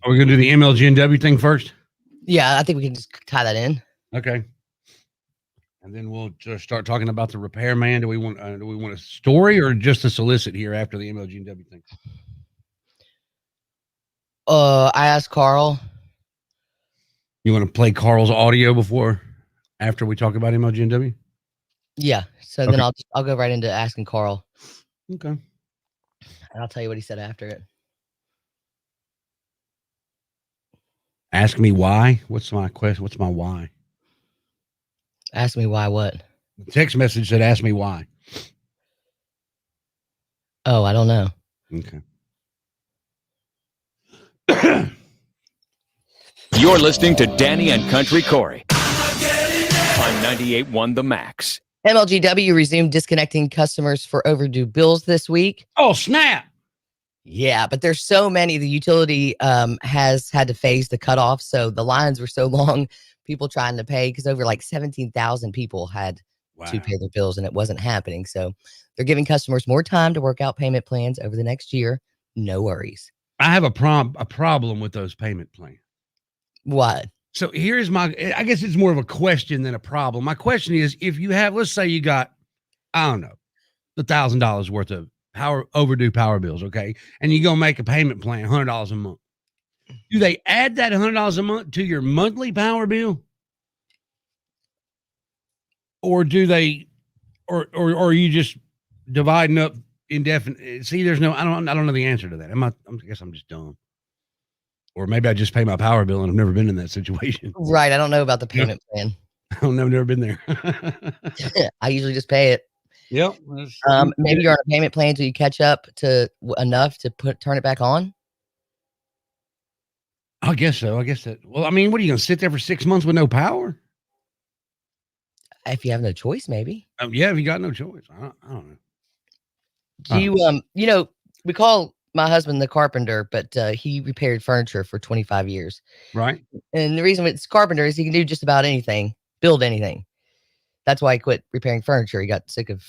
Are we going to do the MLGNW thing first? Yeah, I think we can just tie that in. Okay. And then we'll just start talking about the repairman. Do we want a story or just a solicit here after the MLGNW thing? I asked Carl. You want to play Carl's audio after we talk about MLGNW? Yeah. So then I'll go right into asking Carl. Okay. And I'll tell you what he said after it. Ask me why. What's my question? What's my why? Ask me why what? The text message said, ask me why. Oh, I don't know. Okay. You're listening to Danny and Country Corey on 98.1 The Max. MLGW resumed disconnecting customers for overdue bills this week. Oh, snap. Yeah, but there's so many. The utility has had to phase the cutoff, so the lines were so long, people trying to pay, because over like 17,000 people had to pay their bills, and it wasn't happening. So they're giving customers more time to work out payment plans over the next year. No worries. I have a problem with those payment plans. What? So here's I guess it's more of a question than a problem. My question is, if you have, let's say you got, I don't know, $1,000 worth of overdue power bills, okay? And you go make a payment plan, $100 a month. Do they add that $100 a month to your monthly power bill? Or do they, or are you just dividing up indefinite? See, I don't know the answer to that. I guess I'm just dumb. Or maybe I just pay my power bill and I've never been in that situation. Right. I don't know about the payment plan. I've never been there. I usually just pay it. Yep. Maybe you're on a payment plan until you catch up to enough to turn it back on. I guess so. I guess that. Well, I mean, what are you going to sit there for 6 months with no power? If you have no choice, maybe. Yeah, if you got no choice. I don't know. Do you, we call my husband the carpenter, but he repaired furniture for 25 years. Right. And the reason it's carpenter is he can do just about anything, build anything. That's why he quit repairing furniture. He got sick of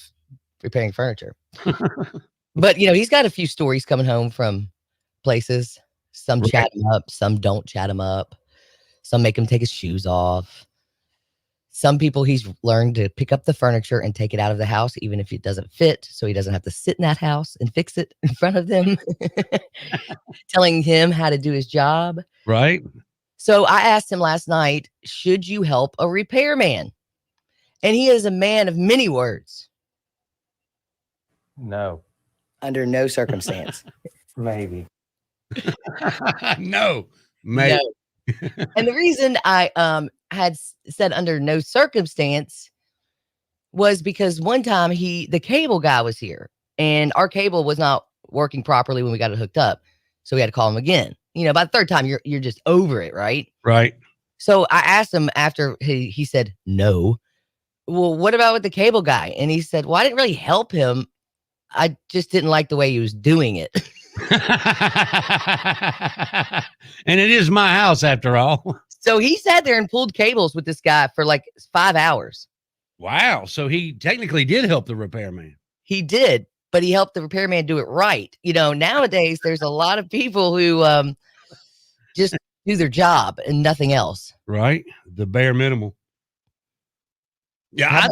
repairing furniture. But, he's got a few stories coming home from places. Some chat him up. Some don't chat him up. Some make him take his shoes off. Some people he's learned to pick up the furniture and take it out of the house, even if it doesn't fit, so he doesn't have to sit in that house and fix it in front of them, telling him how to do his job. Right. So I asked him last night, should you help a repairman? And he is a man of many words. No. Under no circumstance. Maybe. No. Maybe. No. And the reason I had said under no circumstance was because one time the cable guy was here and our cable was not working properly when we got it hooked up. So we had to call him again. By the third time you're just over it, right? Right. So I asked him after he said no. Well, what about with the cable guy? And he said, well, I didn't really help him. I just didn't like the way he was doing it. And it is my house after all. So he sat there and pulled cables with this guy for like 5 hours. Wow. So he technically did help the repairman. He did, but he helped the repairman do it right. Nowadays there's a lot of people who just do their job and nothing else. Right. The bare minimal. Yeah.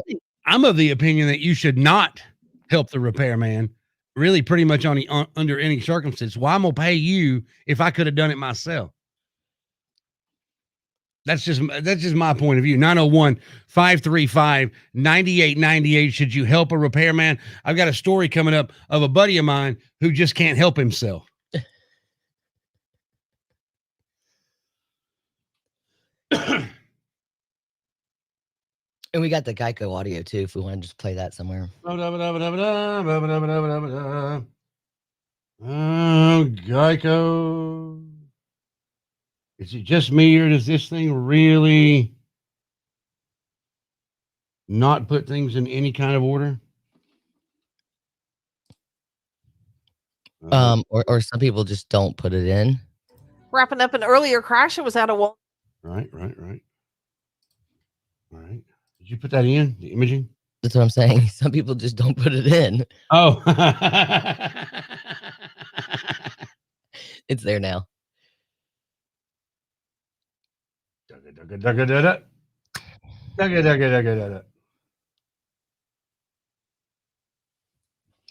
I'm of the opinion that you should not help the repairman. Really, pretty much under any circumstance. Why am I gonna pay you if I could have done it myself? That's just my point of view. 901-535-9898. Should you help a repairman? I've got a story coming up of a buddy of mine who just can't help himself. And we got the Geico audio too, if we want to just play that somewhere. Oh, Geico. Is it just me, or does this thing really not put things in any kind of order? Or some people just don't put it in. Wrapping up an earlier crash, it was out of wall. Right. All right. Did you put that in, the imaging? That's what I'm saying. Some people just don't put it in. Oh. It's there now.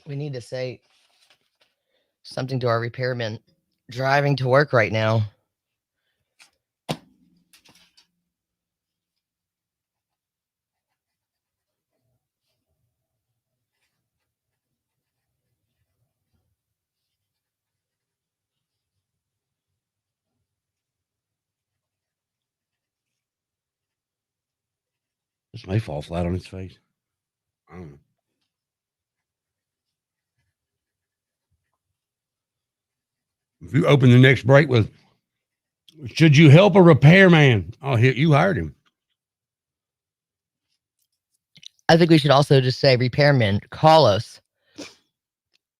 We need to say something to our repairman driving to work right now. This may fall flat on its face. I don't know. If you open the next break with, should you help a repairman? Oh, you hired him. I think we should also just say, repairman, call us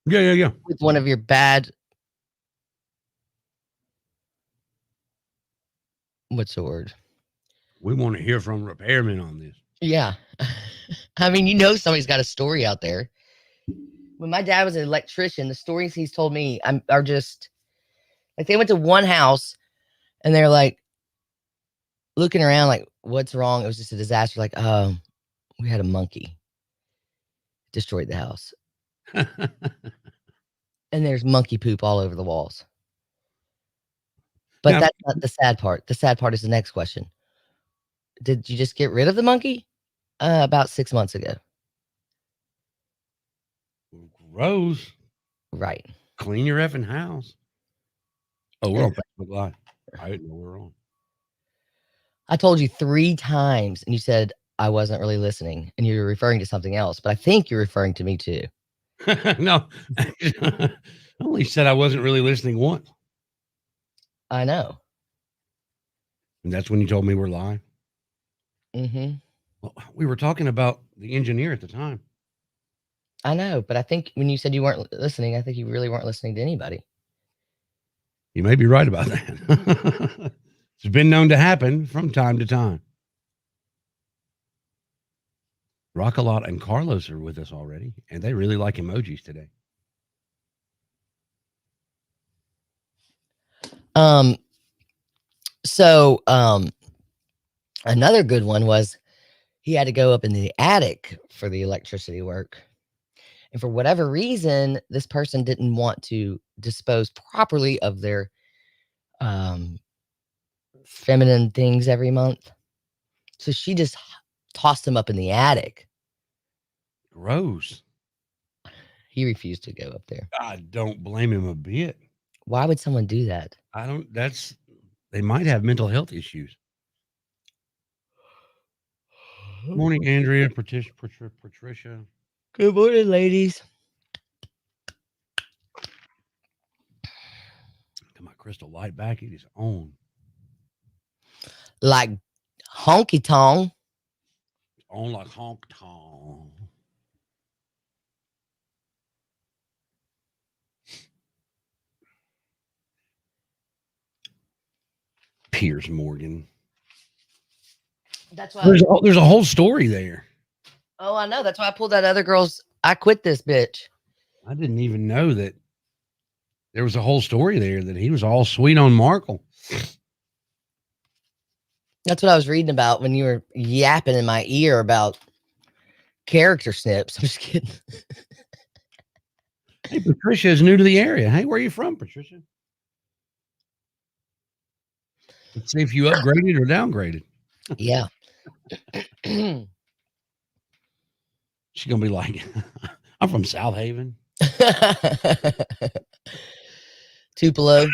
Yeah. with one of your bad. What's the word? We want to hear from repairmen on this. Yeah. I mean, you know, somebody's got a story out there. When my dad was an electrician, the stories he's told me are just like, they went to one house and they're like looking around like, what's wrong? It was just a disaster. Like, oh, we had a monkey destroyed the house. And there's monkey poop all over the walls. But Now- that's not the sad part. The sad part is the next question. Did you just get rid of the monkey? About 6 months ago. Rose, Right. clean your effing house. Oh, we're on Facebook Live. I didn't know we were on. I told you 3 times and you said I wasn't really listening and you were referring to something else, but I think you're referring to me too. No, I only said I wasn't really listening once. I know. And that's when you told me we're live. Mm-hmm. Well, we were talking about the engineer at the time. I know, but I think when you said you weren't listening, I think you really weren't listening to anybody. You may be right about that. It's been known to happen from time to time. Rockalot and Carlos are with us already, and they really like emojis today. So another good one was he had to go up in the attic for the electricity work. And for whatever reason, this person didn't want to dispose properly of their feminine things every month. So she just tossed them up in the attic. Gross. He refused to go up there. I don't blame him a bit. Why would someone do that? They might have mental health issues. Morning, Andrea, Patricia. Good morning, ladies. Got my crystal light back. It is on. Like honky tonk. On like honk tonk. Piers Morgan. That's why. There's a whole story there. Oh, I know. That's why I pulled that other girl's. I quit this bitch. I didn't even know that there was a whole story there that he was all sweet on Markle. That's what I was reading about when you were yapping in my ear about character snips. I'm just kidding. Hey, Patricia is new to the area. Hey, where are you from, Patricia? Let's see if you upgraded or downgraded. Yeah. She's gonna be like, I'm from South Haven. Tupelo.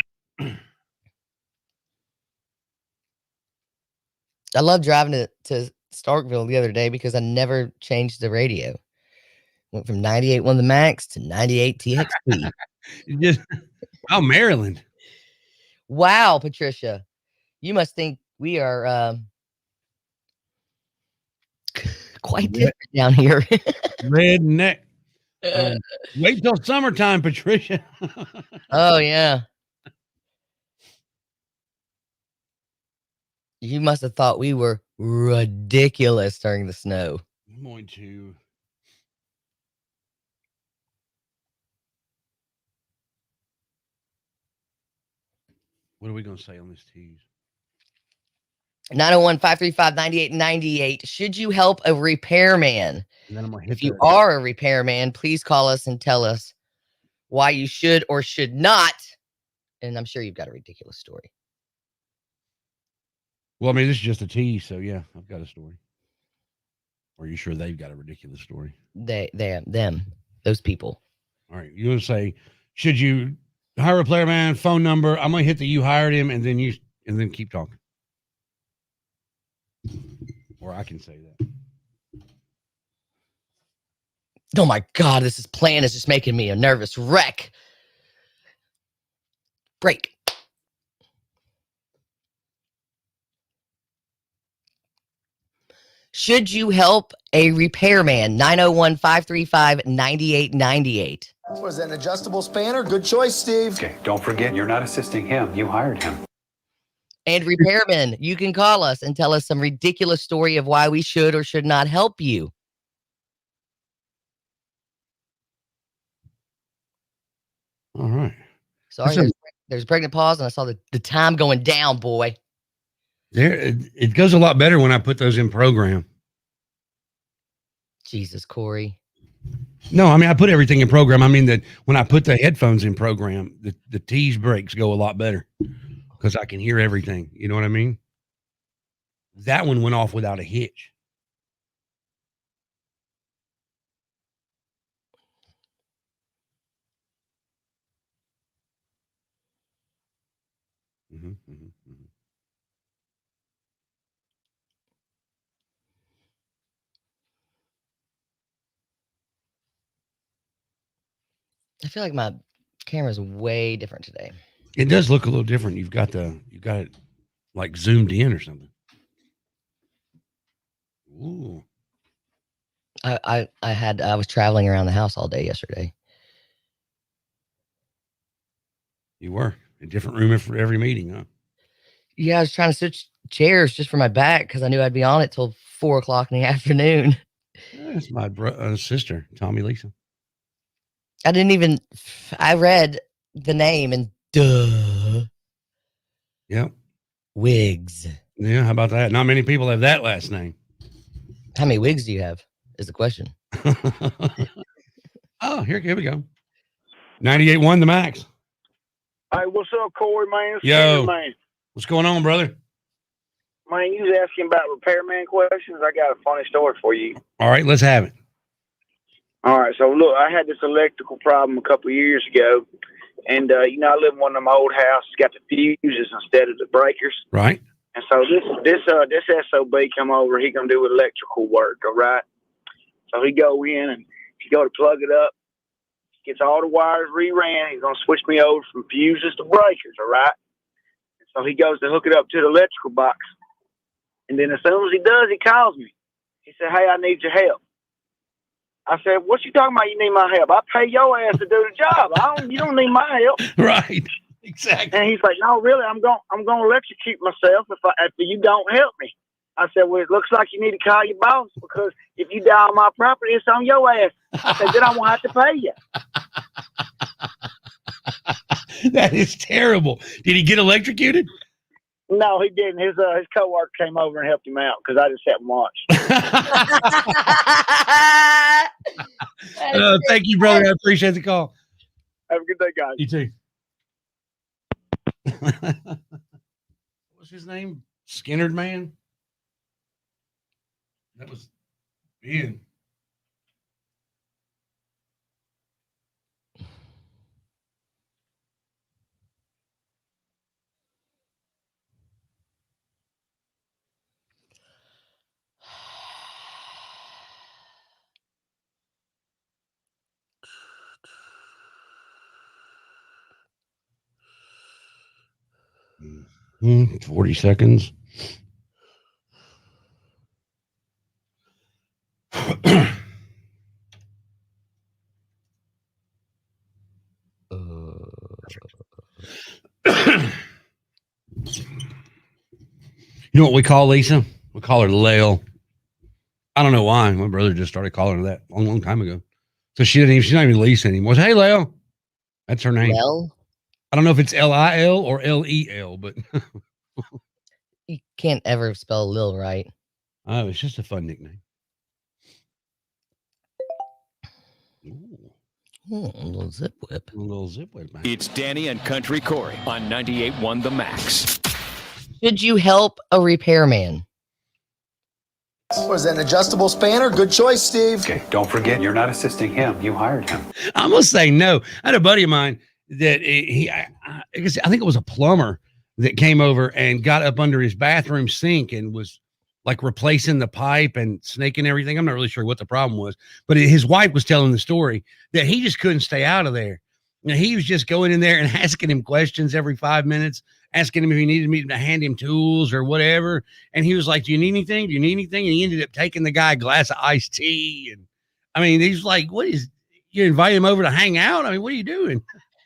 I love driving to Starkville the other day because I never changed the radio. Went from 98.1 the max to 98 TXP. Maryland. Wow, Patricia. You must think we are quite different down here. Redneck. Wait till summertime, Patricia. Oh, yeah. You must have thought we were ridiculous during the snow. I'm going to. What are we going to say on this tease? 901-535-9898. Should you help a repairman? And then I'm gonna hit If you that. are a repairman, please call us and tell us why you should or should not. And I'm sure you've got a ridiculous story. Well, I mean, this is just a tease, so yeah, I've got a story. Are you sure they've got a ridiculous story? Them, those people. All right, you want to say, should you hire a player man? Phone number. I'm gonna hit the you hired him, and then keep talking. Or I can say that. Oh my God, this plan is just making me a nervous wreck. Break. Should you help a repairman? 901-535-9898. Was that an adjustable spanner? Good choice, Steve. Okay, don't forget, you're not assisting him. You hired him. And repairman, you can call us and tell us some ridiculous story of why we should or should not help you. All right. Sorry, there's a pregnant pause, and I saw the time going down, boy. It goes a lot better when I put those in program. Jesus, Corey. No, I mean, I put everything in program. I mean that when I put the headphones in program, the tease breaks go a lot better because I can hear everything. You know what I mean? That one went off without a hitch. Mm-hmm. I feel like my camera's way different today. It does look a little different. You've got it like zoomed in or something. Ooh. I was traveling around the house all day yesterday. You were in a different room for every meeting, huh? Yeah, I was trying to switch chairs just for my back because I knew I'd be on it till 4:00 in the afternoon. That's my sister, Tommy Lisa. I read the name and duh. Yep. Wigs. Yeah, how about that? Not many people have that last name. How many wigs do you have? Is the question. Oh, here we go. 98.1 the max. Hey, what's up, Corey, man? Yo. Man. What's going on, brother? Man, you was asking about repairman questions. I got a funny story for you. All right, let's have it. All right, so look, I had this electrical problem a couple of years ago, and I live in one of them old houses, got the fuses instead of the breakers. Right. And so this SOB come over, he gonna do electrical work, all right? So he go in and he go to plug it up, gets all the wires reran. He's gonna switch me over from fuses to breakers, all right? And so he goes to hook it up to the electrical box, and then as soon as he does, he calls me. He said, "Hey, I need your help." I said, "What you talking about? You need my help? I pay your ass to do the job. You don't need my help." Right. Exactly. And he's like, "No, really, I'm going to electrocute myself if you don't help me." I said, "Well, it looks like you need to call your boss because if you die on my property, it's on your ass." I said, "Then I won't have to pay you." That is terrible. Did he get electrocuted? No, he didn't. His coworker came over and helped him out because I just sat and watched. Thank you, brother. I appreciate the call. Have a good day, guys. You too. What's his name? Skinnerd Man? That was Ben. Mm-hmm. 40 seconds. You know what we call Lisa? We call her Lael. I don't know why. My brother just started calling her that a long time ago. So she's not even Lisa anymore. Hey, Lael. That's her name. Well, I don't know if it's Lil or Lel, but can't ever spell Lil right. Oh, it's just a fun nickname. Ooh, A little zip whip. a little zip whip, man. It's Danny and Country Corey on 98.1 The Max. Should you help a repairman? Was that an adjustable spanner? Good choice, Steve. Okay, don't forget, you're not assisting him. You hired him. I'm gonna say no. I had a buddy of mine that I think it was a plumber that came over and got up under his bathroom sink and was like replacing the pipe and snaking everything. I'm not really sure what the problem was, but his wife was telling the story that he just couldn't stay out of there. And he was just going in there and asking him questions every 5 minutes, asking him if he needed me to hand him tools or whatever. And he was like, "Do you need anything? Do you need anything?" And he ended up taking the guy a glass of iced tea. And I mean, he's like, "What is, you invite him over to hang out? I mean, what are you doing?"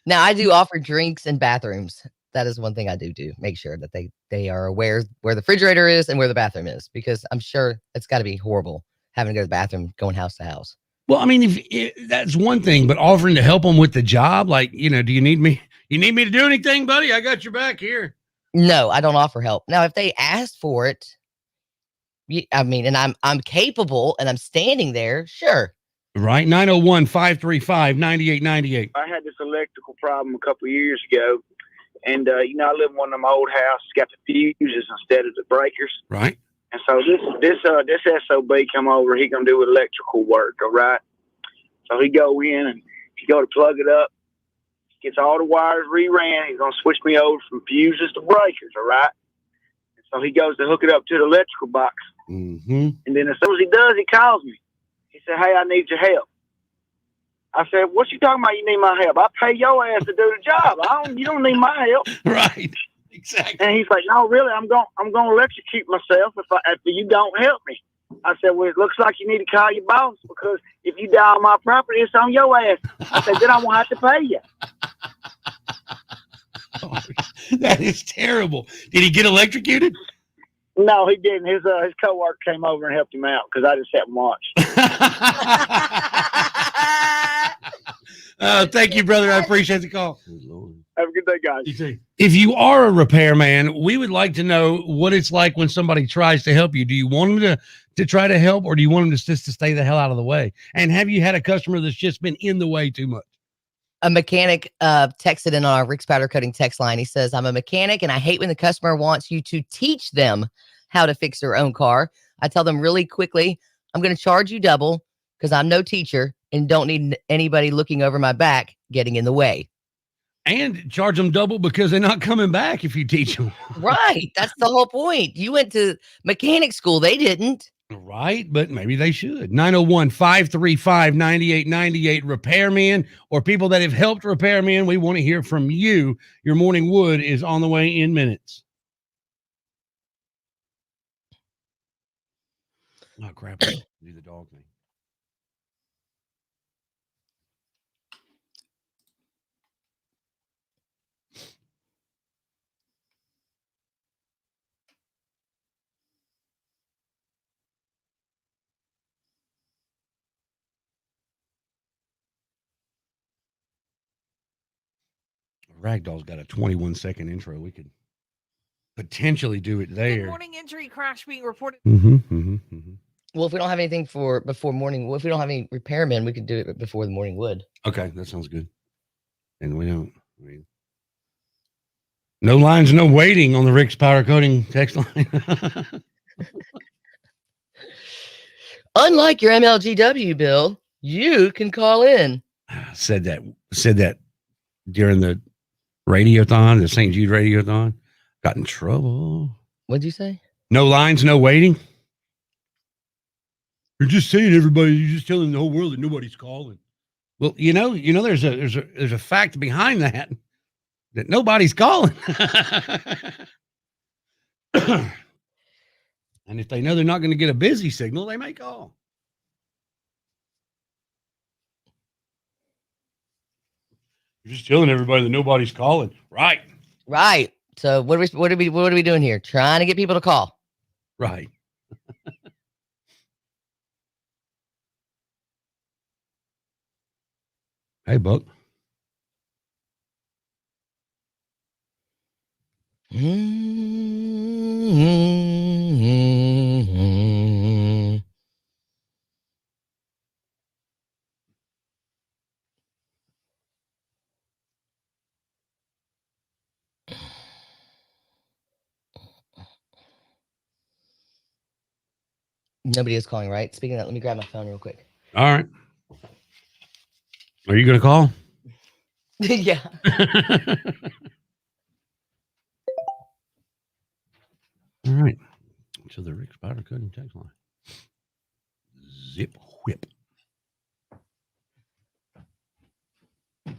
Now, I do offer drinks in bathrooms. That is one thing I do. Make sure that they are aware where the refrigerator is and where the bathroom is, because I'm sure it's got to be horrible having to go to the bathroom, going house to house. Well, I mean, that's one thing, but offering to help them with the job, like, do you need me? You need me to do anything, buddy? I got your back here. No, I don't offer help. Now, if they ask for it, I mean, and I'm capable and I'm standing there, sure. Right. 901-535-9898. I had this electrical problem a couple of years ago, and I live in one of them old houses, got the fuses instead of the breakers. Right. And so this SOB come over, he gonna do electrical work, all right? So he go in and he go to plug it up, gets all the wires reran, he's gonna switch me over from fuses to breakers, all right? And so he goes to hook it up to the electrical box. Mm-hmm. And then as soon as he does, he calls me. He said, "Hey, I need your help." I said, "What you talking about? You need my help? I pay your ass to do the job. You don't need my help." Right. Exactly. And he's like, "No, really, I'm going to electrocute myself if you don't help me." I said, "Well, it looks like you need to call your boss, because if you die on my property, it's on your ass." I said, "Then I won't have to pay you." That is terrible. Did he get electrocuted? No, he didn't. His coworker came over and helped him out, because I just sat and watched. Thank you, brother. I appreciate the call. Have a good day, guys. You too. If you are a repairman, we would like to know what it's like when somebody tries to help you. Do you want them to try to help, or do you want them just to stay the hell out of the way? And have you had a customer that's just been in the way too much? A mechanic texted in our Rick's Powder Coating text line. He says, "I'm a mechanic and I hate when the customer wants you to teach them how to fix their own car. I tell them really quickly, I'm going to charge you double because I'm no teacher and don't need anybody looking over my back getting in the way." And charge them double because they're not coming back if you teach them. Right. That's the whole point. You went to mechanic school. They didn't. Right, but maybe they should. 901-535-9898, repairmen or people that have helped repairmen. We want to hear from you. Your morning wood is on the way in minutes. Oh, crap. Do the dog thing. Ragdoll's got a 21-second intro. We could potentially do it there. Good morning, injury crash being reported. Well, if we don't have anything for before morning, well, if we don't have any repairmen, we could do it before the morning wood. Okay, that sounds good. And we don't. No lines, no waiting on the Rick's Powder Coating text line. Unlike your MLGW bill, you can call in. Said that during the radiothon, the St. Jude radiothon. Got in trouble. What'd you say? No lines, no waiting. You're just saying everybody. You're just telling the whole world that nobody's calling. Well, there's a fact behind that nobody's calling. And if they know they're not going to get a busy signal, they may call. You're just telling everybody that nobody's calling. Right. Right. So what are we doing here? Trying to get people to call. Right. Hey, Buck. Nobody is calling, right? Speaking of that, let me grab my phone real quick. All right. Are you going to call? Yeah. All right. So the Rick Spider cutting text line. Zip whip. Ow.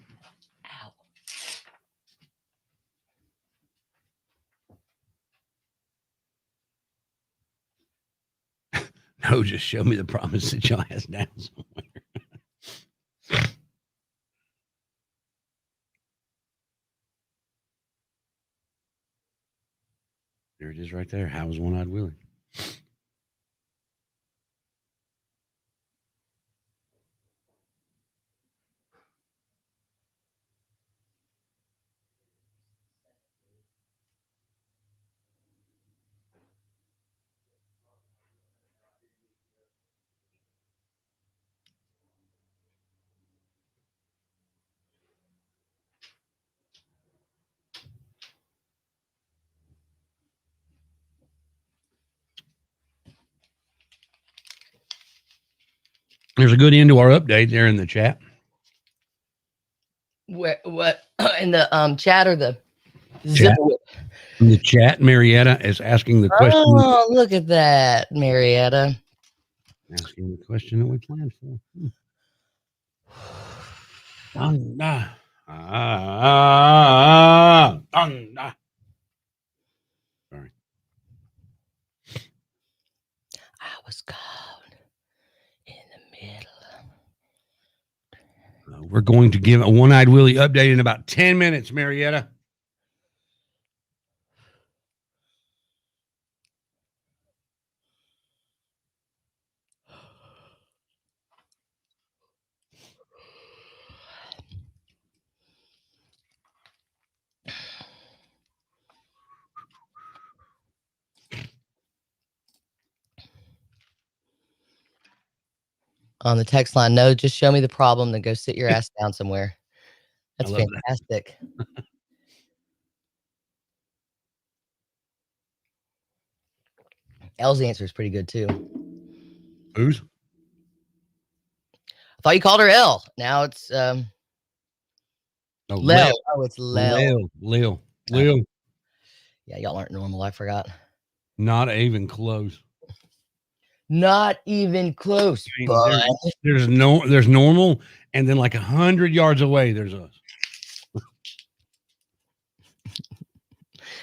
No, just show me the promise that y'all has down somewhere. There it is right there. How was One-Eyed Willie? There's a good end to our update there in the chat. What in the chat or the Chat. zip whip? In the chat, Marietta is asking the question. Oh, look at that, Marietta. Asking the question that we planned for. Dunda. Dunda. Sorry. I was caught in the middle. We're going to give a One-Eyed Willie update in about 10 minutes, Marietta. On the text line, no, just show me the problem, then go sit your ass down somewhere. That's love that. fantastic. L's answer is pretty good too. Who's? I thought you called her L. Now it's No, Lel. Oh, it's Lel. Lil. Yeah, y'all aren't normal. I forgot. Not even close. Not even close. I mean, But there's normal, and then like 100 yards away, there's us.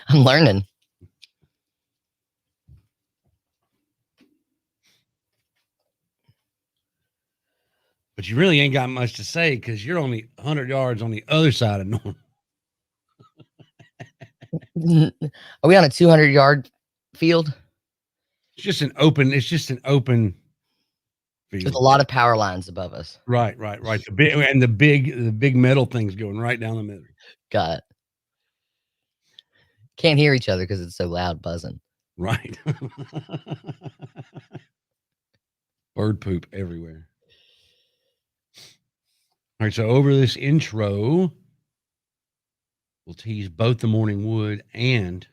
I'm learning. But you really ain't got much to say because you're only 100 yards on the other side of normal. Are we on a 200-yard field? It's just an open With field. a lot of power lines above us. Right. The big metal things going right down the middle. Got it. Can't hear each other because it's so loud buzzing. Right. Bird poop everywhere. All right, so over this intro, we'll tease both the Morning Wood and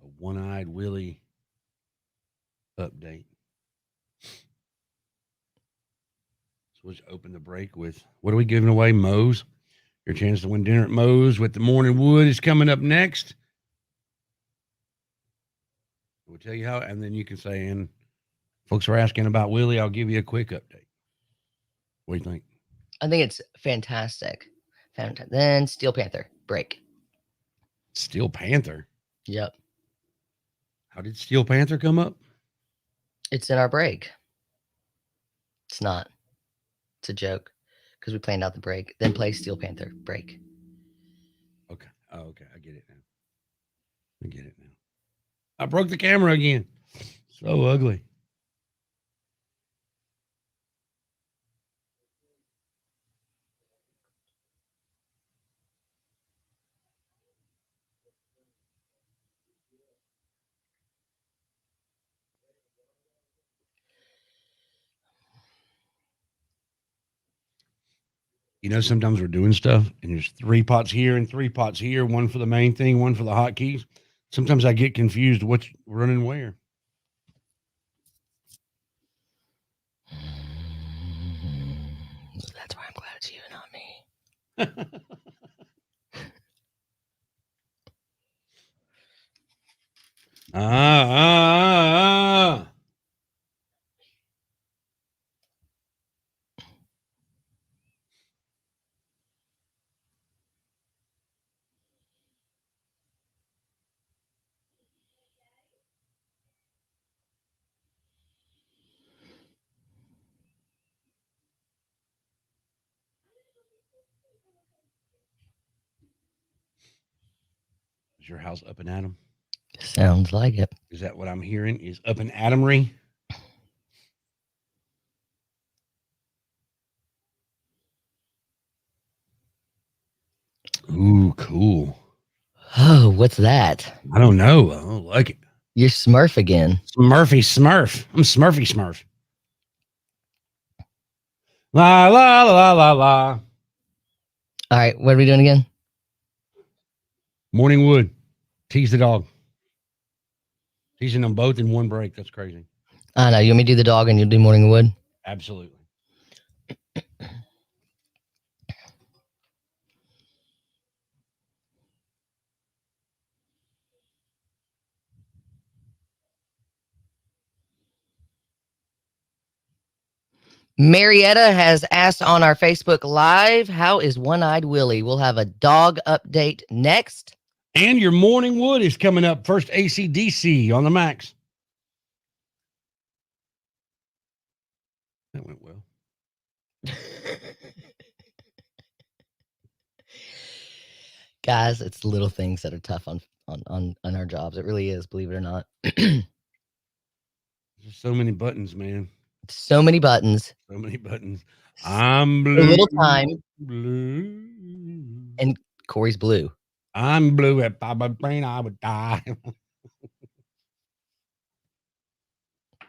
a One-Eyed Willie update. So let's open the break with, what are we giving away? Moe's. Your chance to win dinner at Moe's with the Morning Wood is coming up next. We'll tell you how, and then you can say, and folks are asking about Willie, I'll give you a quick update. What do you think? I think it's fantastic. Then Steel Panther break. Steel Panther? Yep. How did Steel Panther come up? It's in our break. It's not. It's a joke because we planned out the break. Then play Steel Panther break. Okay. Oh, okay. I get it now. I broke the camera again. So ugly. You know, sometimes we're doing stuff and there's 3 pots here and 3 pots here, one for the main thing, one for the hotkeys. Sometimes I get confused what's running where. Ah. Is your house up and Adam? Sounds like it. Is that what I'm hearing? Is up and Adamry? Ooh, cool. Oh, what's that? I don't know. I don't like it. You're Smurf again. Smurfy Smurf. I'm Smurfy Smurf. La la la la la la. All right, what are we doing again? Morning wood. Tease the dog. Teasing them both in one break. That's crazy. I know. You want me to do the dog and you'll do morning wood? Absolutely. Marietta has asked on our Facebook Live, how is One-Eyed Willie? We'll have a dog update next. And your morning wood is coming up. First ACDC on the max. That went well. Guys, it's little things that are tough on our jobs. It really is, believe it or not. There's so many buttons, man. So many buttons. So many buttons. I'm A blue. little time. Blue. And Corey's blue. I'm blue. If I would brain, I would die.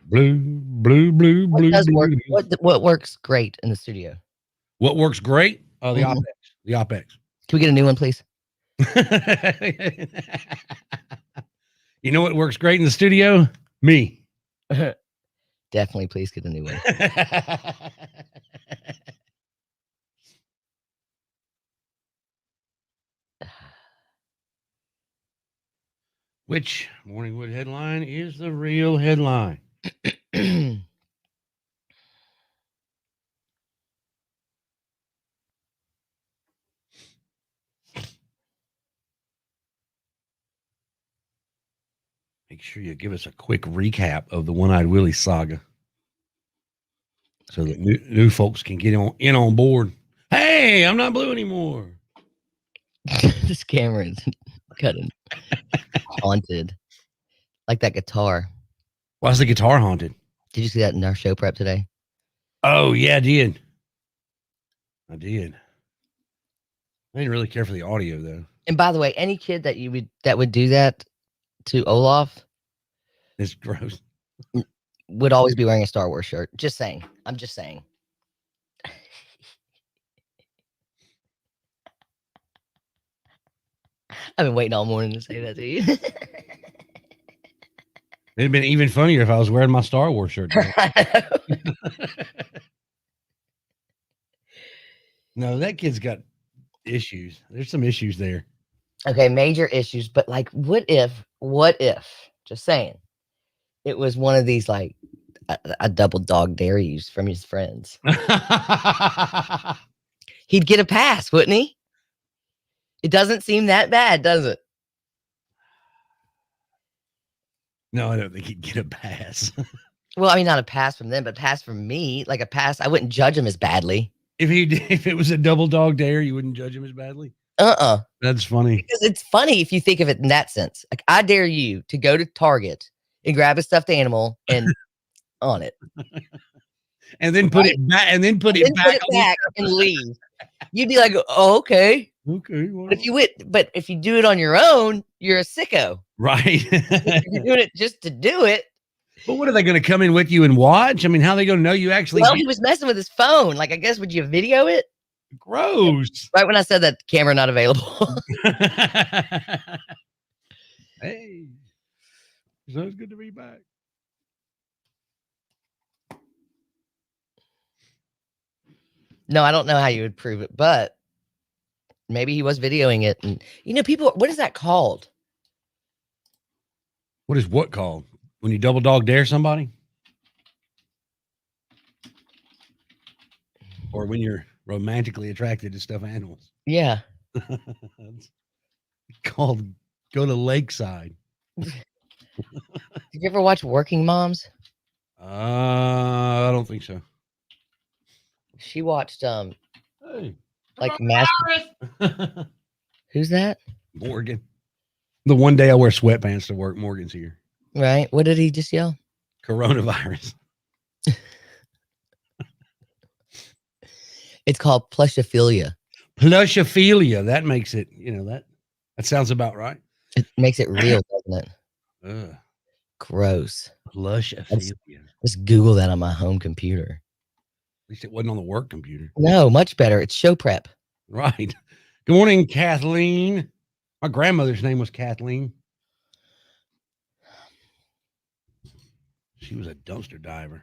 Blue, blue, blue, What blue, does work? blue. What works great in the studio? What works great? The Mhm. OpEx. The OpEx. Can we get a new one, please? You know what works great in the studio? Me. Definitely, please get a new one. Which Morningwood headline is the real headline? Make sure you give us a quick recap of the One-Eyed Willie saga so that new folks can get in on board. Hey, I'm not blue anymore. This camera is cutting haunted. Like that guitar. Why's the guitar haunted? Did you see that in our show prep today? Oh, yeah, I did. I did. I didn't really care for the audio, though. And by the way, any kid that would do that to Olaf It's gross. would always be wearing a Star Wars shirt. Just saying. I'm just saying. I've been waiting all morning to say that to you. It'd been even funnier if I was wearing my Star Wars shirt. No, that kid's got issues. There's some issues there. Okay, major issues. But like, what if, just saying, it was one of these like a double dog dare yous from his friends? He'd get a pass, wouldn't he? It doesn't seem that bad, does it? No, I don't think he'd get a pass. Well, I mean, not a pass from them, but a pass from me. Like a pass, I wouldn't judge him as badly. If it was a double dog dare, you wouldn't judge him as badly. Because That's funny. it's funny if you think of it in that sense. Like, I dare you to go to Target and grab a stuffed animal and on it, And then put it back. And then put it back. and leave. You'd be like, "Oh, okay." Okay. Well, But if you do it on your own, you're a sicko. right. If you're doing it just to do it. But what are they going to come in with you and watch? I mean, how are they going to know you actually? Well, he was messing with his phone. Like, I guess, would you video it? Gross. Right when I said that, camera not available. Hey, so it's good to be back. No, I don't know how you would prove it, but maybe he was videoing it. And people, what is that called? What is what called? When you double dog dare somebody? Or when you're romantically attracted to stuffed animals? Yeah. It's called go to Lakeside. Did you ever watch Working Moms? I don't think so. She watched Hey. like Master. Who's that? Morgan. The one day I wear sweatpants to work, Morgan's here. Right. What did he just yell? Coronavirus. It's called plushophilia. Plushophilia. That makes it, that sounds about right. It makes it real, doesn't it? Ugh. Gross. Plushophilia. Just Google that on my home computer. At least it wasn't on the work computer. No, much better. It's show prep. Right. Good morning, Kathleen. My grandmother's name was Kathleen. She was a dumpster diver.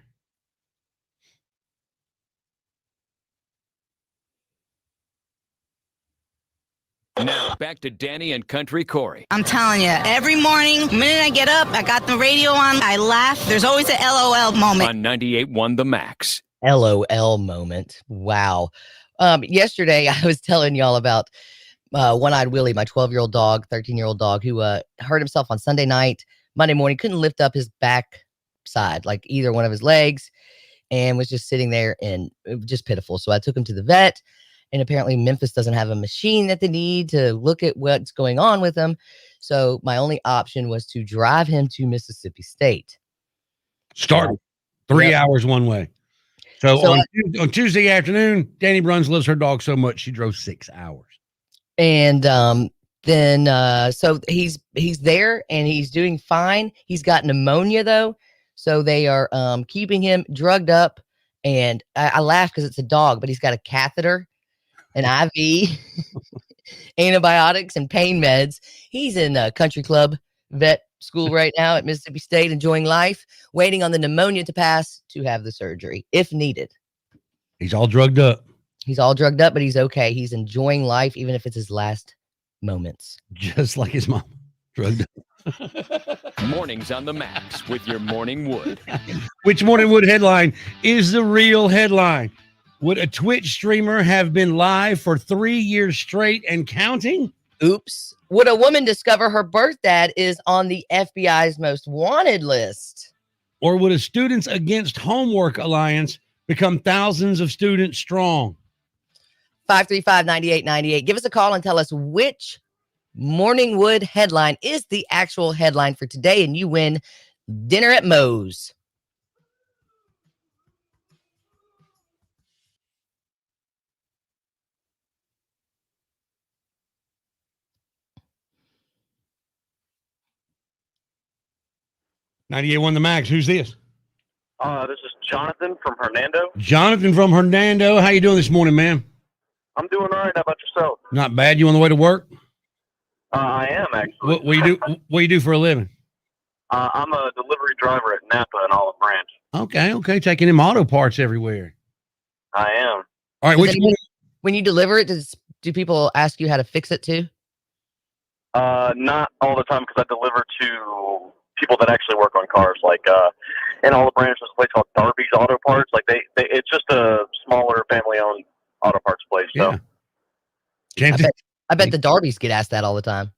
Now back to Danny and Country Corey. I'm telling you, every morning, the minute I get up, I got the radio on, I laugh. There's always an LOL moment. On 98.1 The Max. LOL moment. Wow. Yesterday I was telling y'all about One-Eyed Willie, my 12-year-old dog, 13-year-old dog, who hurt himself on Sunday night. Monday morning, couldn't lift up his back side, like either one of his legs, and was just sitting there, and it was just pitiful. So I took him to the vet, and apparently Memphis doesn't have a machine that they need to look at what's going on with him. So my only option was to drive him to Mississippi State. Start 3 hours one way. So on Tuesday afternoon, Danny Bruns loves her dog so much she drove 6 hours. And then so he's there and he's doing fine. He's got pneumonia though, so they are keeping him drugged up. And I laugh because it's a dog, but he's got a catheter, an IV, antibiotics, and pain meds. He's in a country club vet school right now at Mississippi State, enjoying life, waiting on the pneumonia to pass to have the surgery if needed. He's all drugged up. He's all drugged up, but he's okay. He's enjoying life, even if it's his last moments. Just like his mom. Drugged up. Mornings on The Max with your Morning Wood. Which Morning Wood headline is the real headline? Would a Twitch streamer have been live for 3 years straight and counting? Oops. Would a woman discover her birth dad is on the FBI's most wanted list? Or would a Students Against Homework Alliance become thousands of students strong? 535-9898. Give us a call and tell us which Morning Wood headline is the actual headline for today, and you win dinner at Moe's. .98 The Max. Who's this? This is Jonathan from Hernando. Jonathan from Hernando. How you doing this morning, man? I'm doing all right. How about yourself? Not bad. You on the way to work? I am actually. What you do? What you do for a living? I'm a delivery driver at Napa and Olive Branch. Okay. Taking him auto parts everywhere. I am. All right. Which one? When you deliver it, do people ask you how to fix it too? Not all the time because I deliver to people that actually work on cars. Like in Olive Branch, there's a place called Darby's Auto Parts. Like it's just a smaller family-owned auto parts place. So Yeah. I bet the Darbys get asked that all the time.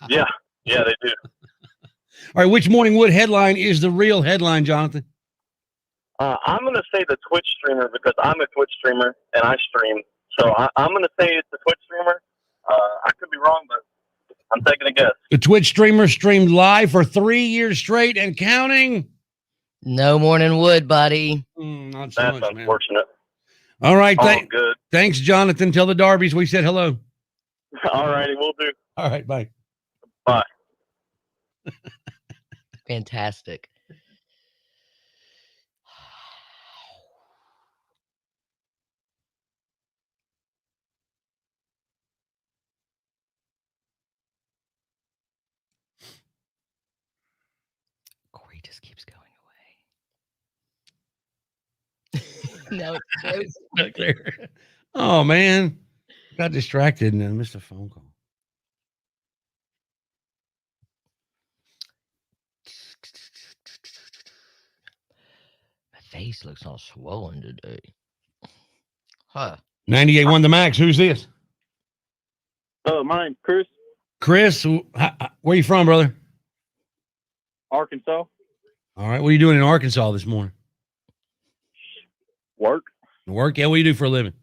yeah, they do. All right. Which Morning Wood headline is the real headline, Jonathan? I'm going to say the Twitch streamer because I'm a Twitch streamer and I stream. So I'm going to say it's the Twitch streamer. I could be wrong, but I'm taking a guess. The Twitch streamer streamed live for 3 years straight and counting. No Morning Wood, buddy. Not so That's much, man. unfortunate. All right. All good. Thanks, Jonathan. Tell the Darbys we said hello. All righty, we'll do. All right. Bye. Bye. Fantastic. Corey just keeps going away. No, it's Stuck there. Oh man, Got distracted and missed a phone call. My face looks all swollen today. Huh. 98.1 The Max. Who's this? My name's Chris, Chris. Where you from, brother? Arkansas. All right. What are you doing in Arkansas this morning? Work. Work? Yeah. What do you do for a living?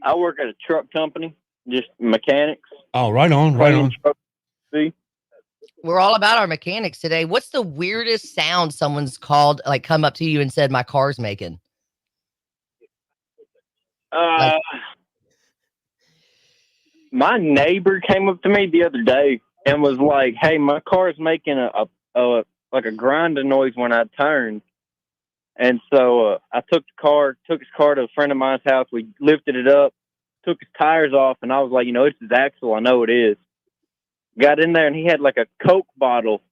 I work at a truck company, just mechanics. Oh, right on. Right on. See? We're all about our mechanics today. What's the weirdest sound someone's called, like come up to you and said, my car's making? My neighbor came up to me the other day and was like, "Hey, my car's making a grinding noise when I turn." And so I took his car to a friend of mine's house. We lifted it up, took his tires off, and I was like, it's his axle. I know it is. Got in there, and he had like a Coke bottle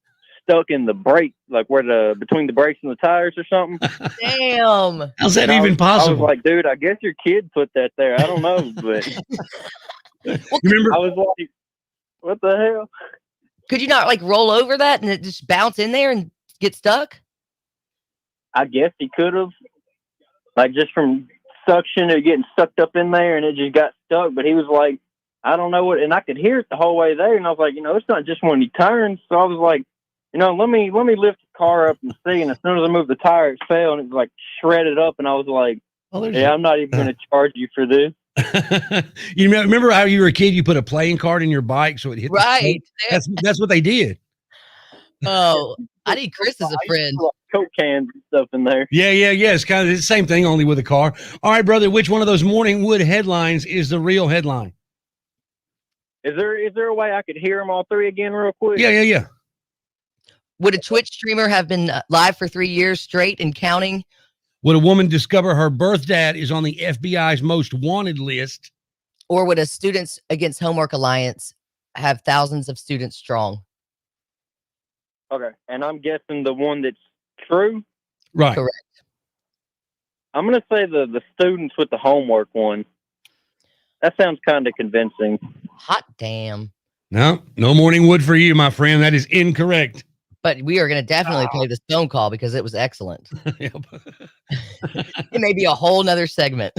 stuck in the brake, like between the brakes and the tires or something. Damn. How's that And even possible? I was like, dude, I guess your kid put that there. I don't know, but You remember? I was like, what the hell? Could you not like roll over that and it just bounce in there and get stuck? I guess he could have, like, just from suction or getting sucked up in there, and it just got stuck. But he was like, I don't know what, and I could hear it the whole way there. And I was like, it's not just when he turns. So I was like, let me lift the car up and see. And as soon as I moved the tire, it fell and it was like shredded up. And I was like, yeah, I'm not even going to charge you for this. You remember how you were a kid? You put a playing card in your bike so it hit. Right. That's what they did. Oh, I need Chris as a friend. Coke cans and stuff in there. Yeah. It's kind of the same thing, only with a car. All right, brother. Which one of those Morning Wood headlines is the real headline? Is there a way I could hear them all three again real quick? Yeah. Would a Twitch streamer have been live for 3 years straight and counting? Would a woman discover her birth dad is on the FBI's most wanted list? Or would a Students Against Homework Alliance have thousands of students strong? Okay, and I'm guessing the one that's true? Right. Correct. I'm going to say the students with the homework one. That sounds kind of convincing. Hot damn. No Morning Wood for you, my friend. That is incorrect. But we are going to definitely play this phone call because it was excellent. Yep. It may be a whole nother segment.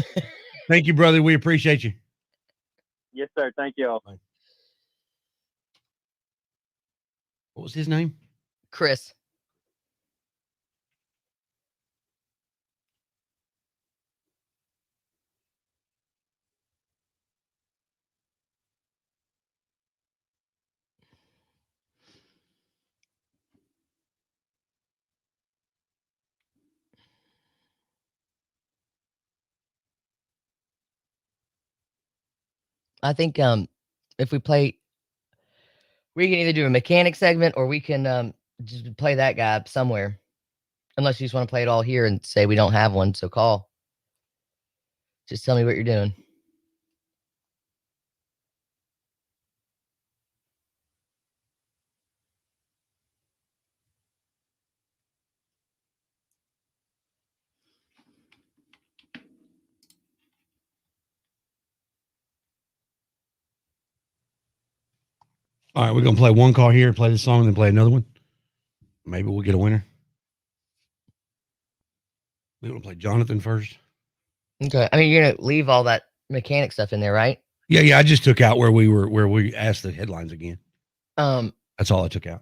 Thank you, brother. We appreciate you. Yes, sir. Thank you all. What was his name? Chris. I think if we play, we can either do a mechanic segment or we can just play that guy somewhere. Unless you just want to play it all here and say we don't have one, so call. Just tell me what you're doing. All right, we're gonna play one call here, play the song, then play another one. Maybe we'll get a winner. We want to play Jonathan first. Okay. I mean, you're gonna leave all that mechanic stuff in there, right? Yeah. I just took out where we asked the headlines again. That's all I took out.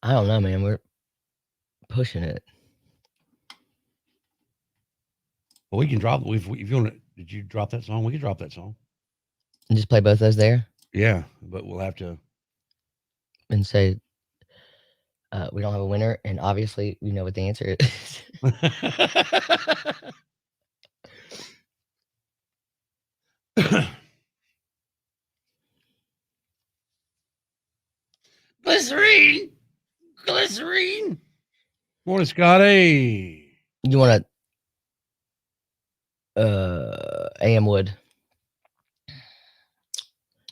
I don't know, man. We're pushing it. Well, we can drop if you want to. Did you drop that song? We can drop that song. And just play both those there Yeah, but we'll have to. and say we don't have a winner, and obviously we know what the answer is. Glycerine. Morning, Scotty. You want to AM Wood.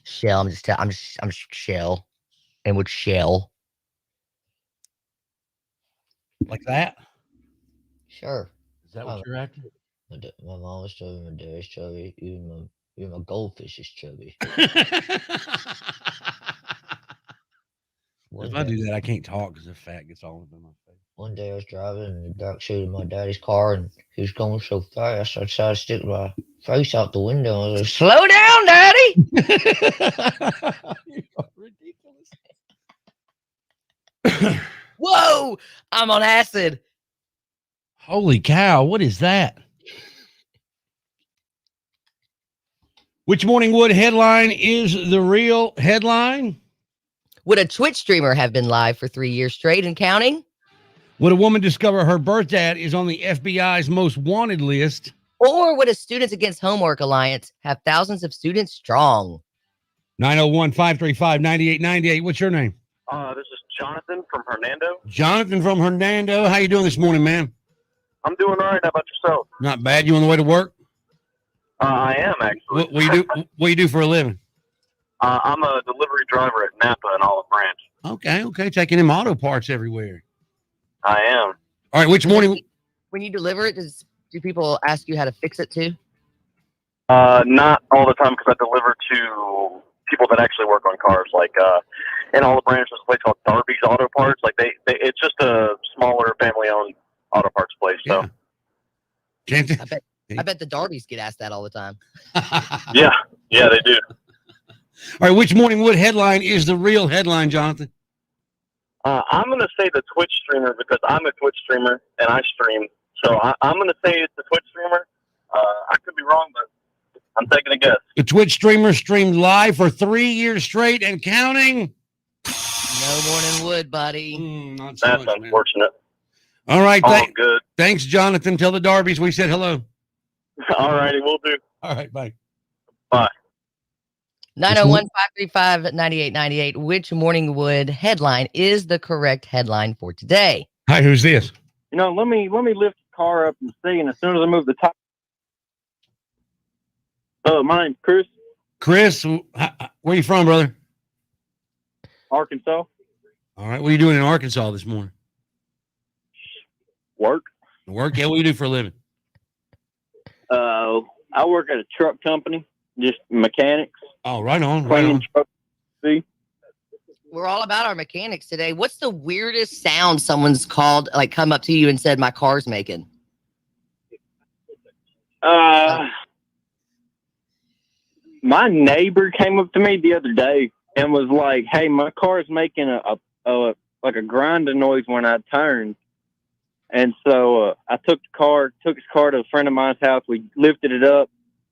Shell. I'm Shell. and would shell. Like that? Sure. Is that what you're after? My mom was chubby, my dad's chubby, even my goldfish is chubby. If I do that, I can't talk because the fat gets all over my face. One day I was driving in the dark seat of my daddy's car, and he was going so fast, I tried to stick my face out the window. I was like, "Slow down, Daddy!" You are ridiculous. Whoa! I'm on acid. Holy cow! What is that? Which Morning Wood headline is the real headline? Would a Twitch streamer have been live for 3 years straight and counting? Would a woman discover her birth dad is on the FBI's most wanted list? Or would a Students Against Homework Alliance have thousands of students strong? 901-535-9898. What's your name? This is Jonathan from Hernando. Jonathan from Hernando. How you doing this morning, man? I'm doing all right. How about yourself? Not bad. You on the way to work? I am actually. What you do? What you do for a living? I'm a delivery driver at Napa and Olive Branch. Okay. Taking him auto parts everywhere. I am. All right. Which morning? When you deliver it, do people ask you how to fix it too? Not all the time because I deliver to people that actually work on cars. Like in Olive Branch, there's a place called Darby's Auto Parts. Like it's just a smaller family-owned auto parts place. So I bet the Darbys get asked that all the time. yeah, they do. All right, which Morning Wood headline is the real headline, Jonathan? I'm going to say the Twitch streamer because I'm a Twitch streamer and I stream. So I'm going to say it's the Twitch streamer. I could be wrong, but I'm taking a guess. The Twitch streamer streamed live for 3 years straight and counting. No Morning Wood, buddy. Not so That's much, unfortunate. Man. All right, All good. Thanks, Jonathan. Tell the Darbys we said hello. All righty, we'll do. All right, bye. Bye. 901-535-9898. Which Morning Wood headline is the correct headline for today? Hi, who's this? Let me lift the car up and see, and as soon as I move the top. My name's Chris. Chris, where are you from, brother? Arkansas. All right, what are you doing in Arkansas this morning? Work. Work? Yeah, what do you do for a living? I work at a truck company, just mechanics. Oh, right on. Trucks. See? We're all about our mechanics today. What's the weirdest sound someone's called, like come up to you and said, "My car's making"? My neighbor came up to me the other day and was like, "Hey, my car's making a grinding noise when I turn." And so I took his car to a friend of mine's house. We lifted it up,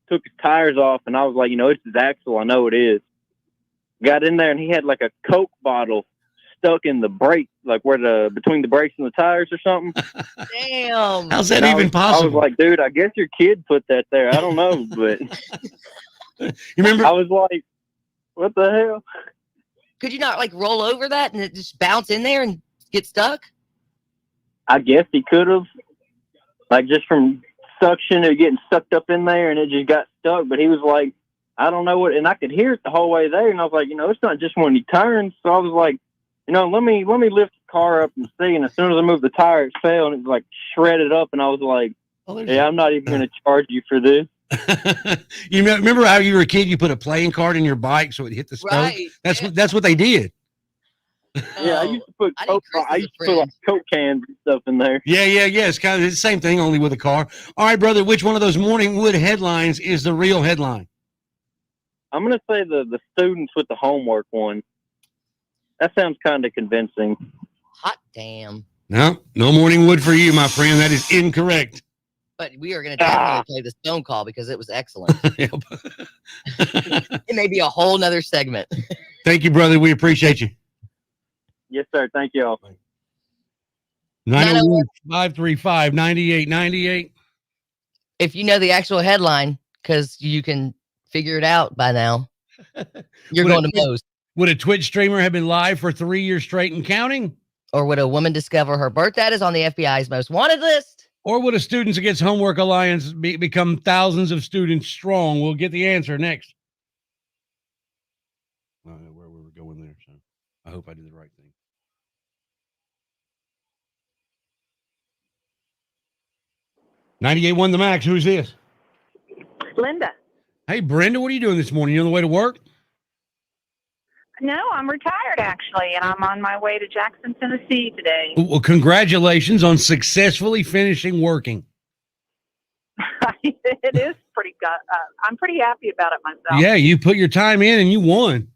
took his tires off, and I was like, it's his axle. I know it is. Got in there, and he had like a Coke bottle stuck in the brake, like between the brakes and the tires or something. Damn. How's that even possible? I was like, dude, I guess your kid put that there. I don't know, but you remember? I was like, what the hell? Could you not like roll over that and it just bounce in there and get stuck? I guess he could have, like just from suction or getting sucked up in there, and it just got stuck. But he was like, I don't know what, and I could hear it the whole way there. And I was like, it's not just when he turns. So I was like, let me lift the car up and see. And as soon as I moved the tire, it fell and it was like shredded up. And I was like, I'm not even going to charge you for this. You remember how you were a kid? You put a playing card in your bike so it hit the stove. Right. That's what they did. Yeah, I used to put Coke. I used to put like Coke cans and stuff in there. Yeah. It's kind of the same thing, only with a car. All right, brother. Which one of those Morning Wood headlines is the real headline? I'm gonna say the students with the homework one. That sounds kind of convincing. Hot damn. No Morning Wood for you, my friend. That is incorrect. But we are going to definitely play this phone call because it was excellent. It may be a whole nother segment. Thank you, brother. We appreciate you. Yes, sir. Thank you all. 901-535-9898. If you know the actual headline, because you can figure it out by now, you're going to Moe's. Would a Twitch streamer have been live for 3 years straight and counting? Or would a woman discover her birth dad is on the FBI's most wanted list? Or would a Students Against Homework Alliance become thousands of students strong? We'll get the answer next. I don't know where we were going there. So I hope I did the right thing. .98 The Max. Who's this? Linda. Hey, Brenda, what are you doing this morning? You on the way to work? No, I'm retired actually, and I'm on my way to Jackson, Tennessee today. Well, congratulations on successfully finishing working. It is pretty good. I'm pretty happy about it myself. Yeah, you put your time in and you won.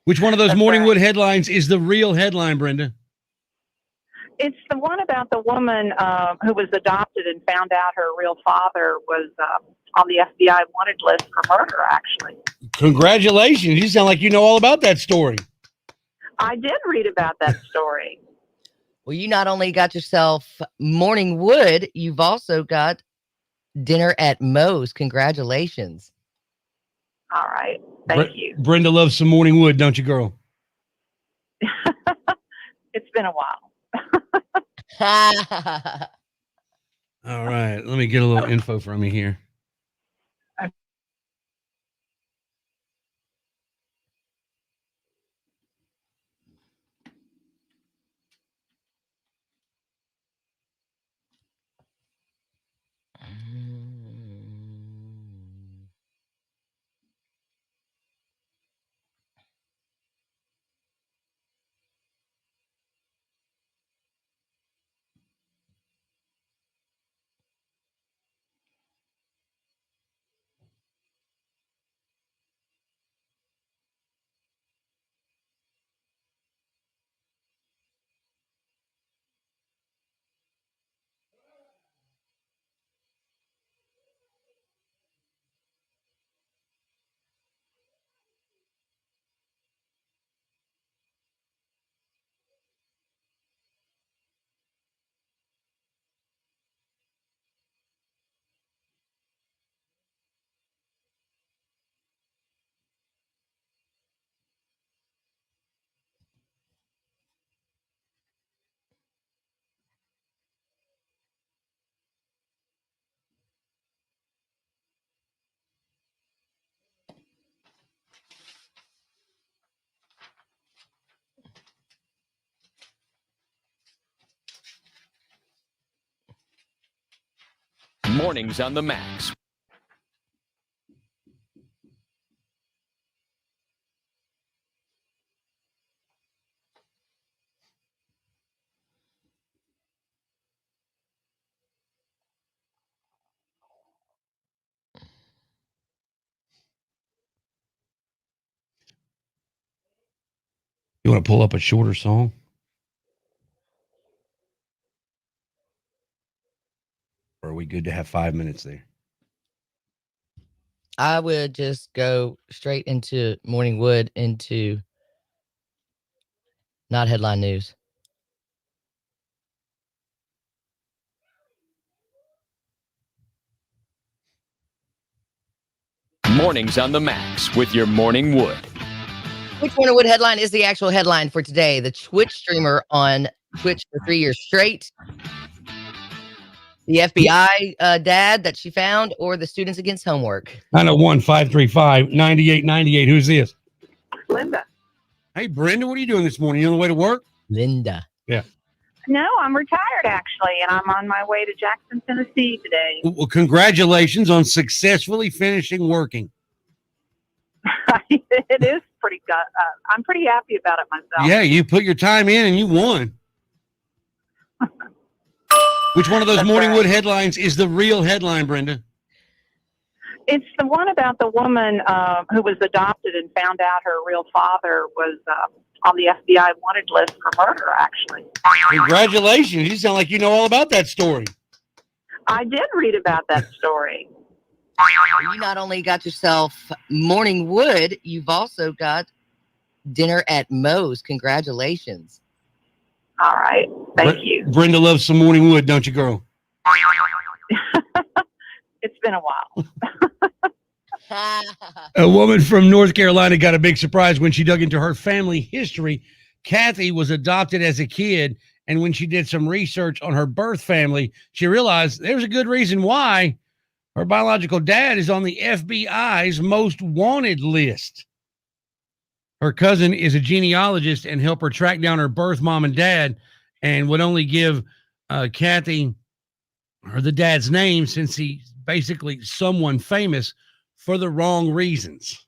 Which one of those That's Morningwood right. headlines is the real headline, Brenda? It's the one about the woman who was adopted and found out her real father was on the FBI wanted list for murder, actually. Congratulations. You sound like you know all about that story. I did read about that story. Well, you not only got yourself Morningwood, you've also got dinner at Moe's. Congratulations. All right. Thank you. Brenda loves some Morningwood, don't you, girl? It's been a while. All right. Let me get a little info from you here. Mornings on the Max. You want to pull up a shorter song? Or are we good to have 5 minutes there? I would just go straight into Morningwood into not headline news. Mornings on the Max with your Morning Wood. Which Morningwood headline is the actual headline for today? The Twitch streamer on Twitch for 3 years straight, the FBI dad that she found, or the Students Against Homework? 901-535-9898. Who's this? Linda. Hey, Brenda, what are you doing this morning? You on the way to work? Linda. Yeah. No, I'm retired actually, and I'm on my way to Jackson, Tennessee today. Well, congratulations on successfully finishing working. It is pretty good. I'm pretty happy about it myself. Yeah, you put your time in and you won. Which one of those That's Morningwood right. headlines is the real headline, Brenda? It's the one about the woman who was adopted and found out her real father was on the FBI wanted list for murder, actually. Congratulations. You sound like you know all about that story. I did read about that story. You not only got yourself Morningwood, you've also got dinner at Moe's. Congratulations. All right. Thank you. Brenda loves some Morningwood, don't you, girl? It's been a while. A woman from North Carolina got a big surprise when she dug into her family history. Kathy was adopted as a kid, and when she did some research on her birth family, she realized there's a good reason why her biological dad is on the FBI's most wanted list. Her cousin is a genealogist and help her track down her birth mom and dad, and would only give Kathy or the dad's name since he's basically someone famous for the wrong reasons.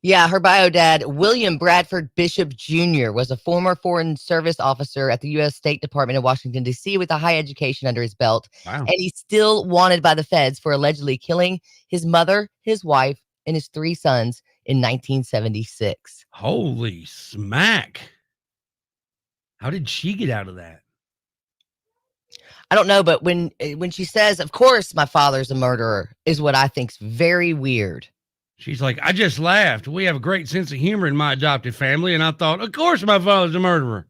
Yeah, her bio dad, William Bradford Bishop Jr., was a former Foreign Service officer at the U.S. State Department in Washington, D.C., with a high education under his belt. Wow. And he's still wanted by the feds for allegedly killing his mother, his wife, and his 3 sons in 1976. Holy smack. How did she get out of that? I don't know, but when she says, "Of course my father's a murderer," is what I think's very weird. She's like, I just laughed. We have a great sense of humor in my adopted family, and I thought, of course my father's a murderer.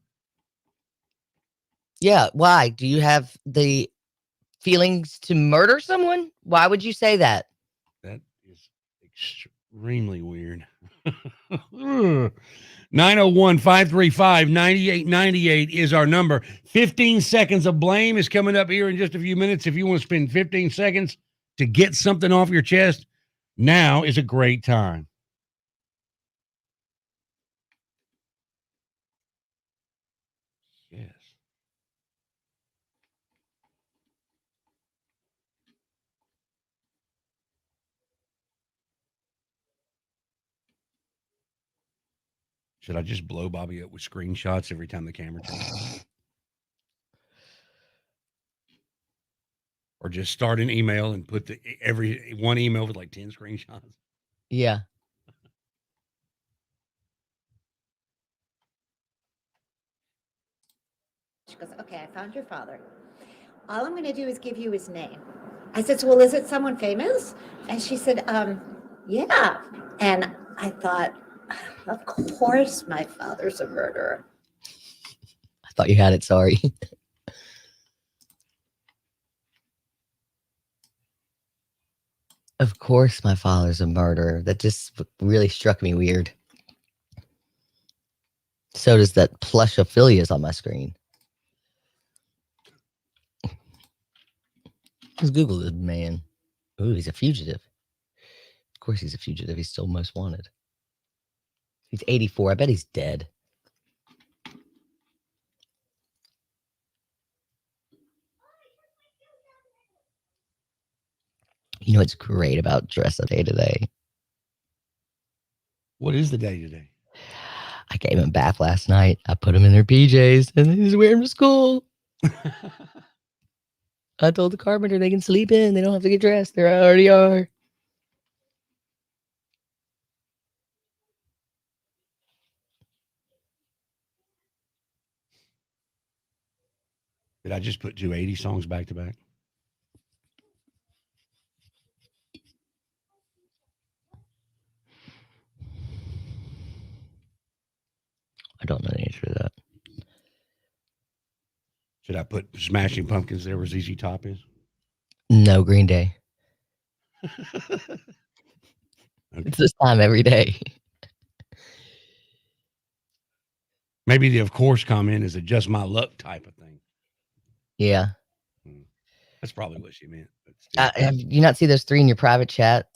Yeah, why? Do you have the feelings to murder someone? Why would you say that? That is extremely weird. 901-535-9898 is our number. 15 seconds of blame is coming up here in just a few minutes. If you want to spend 15 seconds to get something off your chest, now is a great time. Yes. Should I just blow Bobby up with screenshots every time the camera turns? Or just start an email and put every one email with like 10 screenshots? Yeah. She goes, okay, I found your father. All I'm going to do is give you his name. I said, well, is it someone famous? And she said, yeah. And I thought, of course my father's a murderer. I thought you had it. Sorry. Of course my father's a murderer. That just really struck me weird. So does that plush Ophelia's on my screen. Let's Google this man. Ooh, he's a fugitive. Of course he's a fugitive. He's still most wanted. He's 84. I bet he's dead. You know what's great about Dress Up Day today? What is the day today? I gave him a bath last night. I put him in their PJs and he's wearing to school. I told the carpenter they can sleep in. They don't have to get dressed. They already are. Did I just put 280 songs back to back? I don't know the answer to that. Should I put Smashing Pumpkins there where ZZ Top is? No, Green Day. Okay. It's this time every day. Maybe the of course comment is a just my luck type of thing. Yeah. That's probably what she meant. But Have you not see those 3 in your private chat?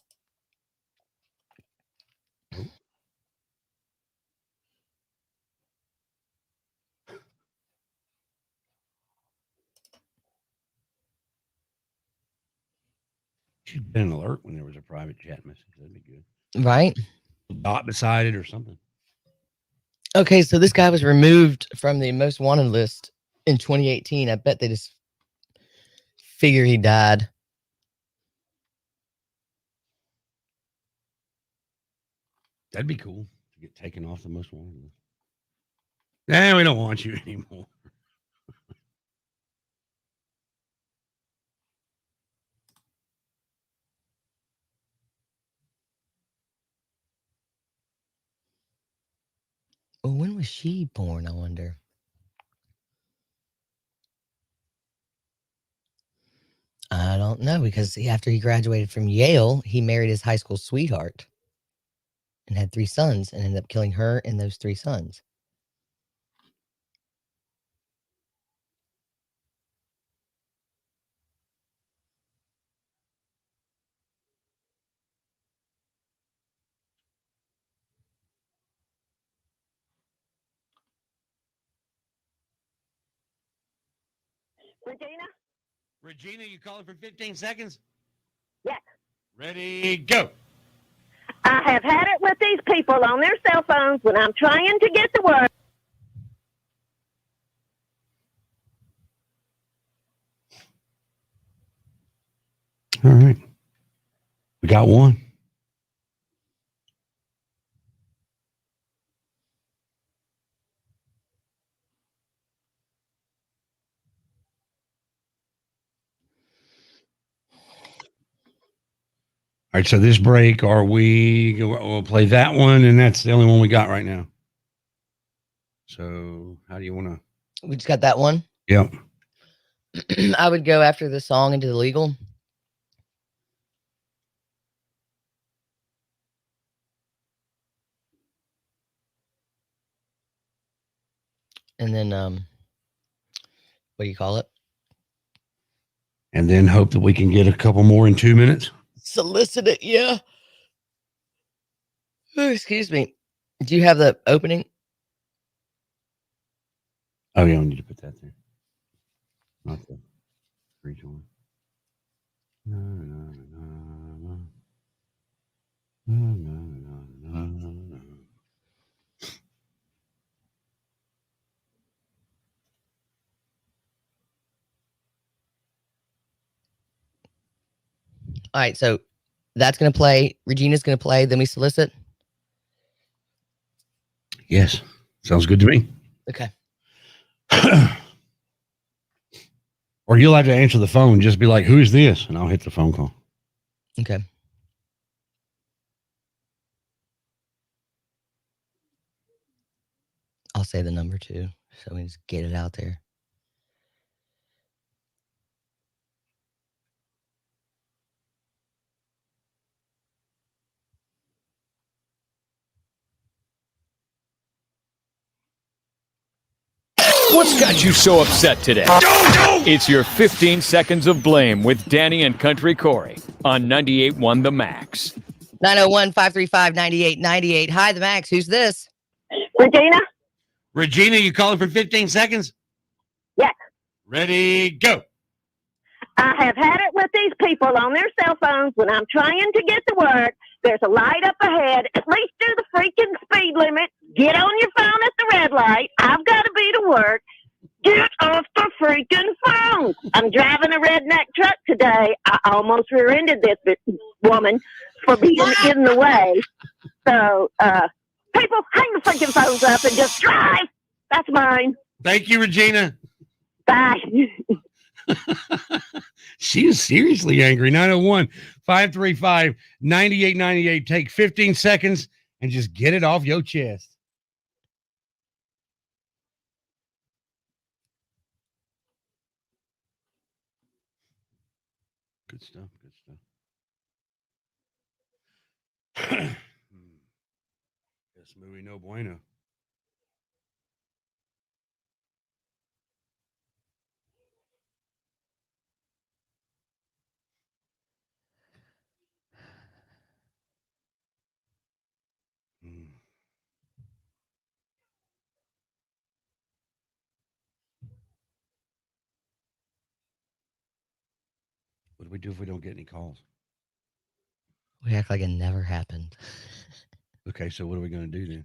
Should been an alert when there was a private chat message. That'd be good. Right? Dot beside it or something. Okay, so this guy was removed from the most wanted list in 2018. I bet they just figure he died. That'd be cool to get taken off the most wanted list. Nah, we don't want you anymore. Well, when was she born, I wonder? I don't know, because after he graduated from Yale, he married his high school sweetheart and had 3 sons and ended up killing her and those 3 sons. Regina? Regina, you calling for 15 seconds? Yes. Ready, go. I have had it with these people on their cell phones when I'm trying to get to work. All right. We got one. All right, so this break, we'll play that one, and that's the only one we got right now. So how do you want to? We just got that one. Yep. I would go after the song into the legal. And then, what do you call it? And then hope that we can get a couple more in 2 minutes. Solicit it, yeah. Oh, excuse me. Do you have the opening? Oh, yeah, we need to put that there. Not the rejoin. All right, so that's going to play. Regina's going to play. Then we solicit. Yes. Sounds good to me. Okay. Or you'll have to answer the phone. Just be like, who's this? And I'll hit the phone call. Okay. I'll say the number too, so we just get it out there. What's got you so upset today? It's your 15 seconds of blame with Danny and Country Corey on 98.1 The Max. 901-535-9898. Hi, The Max. Who's this? Regina? Regina, you calling for 15 seconds? Yes. Ready, go. I have had it with these people on their cell phones when I'm trying to get to work. There's a light up ahead. At least do the freaking speed limit. Get on your phone at the red light. I've got to be to work. Get off the freaking phone. I'm driving a redneck truck today. I almost rear-ended this woman for being in the way. So, people, hang the freaking phones up and just drive. That's mine. Thank you, Regina. Bye. She is seriously angry. 901-535-9898. Take 15 seconds and just get it off your chest. Good stuff. Good stuff. This movie, no bueno. What do we do if we don't get any calls? We act like it never happened. Okay, so what are we going to do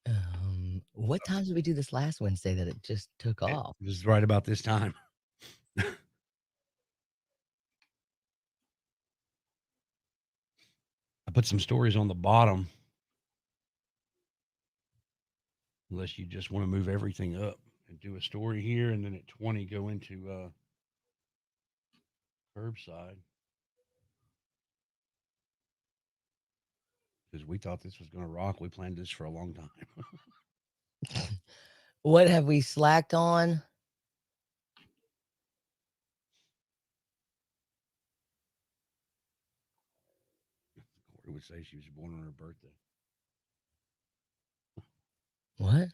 then? What time did we do this last Wednesday that it just took off? It was right about this time. I put some stories on the bottom. Unless you just want to move everything up and do a story here, and then at 20 go into curbside. Because we thought this was going to rock. We planned this for a long time. What have we slacked on? Corey would say she was born on her birthday. What?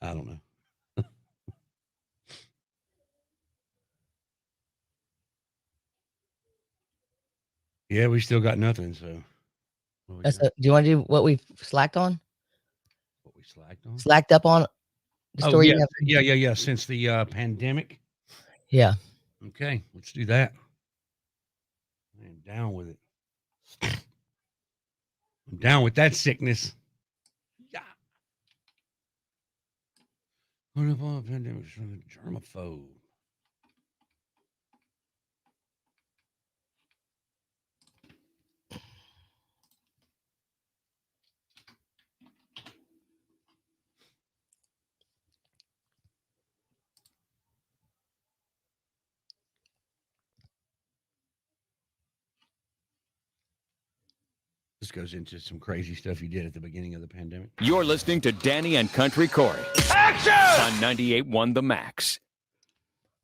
I don't know. Yeah, we still got nothing. So, Do you want to do what we've slacked on? What we slacked on? Slacked up on the story. Yeah. Since the pandemic, Yeah. Okay, let's do that. I'm down with it. I'm down with that sickness. Yeah. What about pandemic germaphobe? This goes into some crazy stuff he did at the beginning of the pandemic. You're listening to Danny and Country Corey. Action! On 98.1 The Max.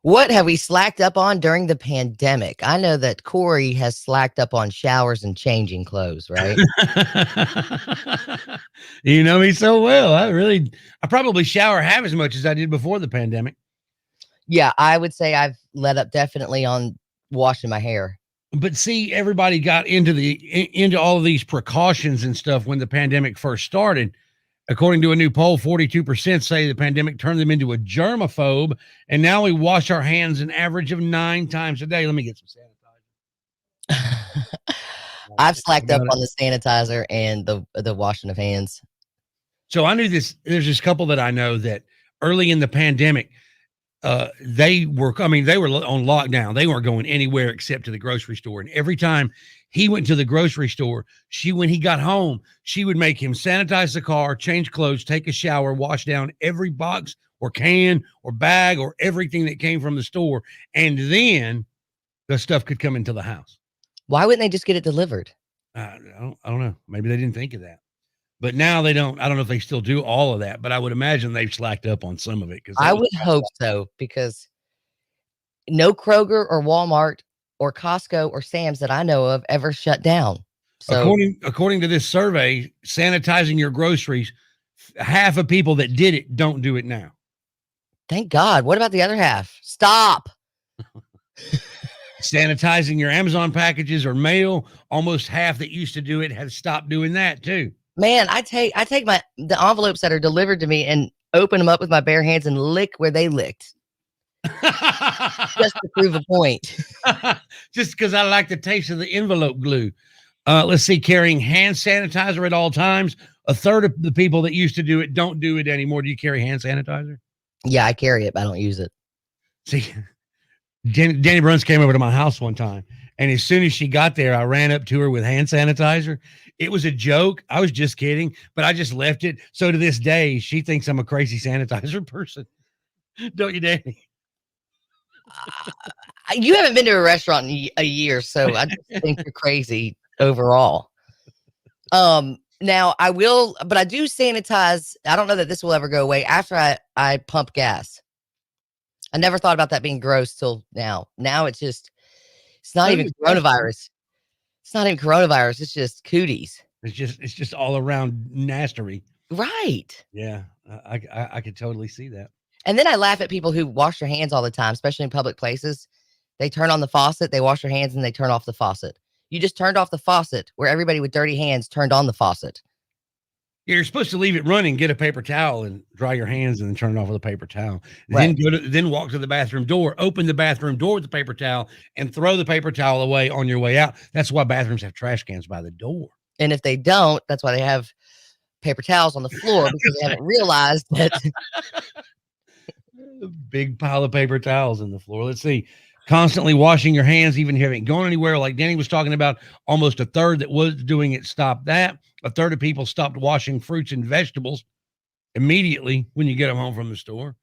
What have we slacked up on during the pandemic? I know that Corey has slacked up on showers and changing clothes, right? You know me so well. I probably shower half as much as I did before the pandemic. Yeah, I would say I've let up definitely on washing my hair. But see, everybody got into all of these precautions and stuff when the pandemic first started. According to a new poll, 42% say the pandemic turned them into a germaphobe, and now we wash our hands an average of 9 times a day. Let me get some sanitizer. I've slacked up on the sanitizer and the washing of hands. So I knew this. There's this couple that I know that early in the pandemic, they were on lockdown. They weren't going anywhere except to the grocery store. And every time he went to the grocery store, when he got home, she would make him sanitize the car, change clothes, take a shower, wash down every box or can or bag or everything that came from the store. And then the stuff could come into the house. Why wouldn't they just get it delivered? I don't know. Maybe they didn't think of that. But now they don't. I don't know if they still do all of that, but I would imagine they've slacked up on some of it. I would hope so, because no Kroger or Walmart or Costco or Sam's that I know of ever shut down. So according to this survey, sanitizing your groceries, half of people that did it don't do it now. Thank God. What about the other half? Stop. Sanitizing your Amazon packages or mail, almost half that used to do it have stopped doing that too. Man, I take the envelopes that are delivered to me and open them up with my bare hands and lick where they licked. Just to prove a point. Just because I like the taste of the envelope glue. Let's see, carrying hand sanitizer at all times. A third of the people that used to do it don't do it anymore. Do you carry hand sanitizer? Yeah, I carry it, but I don't use it. See, Danny Bruns came over to my house one time, and as soon as she got there, I ran up to her with hand sanitizer. It was a joke. I was just kidding, but I just left it. So to this day, she thinks I'm a crazy sanitizer person. Don't you, Danny? You haven't been to a restaurant in a year, so I just think you're crazy overall. Now I will, but I do sanitize. I don't know that this will ever go away after I pump gas. I never thought about that being gross till now. Now it's not even coronavirus. It's not even coronavirus. It's just cooties. It's just all around nastery. Right. Yeah. I could totally see that. And then I laugh at people who wash their hands all the time, especially in public places. They turn on the faucet, they wash their hands, and they turn off the faucet. You just turned off the faucet where everybody with dirty hands turned on the faucet. Yeah, you're supposed to leave it running, get a paper towel and dry your hands and then turn it off with a paper towel. Right. Then walk to the bathroom door, open the bathroom door with the paper towel and throw the paper towel away on your way out. That's why bathrooms have trash cans by the door. And if they don't, that's why they have paper towels on the floor, because they haven't realized that. Big pile of paper towels in the floor. Let's see. Constantly washing your hands, even if you haven't gone anywhere. Like Danny was talking about, almost a third that was doing it stopped that. A third of people stopped washing fruits and vegetables immediately when you get them home from the store.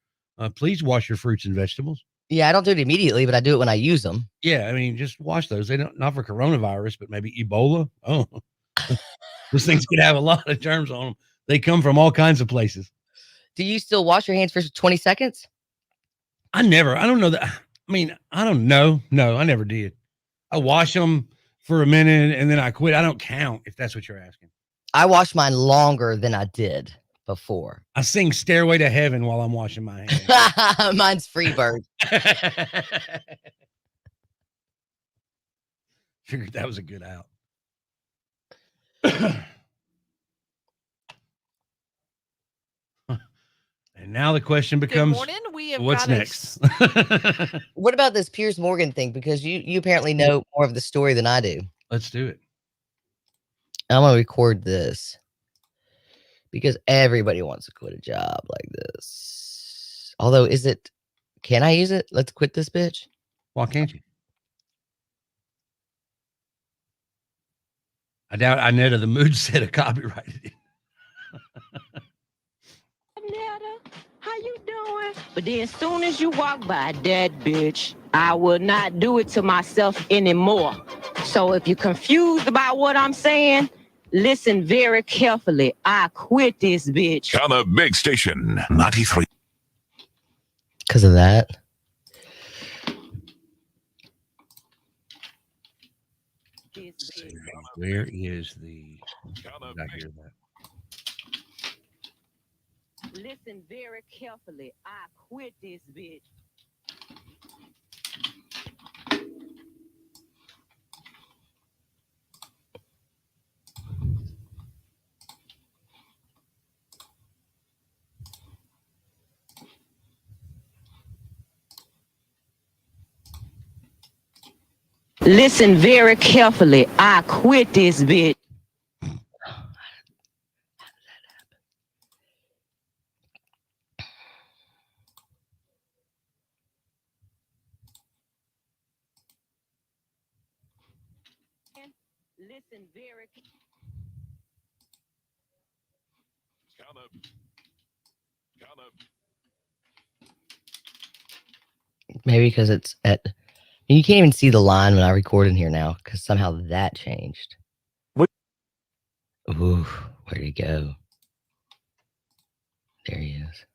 Please wash your fruits and vegetables. Yeah, I don't do it immediately, but I do it when I use them. Yeah, I mean, just wash those. They don't, not for coronavirus, but maybe Ebola. Oh, those things could have a lot of germs on them. They come from all kinds of places. Do you still wash your hands for 20 seconds? I don't know that. I mean, I don't know. No, I never did. I wash them for a minute and then I quit. I don't count, if that's what you're asking. I wash mine longer than I did before. I sing Stairway to Heaven while I'm washing my hands. Mine's Freebird. Figured that was a good out. And now the question becomes, morning. We have what's got a next? What about this Piers Morgan thing? Because you apparently know more of the story than I do. Let's do it. I'm gonna record this because everybody wants to quit a job like this. Although, can I use it? Let's quit this bitch. Why can't you? I doubt Inetta the Mood said a copyrighted it. Netta, how you doing? But then as soon as you walk by that bitch, I will not do it to myself anymore. So if you're confused about what I'm saying, listen very carefully. I quit this bitch. On the big station, 93. Because of that. Where is the? I hear that. Listen very carefully. I quit this bitch. Listen very carefully. I quit this bitch. Listen very Maybe because it's at. You can't even see the line when I record in here now because somehow that changed. What? Ooh, where'd he go? There he is.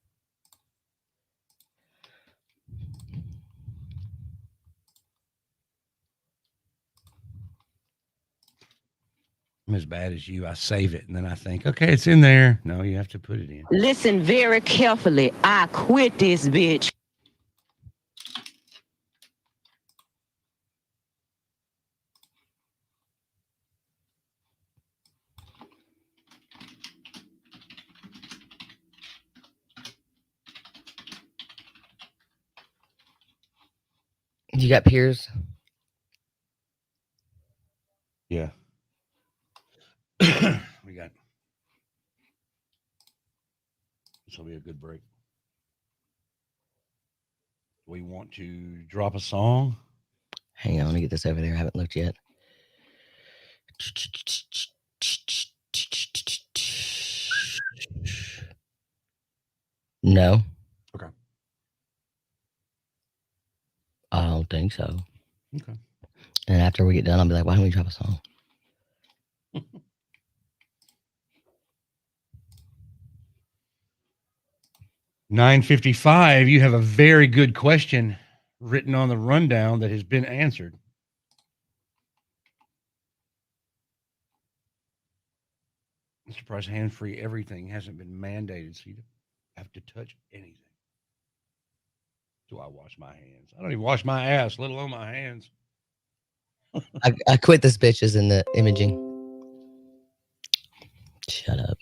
I'm as bad as you. I save it and then I think, okay, it's in there. No, you have to put it in. Listen very carefully. I quit this bitch. You got Piers? Yeah. We got. This will be a good break. We want to drop a song. Hang on, let me get this over there. I haven't looked yet. No. Okay. I don't think so. Okay. And after we get done, I'll be like, why don't we drop a song? 9:55. You have a very good question written on the rundown that has been answered. I'm surprised hand-free everything hasn't been mandated, so you don't have to touch anything. Do I wash my hands? I don't even wash my ass, let alone my hands. I quit this bitch is in the imaging. Shut up.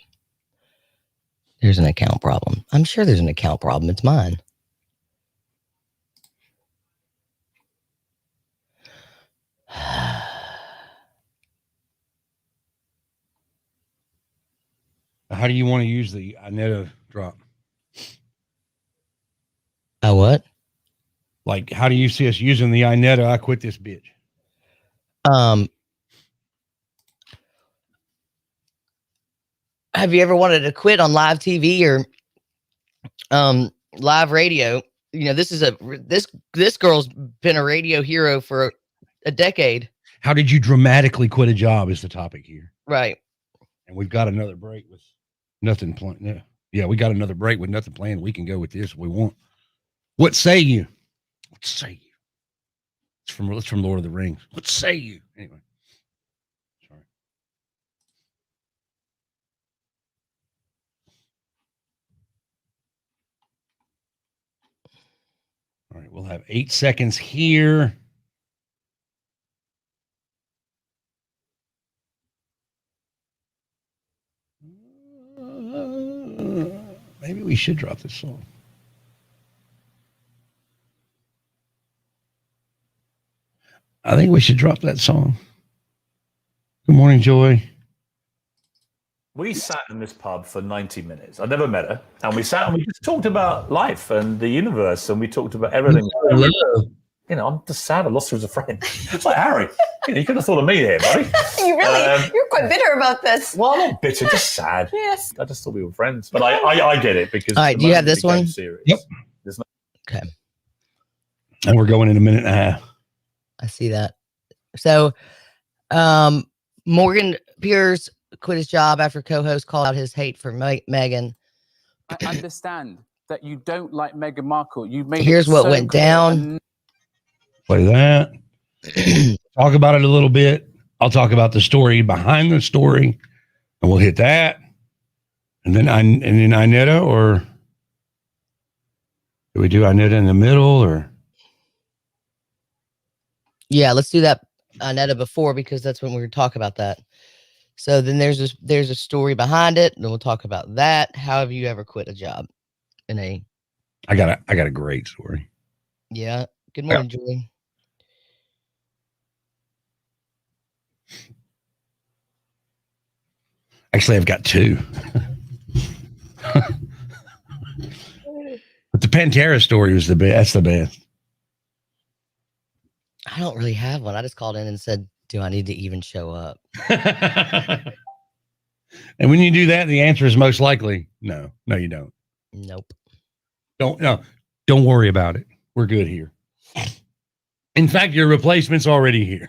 There's an account problem. I'm sure there's an account problem. It's mine. How do you want to use the Inetta drop? What? Like, how do you see us using the Inetta? I quit this bitch. Have you ever wanted to quit on live TV or live radio? You know, this girl's been a radio hero for a decade. How did you dramatically quit a job is the topic here. Right. And we've got another break with nothing planned. Yeah, we got another break with nothing planned. We can go with this if we want. What say you? What say you? It's from Lord of the Rings. What say you? Anyway. Sorry. All right, we'll have 8 seconds here. Maybe we we should drop this song. I think we should drop that song. Good morning, Joy. We sat in this pub for 90 minutes. I never met her. And we sat and we just talked about life and the universe, and we talked about everything. You know, I'm just sad I lost her as a friend. It's like, Harry, you could have thought of me here, buddy. You really, you're quite bitter about this. Well, I'm not bitter, just sad. Yes. I just thought we were friends. But I get it because. All right, do you have this one? Serious. Yep. Okay. And we're going in a minute and a half. I see that. So, Morgan Pierce quit his job after co-host called out his hate for Meghan. I understand that you don't like Meghan Markle. You made Here's what went down. Play that. Talk about it a little bit. I'll talk about the story behind the story, and we'll hit that. And then Inetta, or do we do Inetta in the middle, or? Yeah, let's do that Inetta before, because that's when we were talking about that. So then there's a story behind it, and we'll talk about that. How have you ever quit a job? I got a great story. Yeah. Good morning, Julie. Actually, I've got two. But the Pantera story was the best. That's the best. I don't really have one. I just called in and said, do I need to even show up? And when you do that, the answer is most likely no. No, you don't. Nope. Don't worry about it. We're good here. In fact, your replacement's already here.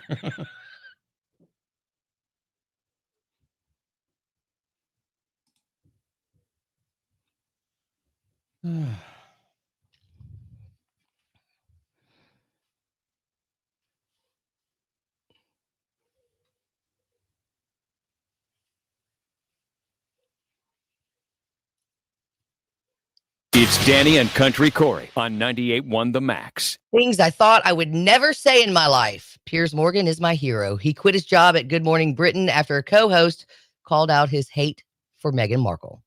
It's Danny and Country Corey on 98.1 The Max. Things I thought I would never say in my life. Piers Morgan is my hero. He quit his job at Good Morning Britain after a co-host called out his hate for Meghan Markle.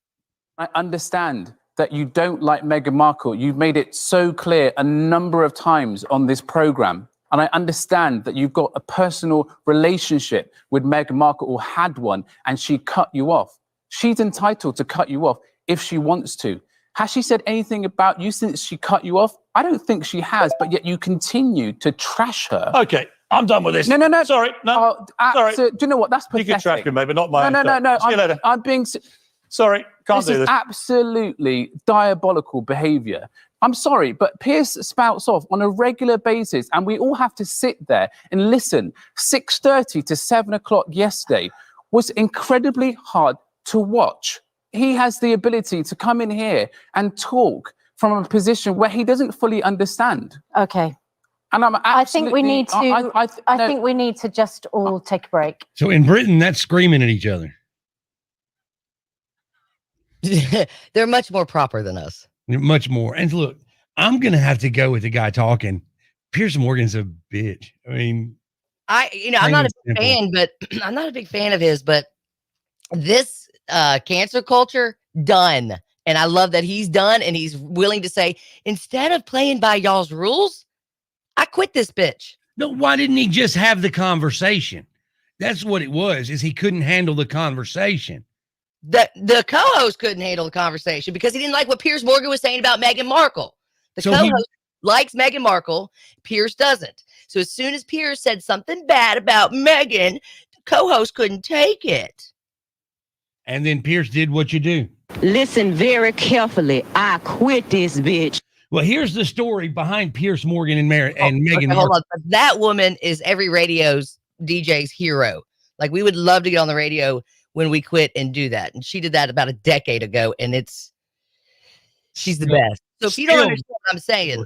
I understand that you don't like Meghan Markle. You've made it so clear a number of times on this program. And I understand that you've got a personal relationship with Meghan Markle, or had one, and she cut you off. She's entitled to cut you off if she wants to. Has she said anything about you since she cut you off? I don't think she has, but yet you continue to trash her. Okay, I'm done with this. No. Sorry, no. Sorry. Do you know what? That's pathetic. You can trash me, maybe not my. No. See you later. I'm being. Sorry, can't do This is this. absolutely diabolical behavior. I'm sorry, but Pierce spouts off on a regular basis, and we all have to sit there and listen. 6:30 to 7 o'clock yesterday was incredibly hard to watch. He has the ability to come in here and talk from a position where he doesn't fully understand. Okay. And I think we need to. I think we need to just all take a break. So in Britain, that's screaming at each other. They're much more proper than us. Much more. And look, I'm going to have to go with the guy talking. Piers Morgan's a bitch. I mean, I'm not a big fan, but I'm not a big fan of his, but this cancer culture, done. And I love that he's done, and he's willing to say, instead of playing by y'all's rules, I quit this bitch. No, why didn't he just have the conversation? That's what it was, is he couldn't handle the conversation. The co-host couldn't handle the conversation because he didn't like what Piers Morgan was saying about Meghan Markle. The co-host likes Meghan Markle. Piers doesn't. So as soon as Piers said something bad about Meghan, the co-host couldn't take it. And then Piers did what you do. Listen very carefully. I quit this bitch. Well, here's the story behind Piers Morgan and Meghan. Hold on. That woman is every radio's DJ's hero. Like, we would love to get on the radio when we quit and do that. And she did that about a decade ago, and she's the best. So if you don't understand what I'm saying,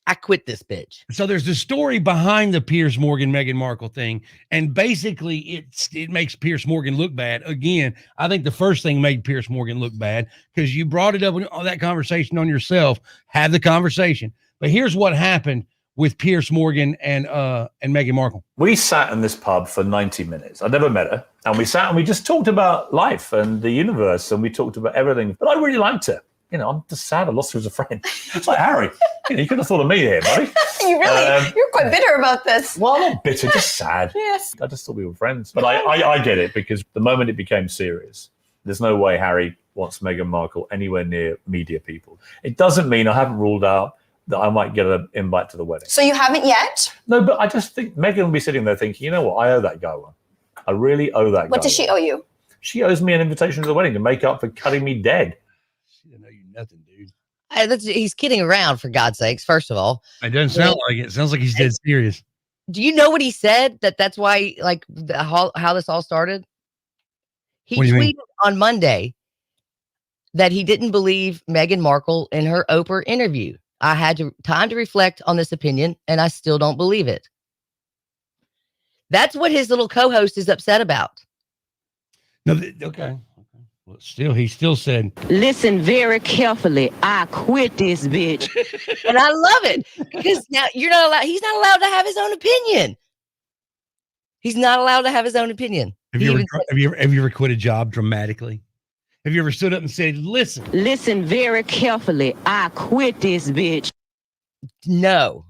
I quit this bitch. So there's the story behind the Piers Morgan, Meghan Markle thing. And basically it makes Piers Morgan look bad. Again, I think the first thing made Piers Morgan look bad because you brought it up in all that conversation on yourself. Have the conversation. But here's what happened with Piers Morgan and Meghan Markle. We sat in this pub for 90 minutes. I never met her. And we sat and we just talked about life and the universe, and we talked about everything. But I really liked her. I'm just sad I lost her as a friend. It's like, Harry, you could have thought of me here, buddy. You're quite bitter about this. Well, I'm not bitter, just sad. Yes. I just thought we were friends. But I get it, because the moment it became serious, there's no way Harry wants Meghan Markle anywhere near media people. It doesn't mean I haven't ruled out that I might get an invite to the wedding. So you haven't yet? No, but I just think Meghan will be sitting there thinking, you know what, I owe that guy one. I really owe that guy What does she owe you? She owes me an invitation to the wedding to make up for cutting me dead. She didn't owe you nothing, dude. He's kidding around, for God's sakes, first of all. It doesn't sound like it. It sounds like he's dead serious. Do you know what he said? That's why, like, how this all started? He tweeted on Monday that he didn't believe Meghan Markle in her Oprah interview. I had time to reflect on this opinion, and I still don't believe it. That's what his little co-host is upset about. No, okay. Well, he still said, Listen very carefully. I quit this bitch. And I love it, because now he's not allowed to have his own opinion. He's not allowed to have his own opinion. Have you ever quit a job dramatically? Have you ever stood up and said, listen very carefully. I quit this bitch. No.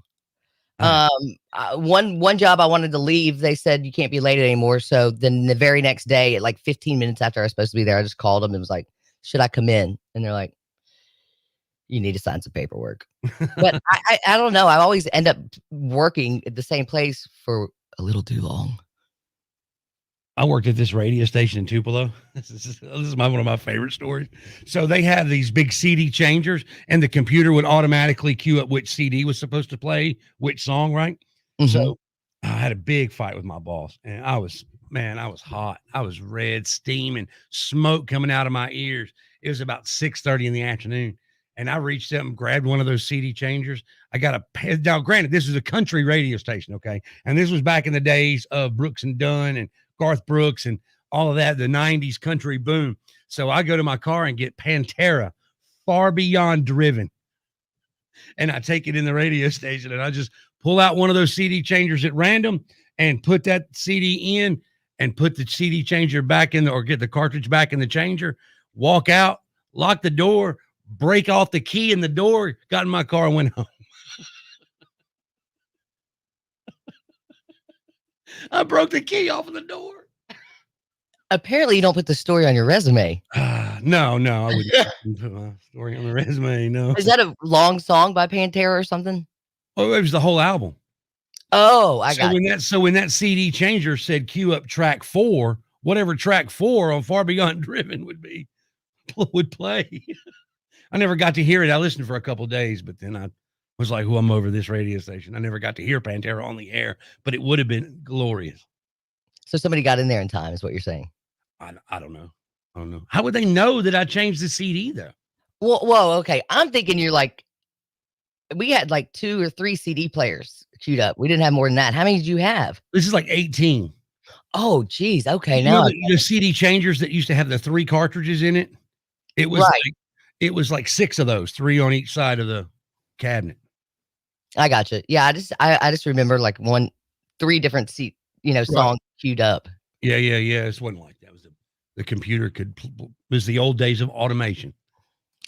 One job I wanted to leave, they said you can't be late anymore. So then the very next day, at like 15 minutes after I was supposed to be there, I just called them and was like, should I come in? And they're like, you need to sign some paperwork. But I don't know. I always end up working at the same place for a little too long. I worked at this radio station in Tupelo. This is one of my favorite stories. So they have these big CD changers, and the computer would automatically queue up which CD was supposed to play, which song, right? Mm-hmm. So I had a big fight with my boss, and I was hot. I was red, steaming, smoke coming out of my ears. It was about 6:30 in the afternoon, and I reached up and grabbed one of those CD changers. I got now granted, this is a country radio station, okay? And this was back in the days of Brooks and Dunn and Garth Brooks and all of that, the 90s country boom. So I go to my car and get Pantera, Far Beyond Driven. And I take it in the radio station, and I just pull out one of those CD changers at random and put that CD in and put the CD changer back in or get the cartridge back in the changer, walk out, lock the door, break off the key in the door, got in my car and went home. I broke the key off of the door. Apparently, you don't put the story on your resume. No, I wouldn't put my story on the resume. No. Is that a long song by Pantera or something? Oh, it was the whole album. Oh, I got it. So when that CD changer said cue up track 4, whatever track 4 on Far Beyond Driven would play. I never got to hear it. I listened for a couple of days, but then I was like, I'm over this radio station. I never got to hear Pantera on the air, but it would have been glorious. So somebody got in there in time is what you're saying. I don't know. How would they know that I changed the CD though? Whoa, okay. I'm thinking you're like, we had like 2 or 3 CD players queued up. We didn't have more than that. How many did you have? This is like 18. Oh, geez. Okay. You know the CD changers that used to have the 3 cartridges in it? It was it was like 6 of those, 3 on each side of the cabinet. I got you. Yeah, I just remember like 3 different songs queued up. Yeah. It wasn't like that. It was the computer it was the old days of automation.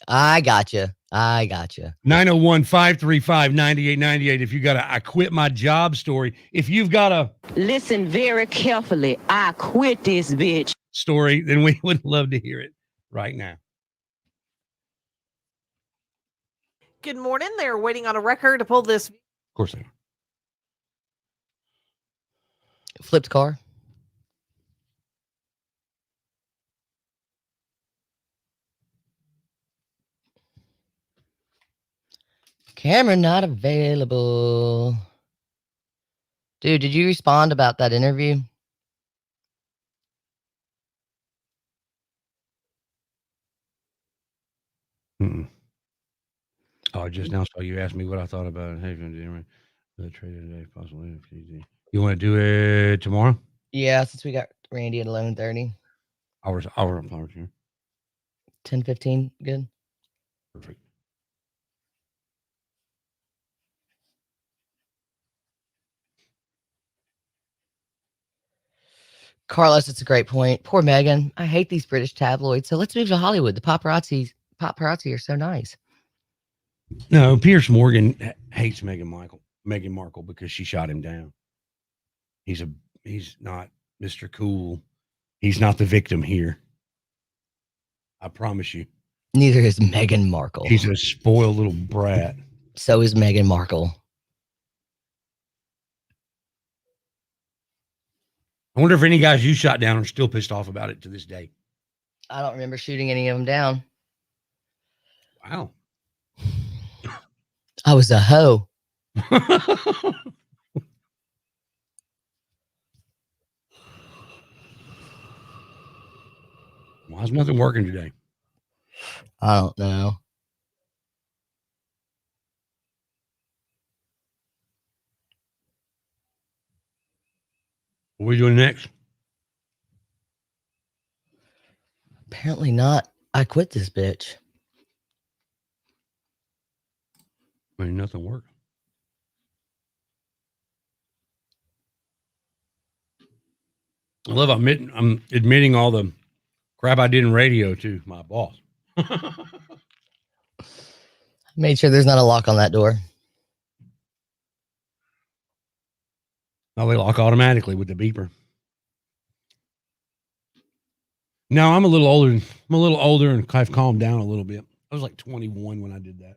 I got you. 901-535-9898. If you got I quit my job story, if you've got a Listen very carefully. I quit this bitch story, then we would love to hear it right now. Good morning. They're waiting on a record to pull this. Of course they are. Flipped car. Camera not available. Dude, did you respond about that interview? Mm-mm. Oh, I just now saw you ask me what I thought about it. Hey, the trade today, possibly. You want to do it tomorrow? Yeah, since we got Randy at 11:30. Hour. 10:15, good. Perfect. Carlos, it's a great point. Poor Meghan. I hate these British tabloids. So let's move to Hollywood. The paparazzi paparazzi are so nice. No, Pierce Morgan hates Meghan Markle because she shot him down. He's not Mr. Cool. He's not the victim here. I promise you. Neither is Meghan Markle. He's a spoiled little brat. So is Meghan Markle. I wonder if any guys you shot down are still pissed off about it to this day. I don't remember shooting any of them down. Wow. I was a hoe. Why is nothing working today? I don't know. What are we doing next? Apparently not. I quit this bitch. I mean, nothing worked. I love I'm admitting all the crap I did in radio to my boss. Made sure there's not a lock on that door. Now they lock automatically with the beeper. No, I'm a little older. I'm a little older and I've calmed down a little bit. I was like 21 when I did that.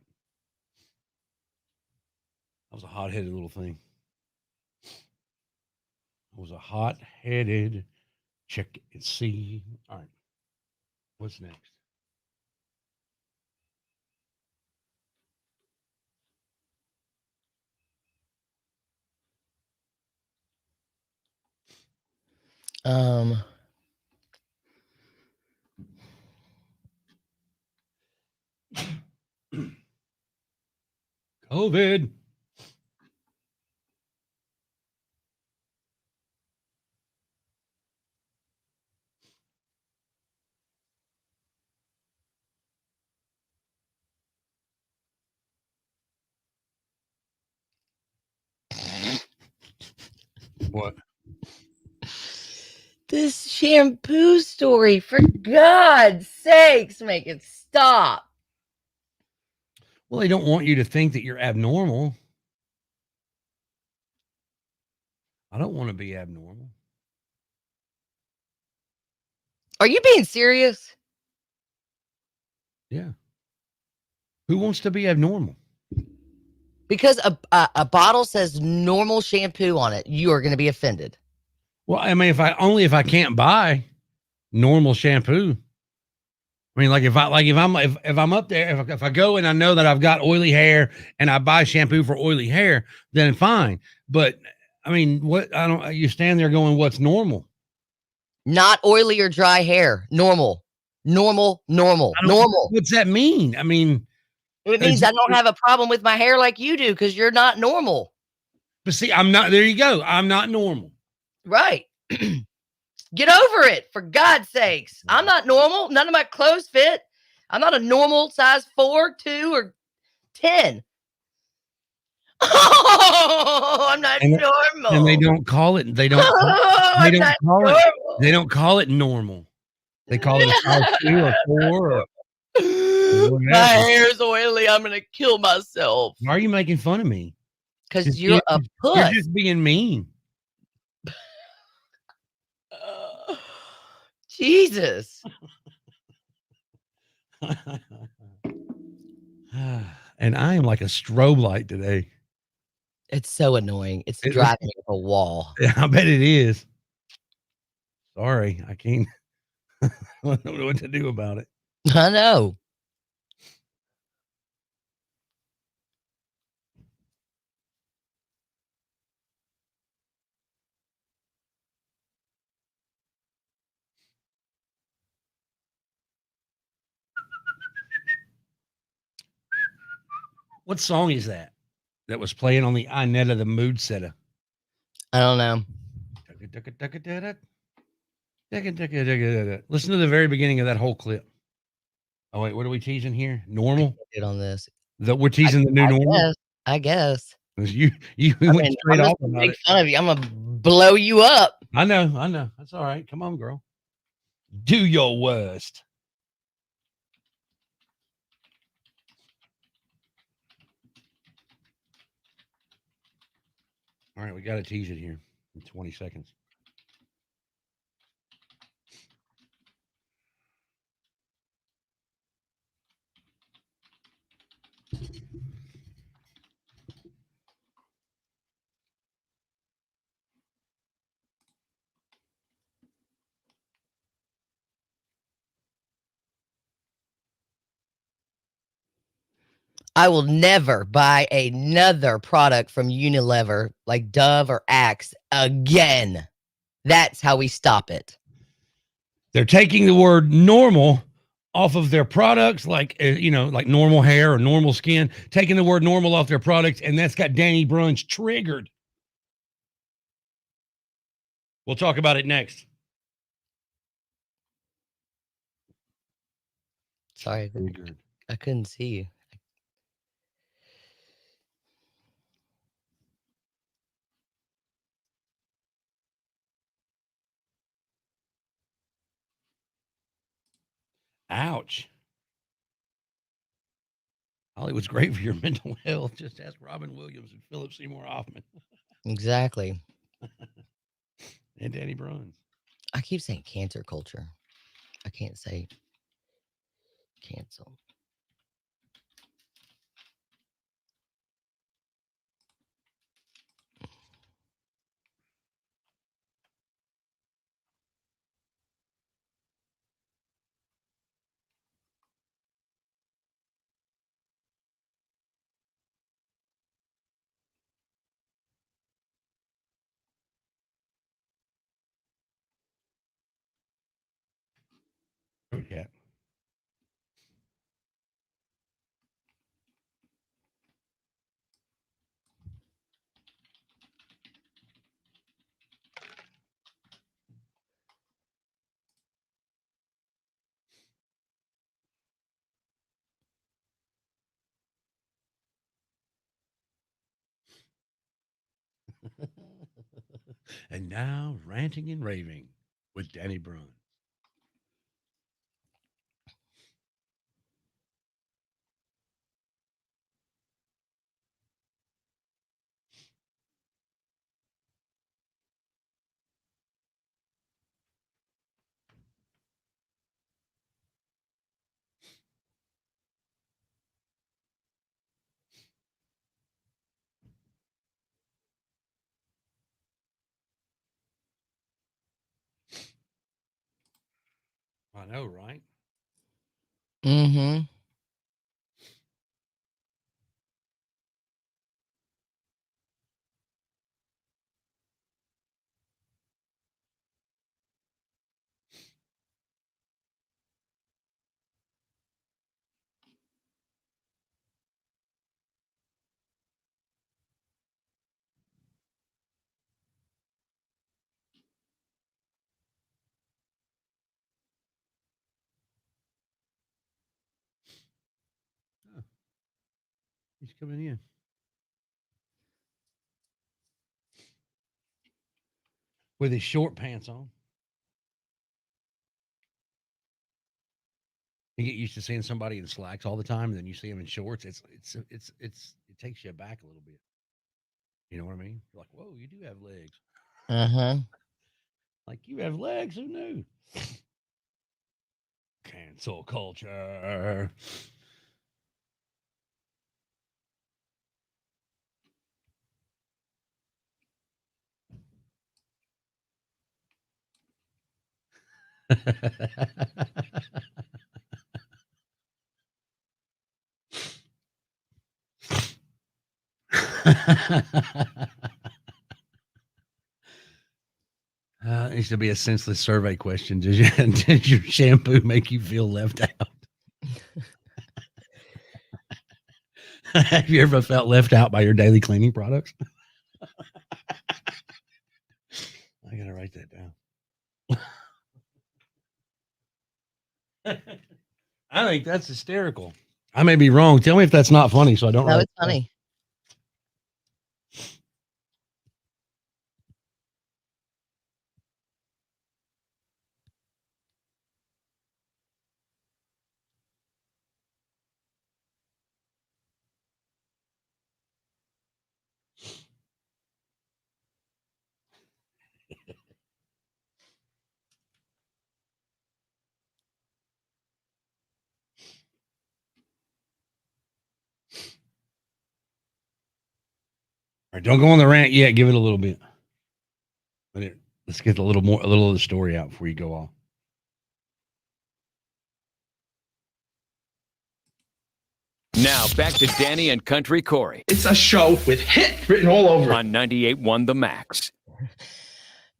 I was a hot-headed little thing. I was a hot-headed. Check and see. All right. What's next? COVID. What? This shampoo story, for God's sakes, make it stop. Well, they don't want you to think that you're abnormal. I don't want to be abnormal. Are you being serious? Yeah. Who wants to be abnormal? Because a bottle says normal shampoo on it, you are going to be offended. Well, I mean, if I can't buy normal shampoo. I mean, like if I'm up there, if I go and I know that I've got oily hair and I buy shampoo for oily hair, then fine. But I mean, you stand there going, what's normal? Not oily or dry hair. Normal. Normal. What's that mean? I mean, it means I don't have a problem with my hair like you do because you're not normal. But see, I'm not. There you go. I'm not normal. Right. Get over it, for God's sakes. I'm not normal. None of my clothes fit. I'm not a normal size 4, 2, or 10. Oh, I'm not normal. And they don't call it. They don't. They don't call it. They don't call it normal. They call it a size 2 or 4. Or my hair's oily. I'm gonna kill myself. Why are you making fun of me? Because you're a puss. You're just being mean. Jesus. And I am like a strobe light today. It's so annoying. It's driving me up a wall. Yeah, I bet it is. Sorry, I can't. I don't know what to do about it. I know. What song is that was playing on the Inetta, the mood setter? I don't know. Listen to the very beginning of that whole clip. Oh wait, what are we teasing here? Normal? Get on this. We're teasing the new normal. I guess. You went straight off about make it. fun of you. I'm gonna blow you up. I know. That's all right. Come on, girl. Do your worst. All right, we got to tease it here in 20 seconds. I will never buy another product from Unilever like Dove or Axe again. That's how we stop it. They're taking the word normal off of their products, like like normal hair or normal skin, taking the word normal off their products, and that's got Danny Bruns triggered. We'll talk about it next. Sorry, I couldn't see you. Ouch. Hollywood's great for your mental health. Just ask Robin Williams and Philip Seymour Hoffman. Exactly. And Danny Bruns. I keep saying cancer culture. I can't say cancel. Yeah. And now, ranting and raving with Danny Bruns. I know, right? Mm-hmm. He's coming in. With his short pants on. You get used to seeing somebody in slacks all the time, and then you see him in shorts. It takes you back a little bit. You know what I mean? You're like, whoa, you do have legs. Uh-huh. Like, you have legs. Who knew? Cancel culture. It needs to be a senseless survey question. Did your shampoo make you feel left out? Have you ever felt left out by your daily cleaning products? I gotta write that down. I think that's hysterical. I may be wrong. Tell me if that's not funny, so I don't. No, write it's it down. funny. right, don't go on the rant yet. Give it a little bit. Let's get a little of the story out before you go off. Now back to Danny and Country Corey. It's a show with hit written all over it. On 98.1 The Max.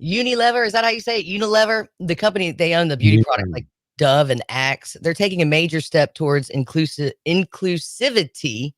Unilever, is that how you say it? Unilever, the company, they own the beauty product like Dove and Axe. They're taking a major step towards inclusivity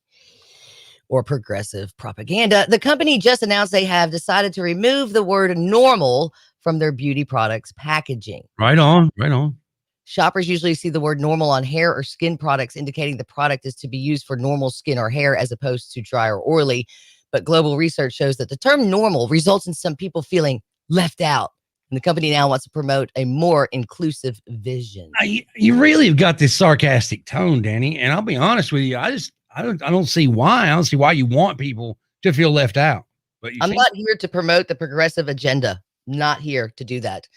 or progressive propaganda. The company just announced they have decided to remove the word normal from their beauty products packaging. Right on, right on. Shoppers usually see the word normal on hair or skin products, indicating the product is to be used for normal skin or hair as opposed to dry or oily. But global research shows that the term normal results in some people feeling left out. And the company now wants to promote a more inclusive vision. You really have got this sarcastic tone, Danny. And I'll be honest with you, I don't see why. I don't see why you want people to feel left out. But I'm not here to promote the progressive agenda. Not here to do that.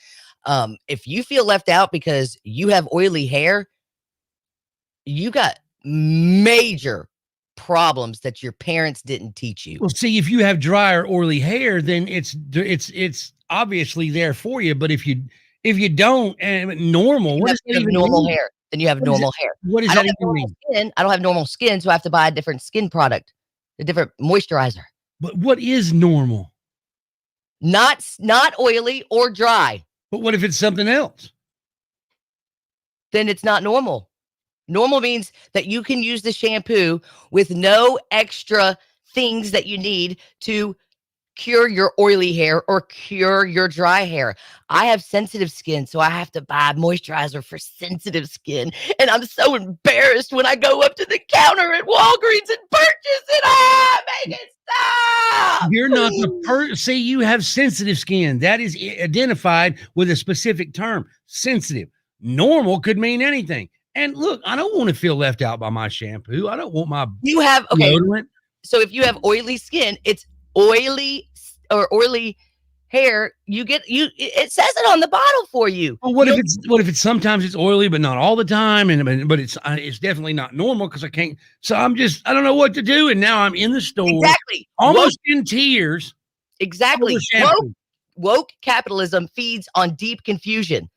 If you feel left out because you have oily hair, you got major problems that your parents didn't teach you. Well, see, if you have dry or oily hair, then it's obviously there for you. But if you don't, and normal, what does that even normal mean? hair? Then you have normal hair. What does that even mean? I don't have normal skin, so I have to buy a different skin product, a different moisturizer. But what is normal? Not oily or dry. But what if it's something else? Then it's not normal. Normal means that you can use the shampoo with no extra things that you need to cure your oily hair or cure your dry hair. I have sensitive skin, so I have to buy moisturizer for sensitive skin. And I'm so embarrassed when I go up to the counter at Walgreens and purchase it. Make it stop. You're not see, you have sensitive skin. That is identified with a specific term. Sensitive. Normal could mean anything. And look, I don't want to feel left out by my shampoo. I don't want my deodorant. So if you have oily skin, it's oily or oily hair. It says it on the bottle for you. Well, what if it's sometimes it's oily, but not all the time, but it's definitely not normal because I can't. So I don't know what to do, and now I'm in the store, exactly, almost in tears. Exactly, woke capitalism feeds on deep confusion.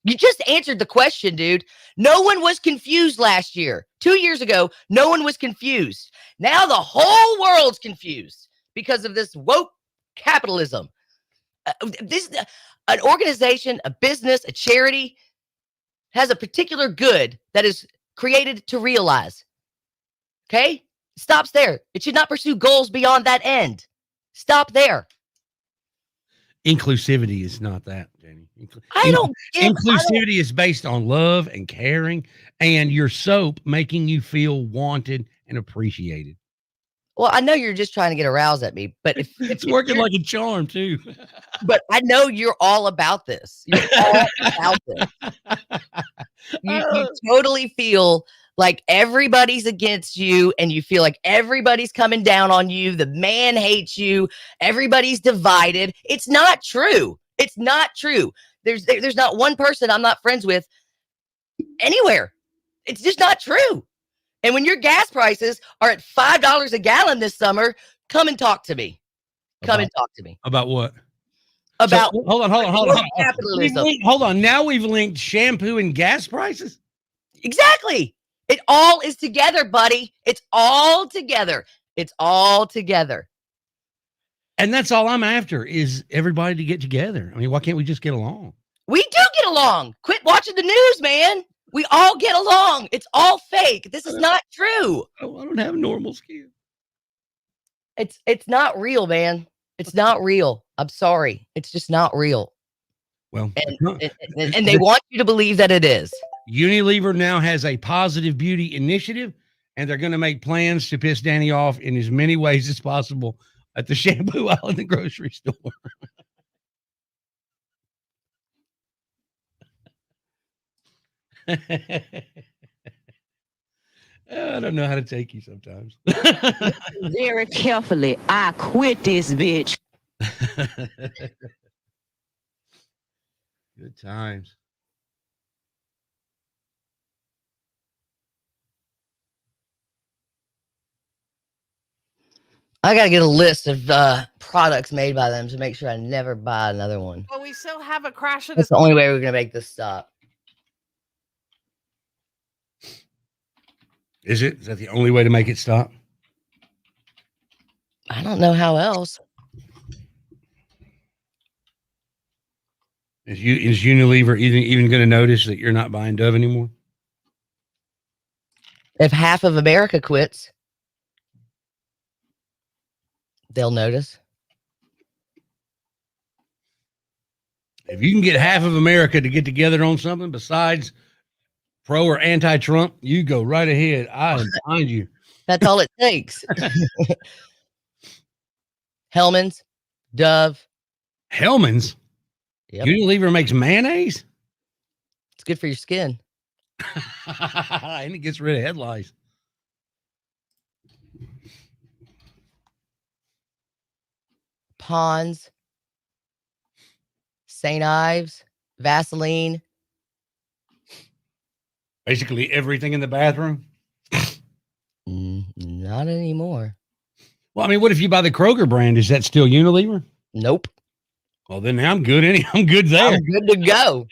You just answered the question, dude. No one was confused last year. 2 years ago, no one was confused. Now the whole world's confused because of this woke capitalism. An organization, a business, a charity has a particular good that is created to realize. Okay? Stops there. It should not pursue goals beyond that end. Stop there. Inclusivity is not that, Jenny. Inclusivity is based on love and caring and your soap making you feel wanted and appreciated. Well, I know you're just trying to get aroused at me, but if it's working like a charm too. But I know you're all about this. You're all about this. You totally feel like everybody's against you and you feel like everybody's coming down on you. The man hates you. Everybody's divided. It's not true. It's not true. There's not one person I'm not friends with anywhere. It's just not true. And when your gas prices are at $5 a gallon this summer, come and talk to me. Come and talk to me. About what? About hold on. Capitalism. Hold on. Now we've linked shampoo and gas prices. Exactly. It all is together, buddy. It's all together. It's all together. And that's all I'm after is everybody to get together. I mean, why can't we just get along? We do get along. Quit watching the news, man. We all get along. It's all fake. This is not true. I don't have normal skin. It's not real, man. It's not real. I'm sorry. It's just not real. Well, and they want you to believe that it is. Unilever now has a positive beauty initiative, and they're going to make plans to piss Danny off in as many ways as possible at the shampoo aisle in the grocery store. I don't know how to take you sometimes. Very carefully. I quit this bitch. Good times. I got to get a list of products made by them to make sure I never buy another one. Well, we still have a crash. That's the only way we're going to make this stop. Is it? Is that the only way to make it stop? I don't know how else. Is Unilever even going to notice that you're not buying Dove anymore? If half of America quits, they'll notice. If you can get half of America to get together on something besides pro or anti-Trump, you go right ahead. I am behind you. That's all it takes. Hellman's, Dove. Hellman's? Yep. Unilever makes mayonnaise? It's good for your skin. And it gets rid of head lice. Pond's, St. Ives, Vaseline. Basically everything in the bathroom? Not anymore. Well, I mean, what if you buy the Kroger brand? Is that still Unilever? Nope. Well, then I'm good. I'm good there. I'm good to go.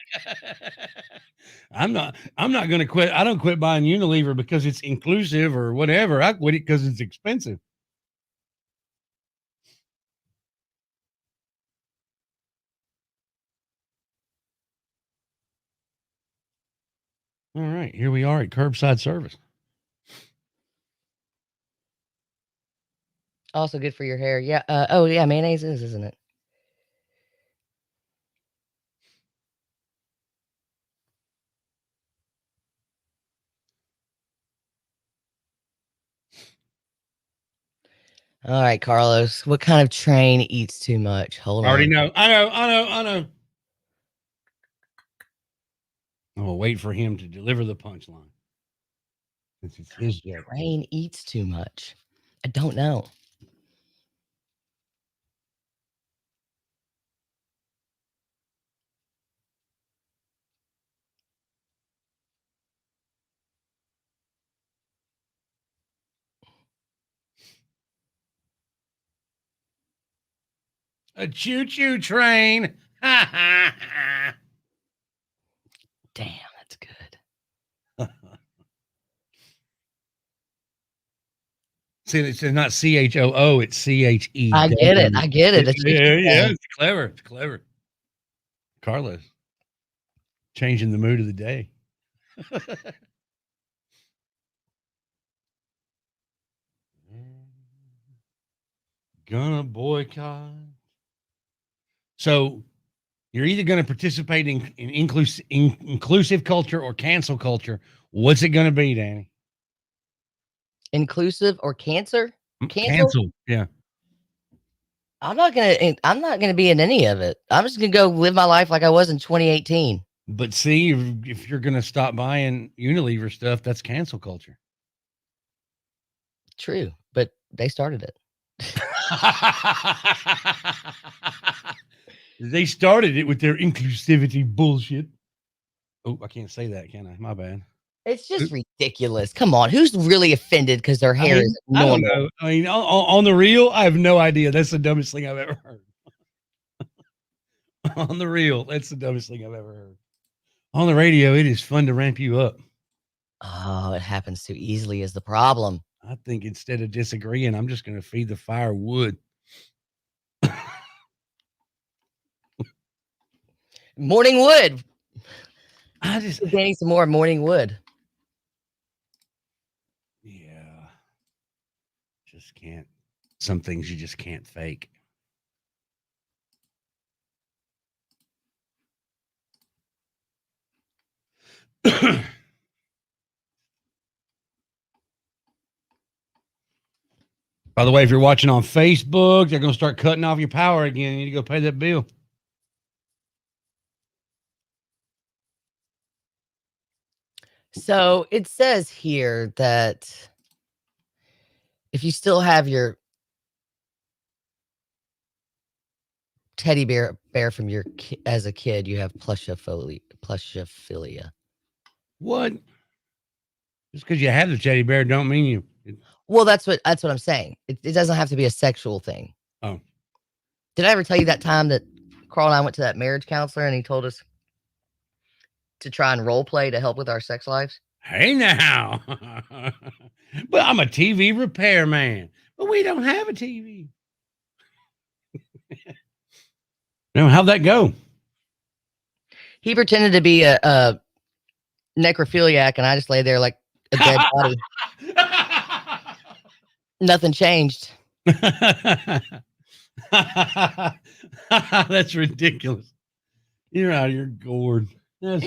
I'm not going to quit. I don't quit buying Unilever because it's inclusive or whatever. I quit it because it's expensive. All right, here we are at curbside service. Also good for your hair. Yeah. Oh, yeah. Mayonnaise is, isn't it? All right, Carlos. What kind of train eats too much? Hold on. I already know. I know. I'm going to wait for him to deliver the punchline. Since it's his job. Train eats too much. I don't know. A choo-choo train. Damn, that's good. See, it's not CHOO, it's CHE. I get it. I get it. Yeah, it's clever. It's clever. Carlos, changing the mood of the day. Gonna boycott. So you're either going to participate in inclusive culture or cancel culture. What's it going to be, Danny? Inclusive or cancer? Cancel. Yeah. I'm not gonna be in any of it. I'm just gonna go live my life like I was in 2018. But see, if you're going to stop buying Unilever stuff, that's cancel culture. True, but they started it. They started it with their inclusivity bullshit. Oh, I can't say that, can I? My bad. It's just ridiculous. Come on, who's really offended because their hair is normal? I don't know. I mean, on the real, I have no idea. That's the dumbest thing I've ever heard. On the real, that's the dumbest thing I've ever heard. On the radio, it is fun to ramp you up. Oh, it happens too easily is the problem. I think instead of disagreeing, I'm just going to feed the fire wood. Morning wood. I just getting some more morning wood. Yeah. Just can't. Some things you just can't fake. By the way, if you're watching on Facebook, they're going to start cutting off your power again. You need to go pay that bill. So it says here that if you still have your teddy bear from your as a kid, you have plushophilia. What? Just because you have the teddy bear don't mean you. Well, that's what I'm saying. It doesn't have to be a sexual thing. Oh. Did I ever tell you that time that Carl and I went to that marriage counselor and he told us to try and role play to help with our sex lives? Hey now. But I'm a TV repairman. But we don't have a TV. Now, how'd that go? He pretended to be a necrophiliac, and I just lay there like a dead body. Nothing changed. That's ridiculous. You're out of your gourd. That's...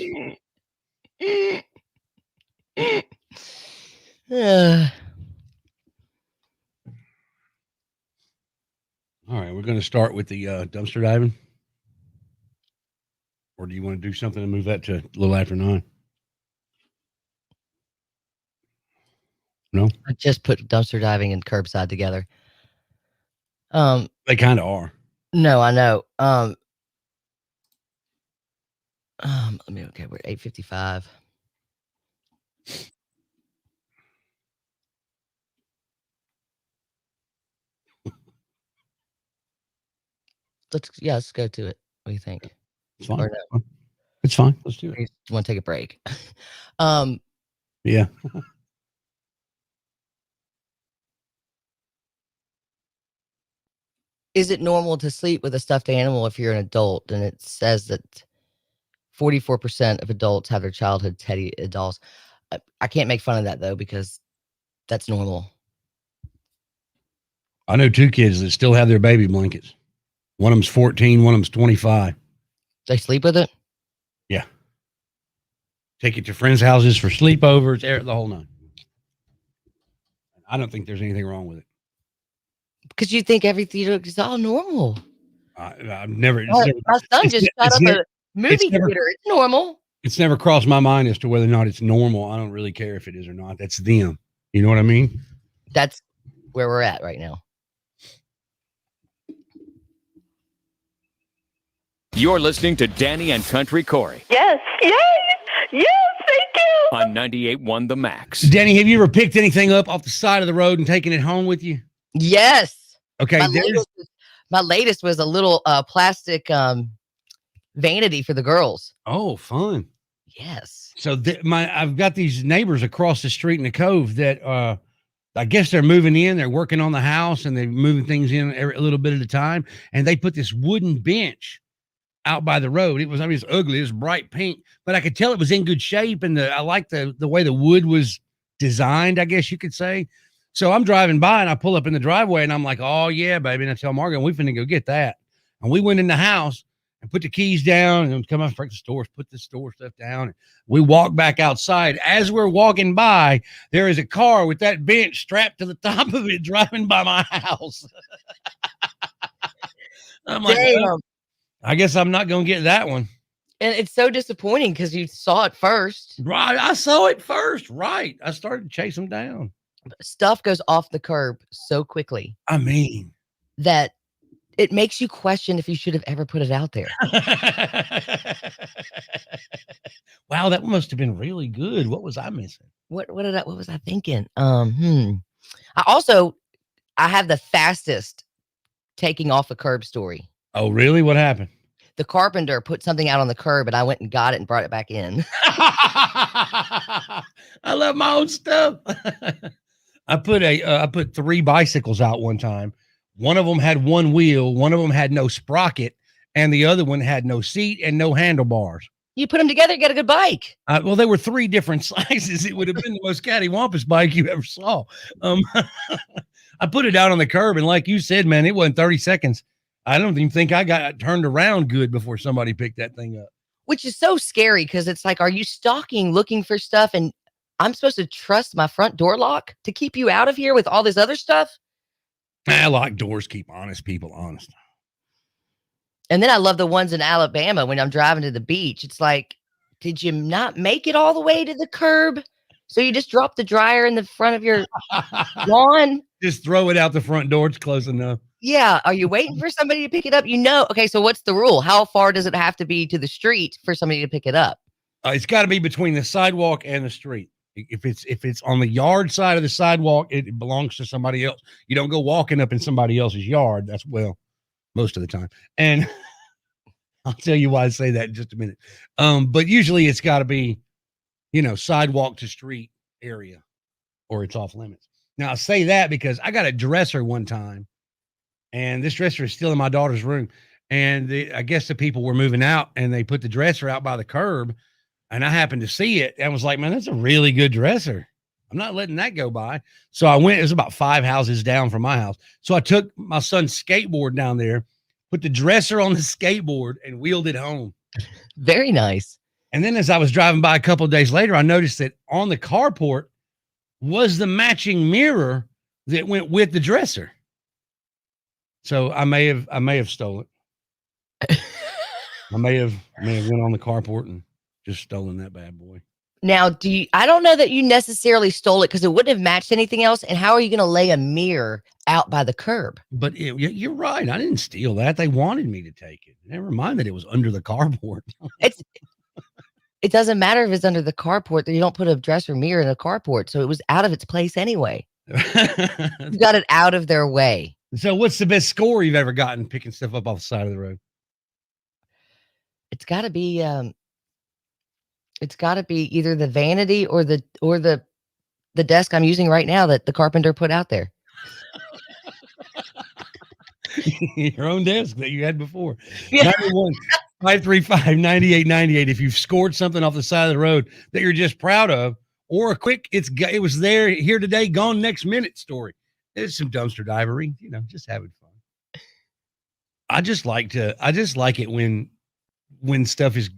All right, we're going to start with the dumpster diving. Or do you want to do something and move that to a little after 9? No? I just put dumpster diving and curbside together. They kind of are. No, I know. Okay, we're 8:55. Let's go to it. What do you think? It's fine. Or no? It's fine. Let's do it. You want to take a break? Yeah. Is it normal to sleep with a stuffed animal if you're an adult? And it says that 44% of adults have their childhood teddy dolls. I can't make fun of that though, because that's normal. I know 2 kids that still have their baby blankets. One of them's 14, one of them's 25. They sleep with it? Yeah. Take it to friends' houses for sleepovers, the whole 9. I don't think there's anything wrong with it. Because you think everything is all normal. I've never. My son just shot up a movie theater. It's normal. It's never crossed my mind as to whether or not it's normal. I don't really care if it is or not. That's them. You know what I mean? That's where we're at right now. You're listening to Danny and Country Corey Yes, yes, yes, thank you. on 98.1 The Max. Danny, have you ever picked anything up off the side of the road and taken it home with you? Yes. Okay. My latest was a little plastic vanity for the girls. Oh, fun. Yes. So I've got these neighbors across the street in the Cove that I guess they're moving in. They're working on the house and they're moving things in a little bit at a time. And they put this wooden bench out by the road. It's ugly. It was bright pink, but I could tell it was in good shape. And I liked the way the wood was designed, I guess you could say. So I'm driving by and I pull up in the driveway and I'm like, oh yeah, baby. And I tell Margaret, we finna go get that. And we went in the house and put the keys down and come out from the stores, put the store stuff down. And we walk back outside. As we're walking by, there is a car with that bench strapped to the top of it driving by my house. I'm like, well, I guess I'm not going to get that one. And it's so disappointing because you saw it first. Right. I saw it first. Right. I started to chase them down. Stuff goes off the curb so quickly. I mean, that it makes you question if you should have ever put it out there. Wow, that must have been really good. What was I missing? What was I thinking? I have the fastest taking off a curb story. Oh, really? What happened? The carpenter put something out on the curb and I went and got it and brought it back in. I love my own stuff. I put 3 bicycles out one time. One of them had 1 wheel, one of them had no sprocket, and the other one had no seat and no handlebars. You put them together, you get a good bike. Well, they were 3 different sizes. It would have been the most cattywampus bike you ever saw. I put it out on the curb, and like you said, man, it wasn't 30 seconds. I don't even think I got turned around good before somebody picked that thing up. Which is so scary because it's like, are you stalking, looking for stuff? And I'm supposed to trust my front door lock to keep you out of here with all this other stuff? Locked doors keep honest people honest. And then I love the ones in Alabama when I'm driving to the beach. It's like, did you not make it all the way to the curb? So you just drop the dryer in the front of your lawn? Just throw it out the front door. It's close enough. Yeah. Are you waiting for somebody to pick it up? Okay, so what's the rule? How far does it have to be to the street for somebody to pick it up? It's got to be between the sidewalk and the street. If it's on the yard side of the sidewalk, it belongs to somebody else. You don't go walking up in somebody else's yard. That's most of the time. And I'll tell you why I say that in just a minute. But usually it's got to be, sidewalk to street area, or it's off limits. Now I say that because I got a dresser one time, and this dresser is still in my daughter's room. And I guess the people were moving out, and they put the dresser out by the curb, and I happened to see it. And was like, man, that's a really good dresser. I'm not letting that go by. So I went. It was about 5 houses down from my house. So I took my son's skateboard down there, put the dresser on the skateboard, and wheeled it home. Very nice. And then as I was driving by a couple of days later, I noticed that on the carport was the matching mirror that went with the dresser. So I may have stolen it. I may have went on the carport and just stolen that bad boy. Now, I don't know that you necessarily stole it because it wouldn't have matched anything else. And how are you going to lay a mirror out by the curb? But you're right. I didn't steal that. They wanted me to take it. Never mind that it was under the carport. It doesn't matter if it's under the carport. You don't put a dresser mirror in a carport. So it was out of its place anyway. You got it out of their way. So what's the best score you've ever gotten picking stuff up off the side of the road? It's got to be either the vanity or the desk I'm using right now that the carpenter put out there. Your own desk that you had before. Yeah. 535-9898. If you've scored something off the side of the road that you're just proud of, or a quick, it was there, here today, gone next minute story. It's some dumpster divering, just having fun. I just like it when stuff is,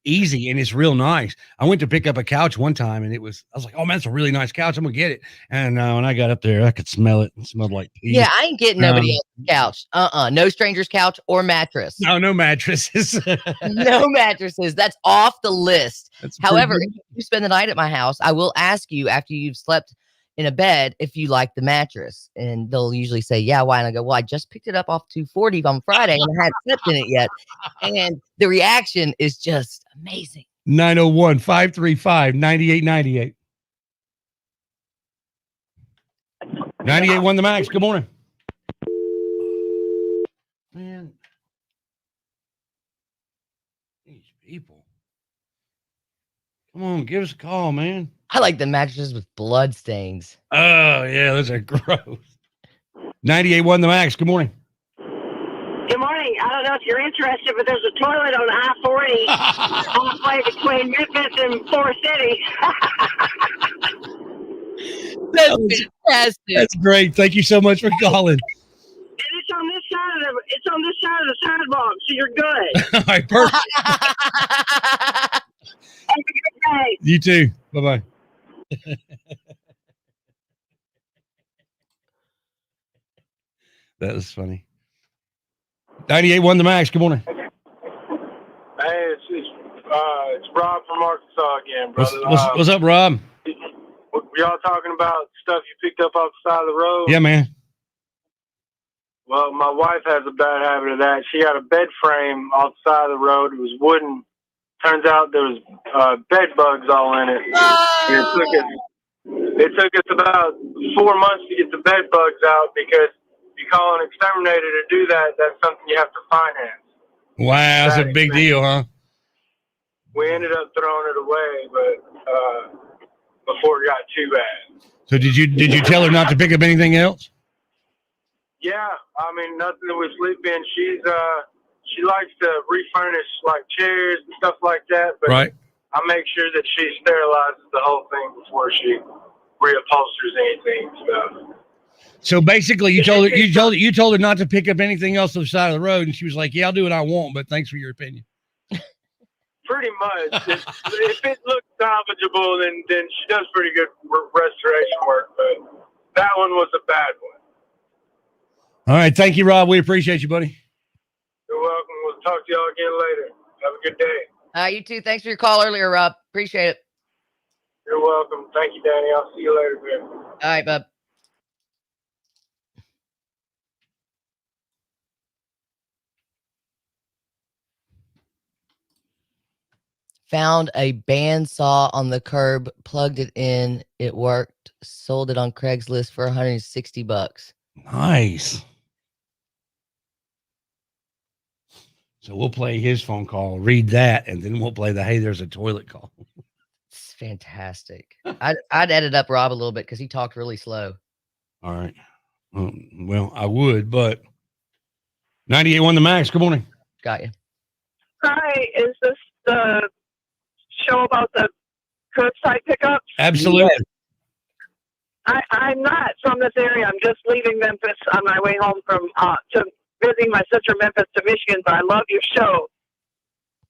easy and it's real nice. I went to pick up a couch one time and I was like, oh man, it's a really nice couch. I'm gonna get it. And when I got up there, I could smell it. It smelled like pee. Yeah, I ain't getting nobody else's couch. No stranger's couch or mattress. No mattresses. No mattresses. That's off the list. However, if you spend the night at my house, I will ask you after you've slept in a bed if you like the mattress, and they'll usually say, yeah, why? And I go, well, I just picked it up off 240 on Friday and I hadn't slept in it yet. And the reaction is just amazing. 901-535-9898. 98.1 The Max. Good morning. Man, these people. Come on, give us a call, man. I like the mattresses with blood stains. Oh, yeah, those are gross. 98.1 The Max. Good morning. Good morning. I don't know if you're interested, but there's a toilet on I-40 on the way between Memphis and Forest City. That's fantastic. That's great. Thank you so much for calling. And it's on this side of the sidewalk, so you're good. All right, perfect. Have a good day. You too. Bye-bye. That was funny. 98.1 The Max. Good morning. Hey, it's Rob from Arkansas again, brother. What's up, Rob? Were y'all talking about stuff you picked up off the side of the road? Yeah, man. Well, my wife has a bad habit of that. She had a bed frame off the side of the road. It was wooden. Turns out there was bed bugs all in it. It took us about 4 months to get the bed bugs out because if you call an exterminator to do that, that's something you have to finance. Wow, that's a big deal, huh? We ended up throwing it away, but before it got too bad. So did you tell her not to pick up anything else? Yeah, I mean nothing that we sleep in. She likes to refurnish like chairs and stuff like that, but right. I make sure that she sterilizes the whole thing before she reupholsters anything. So basically, you told her not to pick up anything else on the side of the road, and she was like, "Yeah, I'll do what I want, but thanks for your opinion." Pretty much. If it looks salvageable, then she does pretty good restoration work. But that one was a bad one. All right, thank you, Rob. We appreciate you, buddy. You're welcome. We'll talk to y'all again later. Have a good day. You too. Thanks for your call earlier, Rob. Appreciate it. You're welcome. Thank you, Danny. I'll see you later, man. All right, bub. Found a bandsaw on the curb, plugged it in, it worked, sold it on Craigslist for $160. Nice. So we'll play his phone call, read that, and then we'll play the hey, there's a toilet call. It's fantastic. I'd edit up Rob a little bit because he talked really slow. All right. Well, I would, but 98.1 The Max. Good morning. Got you. Hi, is this the show about the curbside pickups? Absolutely. I'm not from this area. I'm just leaving Memphis on my way home from to visiting my sister in Memphis to Michigan, but I love your show.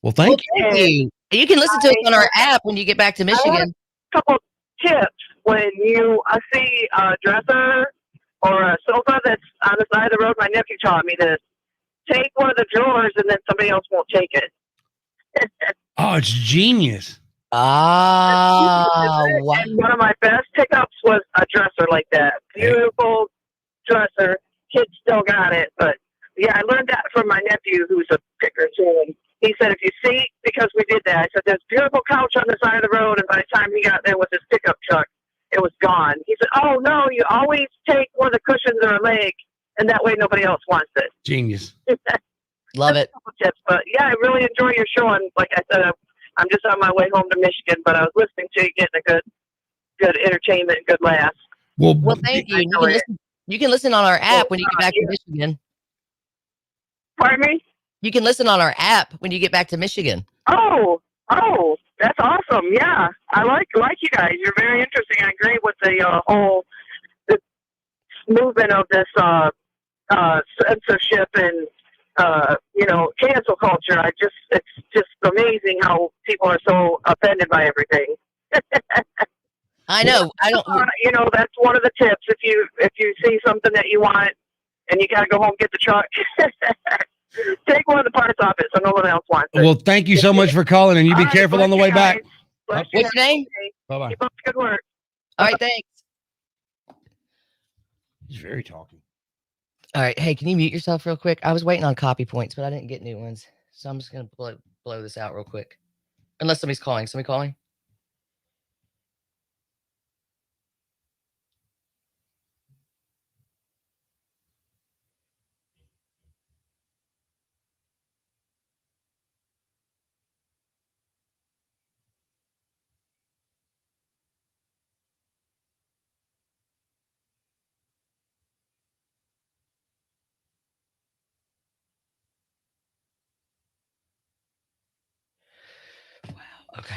Well, thank you. Thank you. You can listen to us on our app when you get back to I have Michigan. a couple tips when you see a dresser or a sofa that's on the side of the road. My nephew taught me this. Take one of the drawers and then somebody else won't take it. Oh, it's genius. Ah, wow. And one of my best pickups was a dresser like that. Beautiful dresser. Kids still got it, but yeah, I learned that from my nephew who's a picker too. And he said, if you see, because we did that, I said, there's a beautiful couch on the side of the road, and by the time he got there with his pickup truck, it was gone. He said, oh no, you always take one of the cushions or a leg, and that way nobody else wants it. Genius. Love it. Tips, but yeah, I really enjoy your show, and like I said, I'm just on my way home to Michigan, but I was listening to you, getting a good entertainment, good laugh. Well, thank you. You can listen on our app when you get back to Michigan. Pardon me? You can listen on our app when you get back to Michigan. Oh, that's awesome. Yeah, I like you guys. You're very interesting. I agree with the whole the movement of this censorship and cancel culture. It's just amazing how people are so offended by everything. I know. I don't. That's one of the tips. If you see something that you want and you gotta go home and get the truck, take one of the parts off it so no one else wants it. Well, thank you so much for calling, and you be careful on the way back. What's your name? Bye-bye. Keep up the good work. All right, thanks. He's very talking. All right, hey, can you mute yourself real quick? I was waiting on copy points, but I didn't get new ones, so I'm just gonna blow this out real quick. Unless somebody's calling. Somebody calling? Wow. Okay.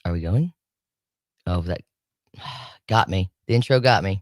Are we going? Oh, that got me. The intro got me.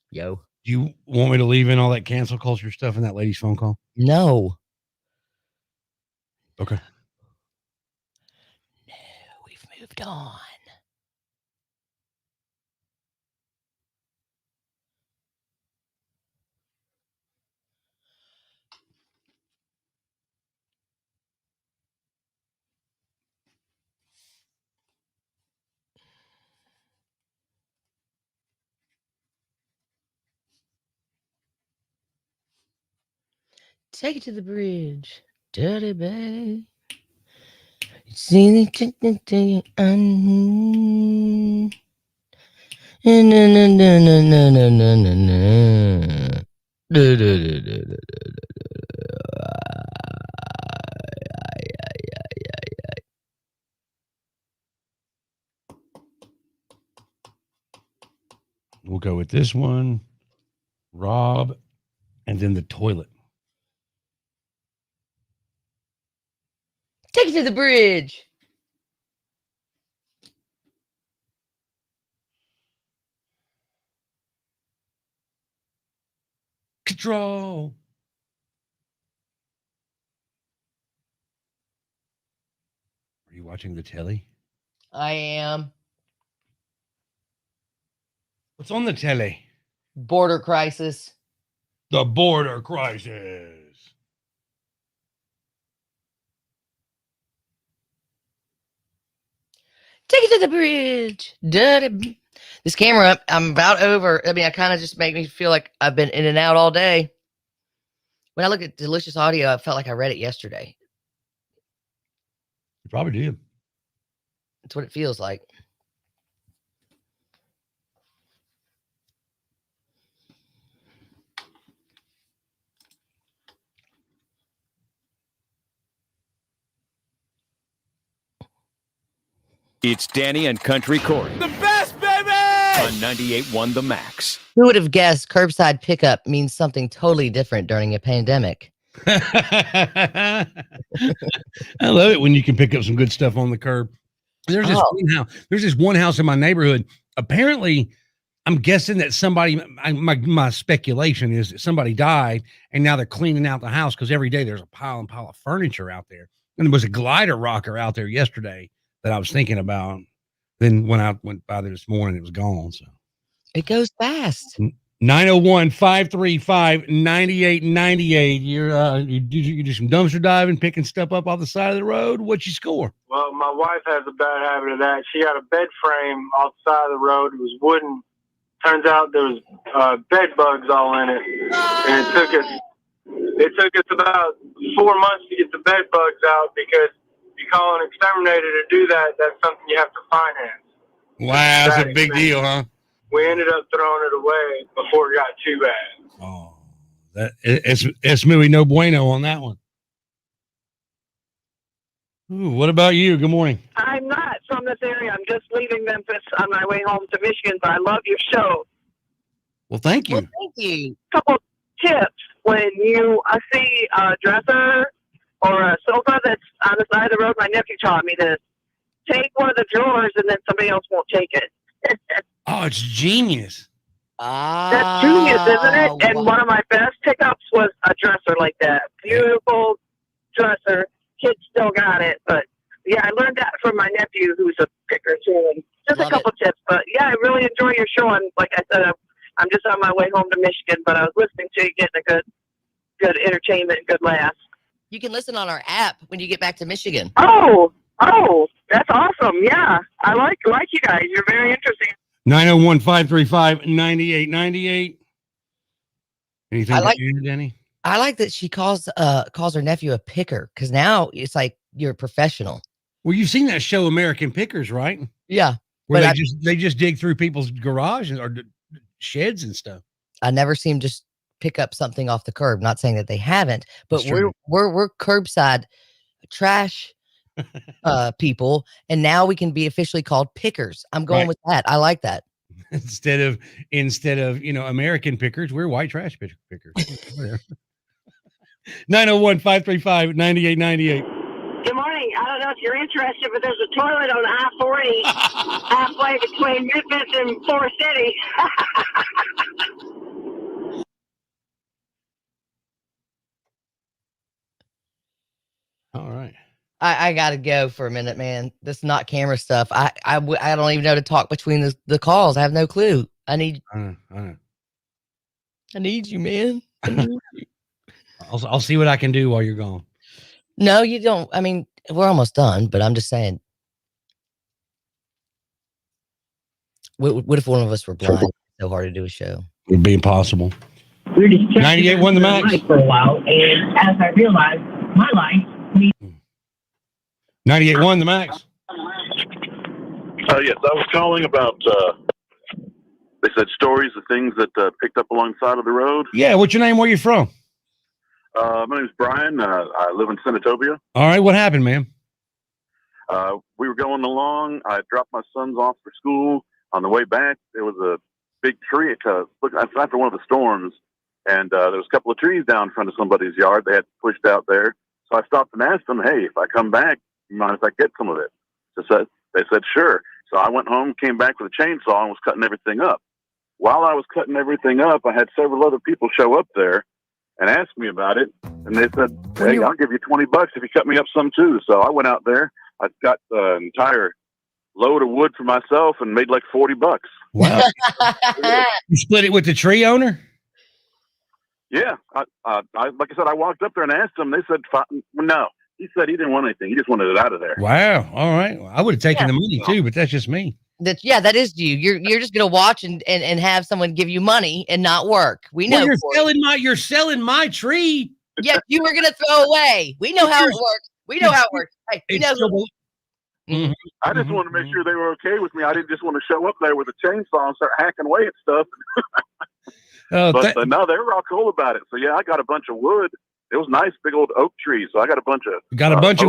Yo. Do you want me to leave in all that cancel culture stuff in that lady's phone call? No. Okay. No, we've moved on. Take it to the bridge, dirty babe. See the We'll go with this one, Rob, and then the toilet. Take it to the bridge. Control. Are you watching the telly? I am. What's on the telly? Border crisis. The border crisis. Take it to the bridge. Dirty. This camera, I'm about over. I mean, I kind of just make me feel like I've been in and out all day. When I look at Delicious Audio, I felt like I read it yesterday. You probably did. That's what it feels like. It's Danny and Country Corey. The best, baby! On 98.1 The Max. Who would have guessed curbside pickup means something totally different during a pandemic? I love it when you can pick up some good stuff on the curb. There's this one house in my neighborhood. Apparently, I'm guessing that somebody, my speculation is that somebody died and now they're cleaning out the house because every day there's a pile of furniture out there. And there was a glider rocker out there yesterday that I was thinking about. Then when I went by there this morning, it was gone. So it goes fast. 901-535-9898. You do some dumpster diving, picking stuff up off the side of the road. What'd you score? Well, my wife has a bad habit of that. She had a bed frame off the side of the road. It was wooden. Turns out there was bed bugs all in it, and it took us about 4 months to get the bed bugs out because if you call an exterminator to do that, that's something you have to finance. Wow, that's a big deal, huh? we ended up throwing it away before it got too bad. Oh, it's muy no bueno on that one. Ooh, what about you? Good morning. I'm not from this area. I'm just leaving Memphis on my way home to Michigan, but I love your show. Well, thank you. Well, thank you. Couple tips when you see a dresser or a sofa that's on the side of the road. My nephew taught me this. Take one of the drawers, and then somebody else won't take it. Oh, it's genius. That's genius, isn't it? And one of my best pickups was a dresser like that. Beautiful dresser. Kids still got it, but yeah, I learned that from my nephew, who's a picker too. And just a couple tips, but yeah, I really enjoy your show. And like I said, I'm just on my way home to Michigan, but I was listening to you, getting a good entertainment, good laughs. You can listen on our app when you get back to Michigan. Oh, that's awesome. Yeah, I like you guys. You're very interesting. 901-535-9898. Anything I like- to add, Danny? I like that she calls her nephew a picker, because now it's like you're a professional. Well, you've seen that show American Pickers, right? Yeah. Where but they just dig through people's garages or sheds and stuff. I never see them just pick up something off the curb. Not saying that they haven't, but That's true. we're curbside trash people, and now we can be officially called pickers. I'm going Right. with that. I like that. Instead of American pickers, we're white trash pickers. 901-535-9898. Good morning. I don't know if you're interested, but there's a toilet on I-40 halfway between Memphis and Forest City. All right. I gotta go for a minute, man. This not camera stuff. I don't even know to talk between the calls. I have no clue. I need you, man. I need you. I'll see what I can do while you're gone. No, you don't. I mean, we're almost done, but I'm just saying. What if one of us were blind? It's so hard to do a show. It'd be impossible. We're just 98 won the max. for a while, and as I realized, my life needs 98 won the max. Yes, I was calling about. They said stories of things that picked up alongside of the road. Yeah, what's your name? Where you from? My name's Brian. I live in Senatobia. All right, what happened, man? We were going along. I dropped my sons off for school. On the way back, there was a big tree. After one of the storms, and there was a couple of trees down in front of somebody's yard. They had pushed out there. So I stopped and asked them, "Hey, if I come back, you mind if I get some of it?" They said, "Sure." So I went home, came back with a chainsaw, and was cutting everything up. While I was cutting everything up, I had several other people show up there and ask me about it. And they said, "Hey, I'll give you $20 if you cut me up some too." So I went out there. I got an entire load of wood for myself and made like $40. Wow. You split it with the tree owner? Yeah. Like I said, I walked up there and asked them. They said, no. He said he didn't want anything. He just wanted it out of there. Wow. All right. Well, I would have taken the money too, but that's just me. That is you. You're just gonna watch and have someone give you money and not work. We know. Well, you're selling my tree. Yes, you were gonna throw away. We know how it works. We know how it works. Hey, we know I just wanted to make sure they were okay with me. I didn't just want to show up there with a chainsaw and start hacking away at stuff. But no, they were all cool about it. So yeah, I got a bunch of wood. It was nice, big old oak trees. So I got a bunch of of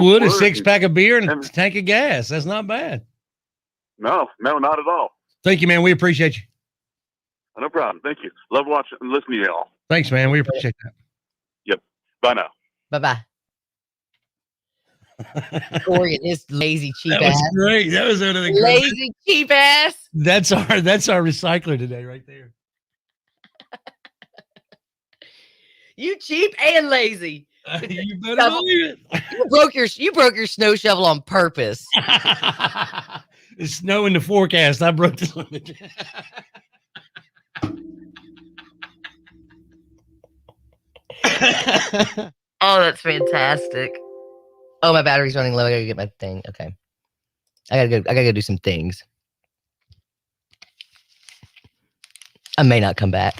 wood, a 6-pack and of beer, and a tank of gas. That's not bad. No, not at all. Thank you, man. We appreciate you. No problem. Thank you. Love watching and listening to y'all. Thanks, man. We appreciate that. Yep. Bye now. Bye-bye. Corey and his lazy cheap That ass. was great. That was one of the lazy cheap ass. That's our recycler today, right there. You cheap and lazy. You better believe it. You broke your snow shovel on purpose. It's snow in the forecast. I broke the limit. Oh, that's fantastic. Oh, my battery's running low. I gotta get my thing. Okay. I gotta go do some things. I may not come back.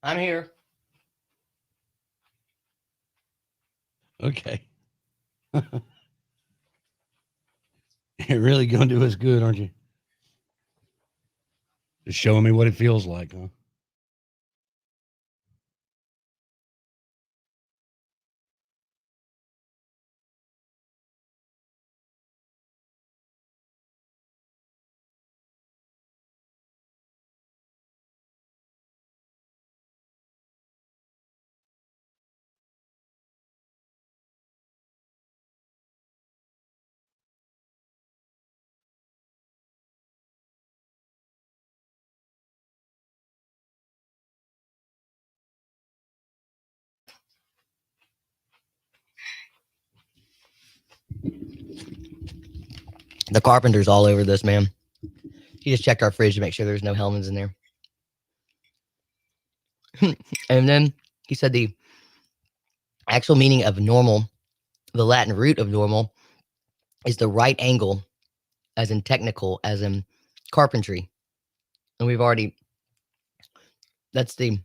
I'm here. Okay. You're really going to do us good, aren't you? Just showing me what it feels like, huh? The carpenter's all over this, man. He just checked our fridge to make sure there's no Hellmann's in there. And then he said the actual meaning of normal, the Latin root of normal, is the right angle, as in technical, as in carpentry. And we've already, that's the,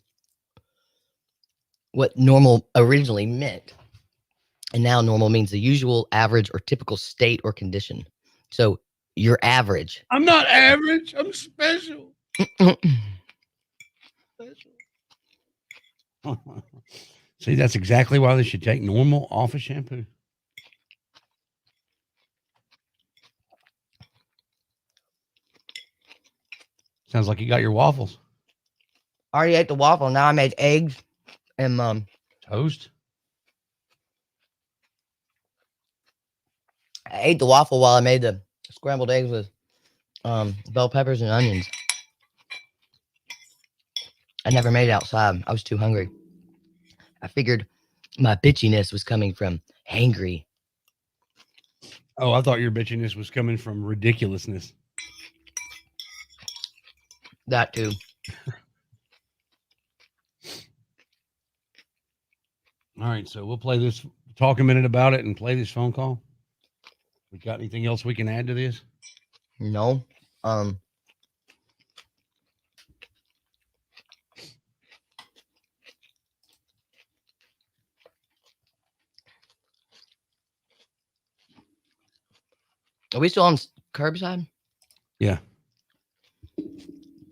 what normal originally meant. And now normal means the usual, average, or typical state or condition. So you're average. I'm not average. I'm special. See, that's exactly why they should take normal off of shampoo. Sounds like you got your waffles. I already ate the waffle. Now I made eggs and toast. I ate the waffle while I made the scrambled eggs with bell peppers and onions. I never made it outside. I was too hungry. I figured my bitchiness was coming from hangry. Oh, I thought your bitchiness was coming from ridiculousness. That too. All right, so we'll play this, talk a minute about it and play this phone call. We got anything else we can add to this? No. Are we still on curbside? Yeah.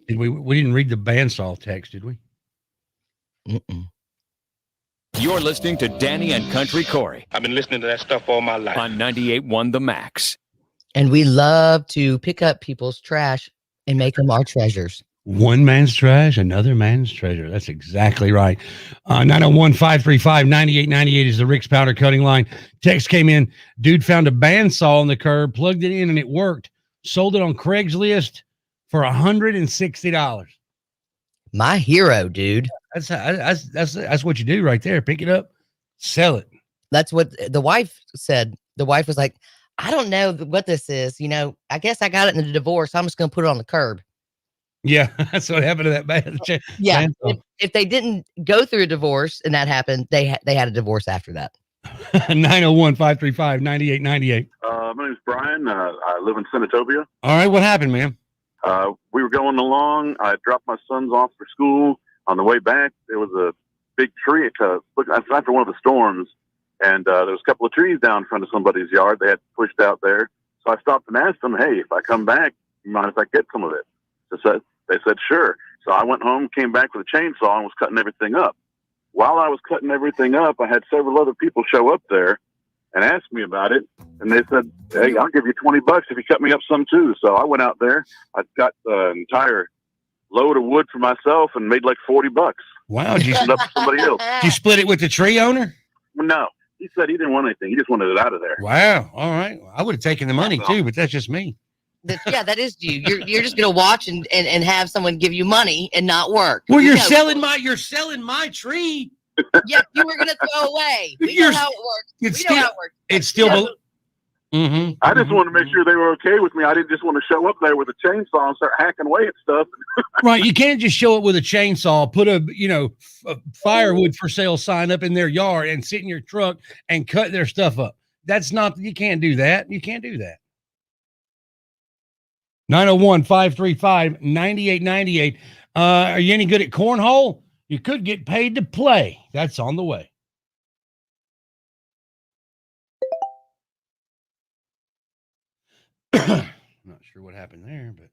Did we didn't read the bandsaw text, did we? You're listening to Danny and Country Corey. I've been listening to that stuff all my life. On 98.1 The Max. And we love to pick up people's trash and make them our treasures. One man's trash, another man's treasure. That's exactly right. 901-535-9898 is the Rick's Powder Coating line. Text came in. Dude found a bandsaw on the curb, plugged it in, and it worked. Sold it on Craigslist for $160. My hero, dude. That's what you do right there. Pick it up, sell it. That's what the wife said. The wife was like, I don't know what this is. You know, I guess I got it in the divorce. I'm just going to put it on the curb. Yeah, that's what happened to that band. Yeah. If they didn't go through a divorce and that happened, they had a divorce after that. 901-535-9898. My name's Brian. I live in Senatobia. All right, what happened, man? We were going along. I dropped my sons off for school. On the way back, there was a big tree. After one of the storms, and there was a couple of trees down in front of somebody's yard. They had pushed out there. So I stopped and asked them, hey, if I come back, you mind if I get some of it? They said, sure. So I went home, came back with a chainsaw, and was cutting everything up. While I was cutting everything up, I had several other people show up there and asked me about it. And they said, hey, I'll give you $20 if you cut me up some too. So I went out there. I got the entire load of wood for myself and made like $40. Wow. Did you split up for somebody else? Did you split it with the tree owner? No. He said he didn't want anything. He just wanted it out of there. Wow. All right. I would have taken the money too, but that's just me. Yeah, that is you. You're just gonna watch and have someone give you money and not work. Well, you're selling my tree. Yeah, you were gonna throw away. We know how it works. We know how it works. It's still. I just wanted to make sure they were okay with me. I didn't just want to show up there with a chainsaw and start hacking away at stuff. Right. You can't just show up with a chainsaw, put a firewood for sale sign up in their yard and sit in your truck and cut their stuff up. That's not. You can't do that. You can't do that. 901-535-9898. Are you any good at cornhole? You could get paid to play. That's on the way. Not sure what happened there, but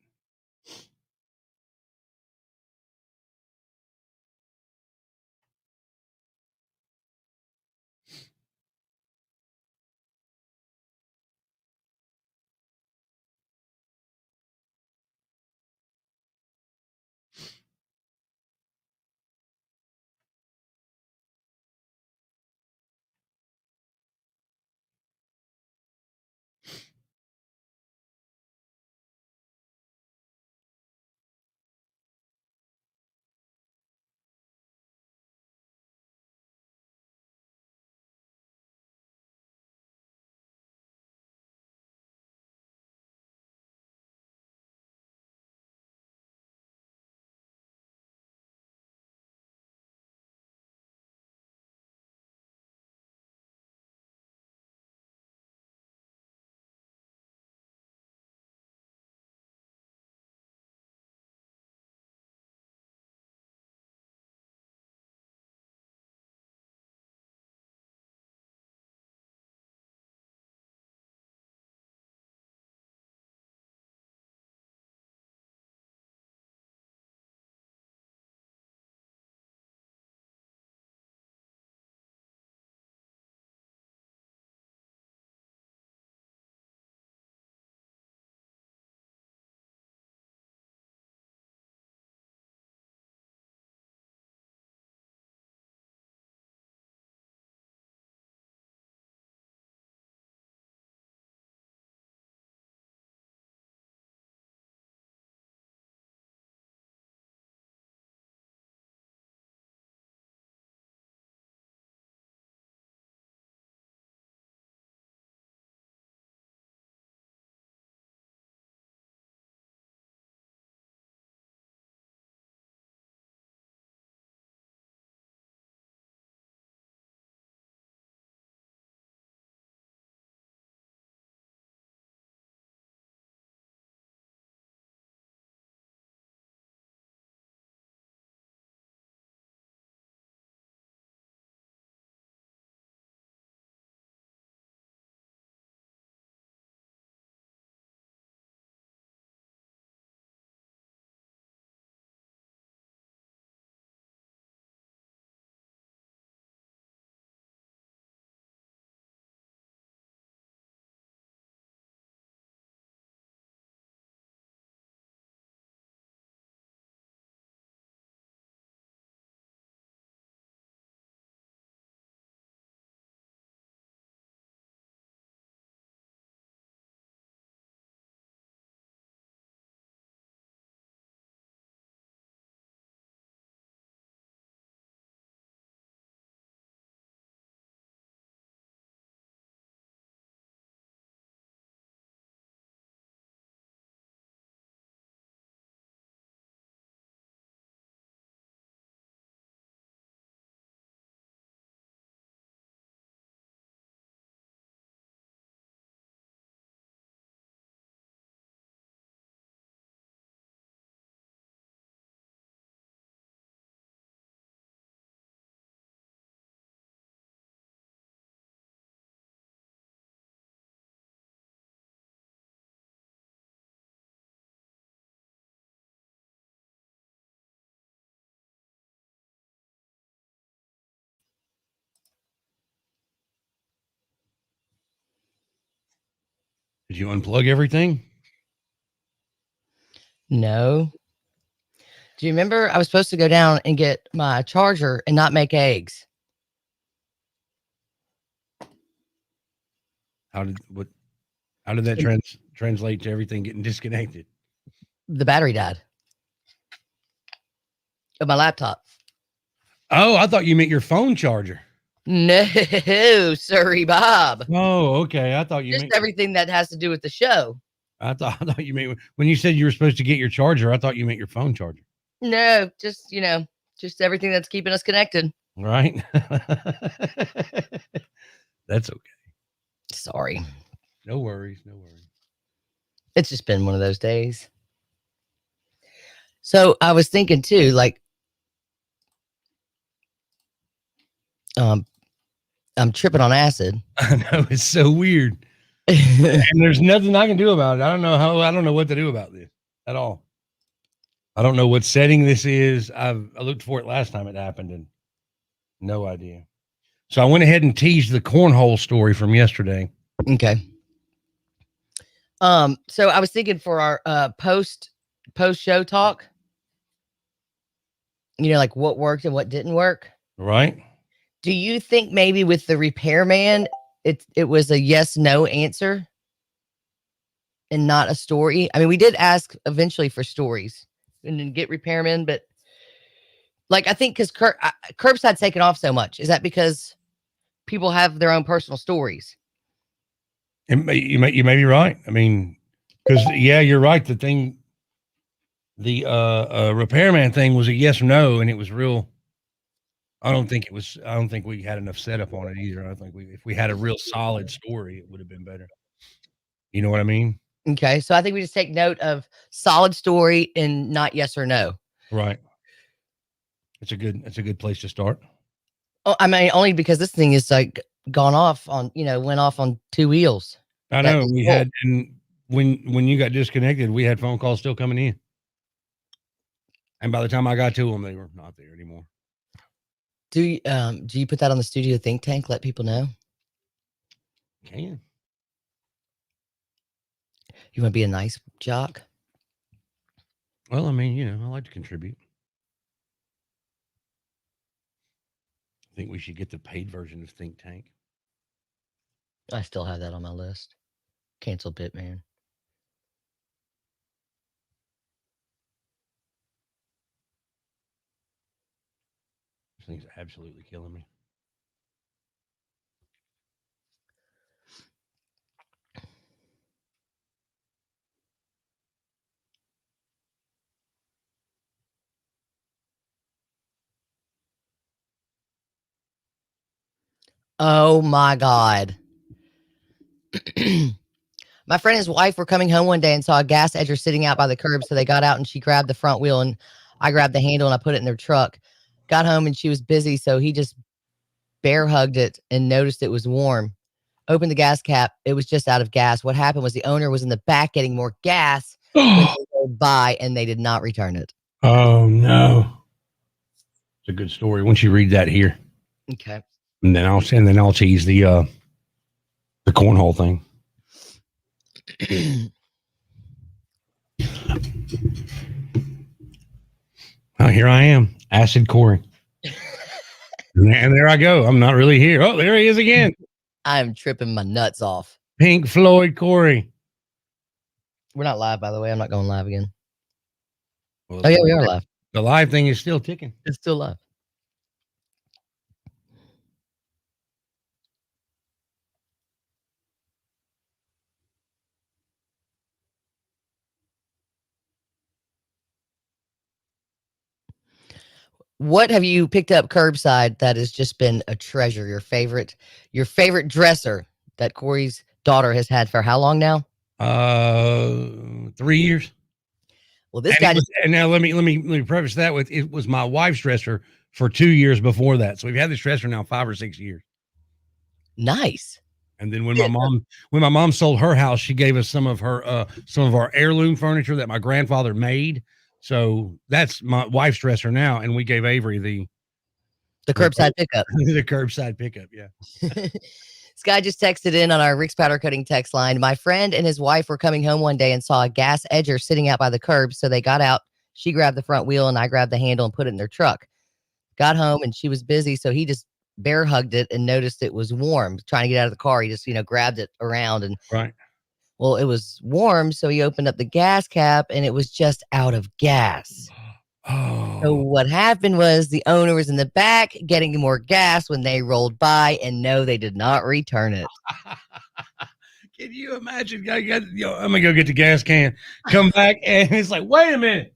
did you unplug everything? No. Do you remember I was supposed to go down and get my charger and not make eggs? How did that translate to everything getting disconnected? The battery died of my laptop. Oh, I thought you meant your phone charger. No, sorry, Bob. Oh, okay. I thought you Just meant everything that has to do with the show. I thought you meant when you said you were supposed to get your charger. I thought you meant your phone charger. No, just just everything that's keeping us connected. Right? That's okay. Sorry. No worries. No worries. It's just been one of those days. So I was thinking too, like, I'm tripping on acid. I know, it's so weird. And there's nothing I can do about it. I don't know what to do about this at all. I don't know what setting this is. I looked for it last time it happened and no idea. So I went ahead and teased the cornhole story from yesterday. Okay. So I was thinking for our post show talk, like what worked and what didn't work. Right. Do you think maybe with the repairman, it was a yes, no answer and not a story? I mean, we did ask eventually for stories and then get repairmen, but like, I think because curbside's taken off so much, is that because people have their own personal stories? You may be right. I mean, because you're right. The repairman thing was a yes or no, and it was real. I don't think we had enough setup on it either. I think if we had a real solid story, it would have been better. You know what I mean? Okay, so I think we just take note of solid story and not yes or no. Right. It's a good place to start. Oh, I mean, only because this thing is like went off on 2 wheels. I know we had, and when you got disconnected, we had phone calls still coming in. And by the time I got to them, they were not there anymore. Do you put that on the studio think tank? Let people know. Can. You want to be a nice jock? Well, I mean, I like to contribute. I think we should get the paid version of Think Tank. I still have that on my list. Cancel Bitman. This thing's absolutely killing me. Oh my God. My friend and his wife were coming home one day and saw a gas edger sitting out by the curb. So they got out and she grabbed the front wheel and I grabbed the handle and I put it in their truck. Got home and she was busy. So he just bear hugged it and noticed it was warm. Opened the gas cap. It was just out of gas. What happened was the owner was in the back getting more gas when they rolled by and they did not return it. Oh no. It's a good story. Once you read that here. Okay. And then I'll tease the cornhole thing. Oh, here I am, Acid Corey. And there I go. I'm not really here. Oh, there he is again. I'm tripping my nuts off. Pink Floyd Corey. We're not live, by the way. I'm not going live again. Well, oh, yeah, we are live. The live thing is still ticking. It's still live. What have you picked up curbside that has just been a treasure? Your favorite dresser that Corey's daughter has had for how long now? 3 years. Well, this guy and now let me preface that with it was my wife's dresser for 2 years before that. So we've had this dresser now 5 or 6 years. Nice. And then when my mom sold her house, she gave us some of our heirloom furniture that my grandfather made. So that's my wife's dresser now, and we gave Avery the curbside pickup. The curbside pickup, yeah. This guy just texted in on our Rick's Powder Coating text line. My friend and his wife were coming home one day and saw a gas edger sitting out by the curb. So they got out. She grabbed the front wheel and I grabbed the handle and put it in their truck. Got home and she was busy, so he just bear hugged it and noticed it was warm. Trying to get out of the car, he just grabbed it around and right. Well, it was warm, so he opened up the gas cap and it was just out of gas. Oh. So what happened was the owner was in the back getting more gas when they rolled by, and no, they did not return it. Can you imagine? I'm gonna go get the gas can, come back, and it's like, wait a minute.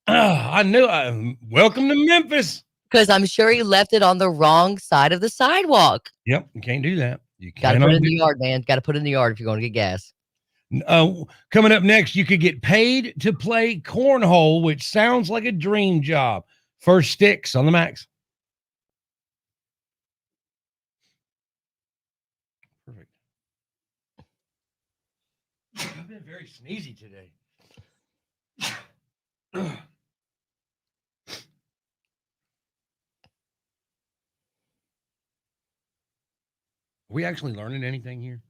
I knew. Welcome to Memphis. Because I'm sure he left it on the wrong side of the sidewalk. Yep, you can't do that. You got to put it in the yard, man. Got to put it in the yard if you're going to get gas. Coming up next, you could get paid to play cornhole, which sounds like a dream job. First Sticks on the Max. very sneezy today. Are we actually learning anything here?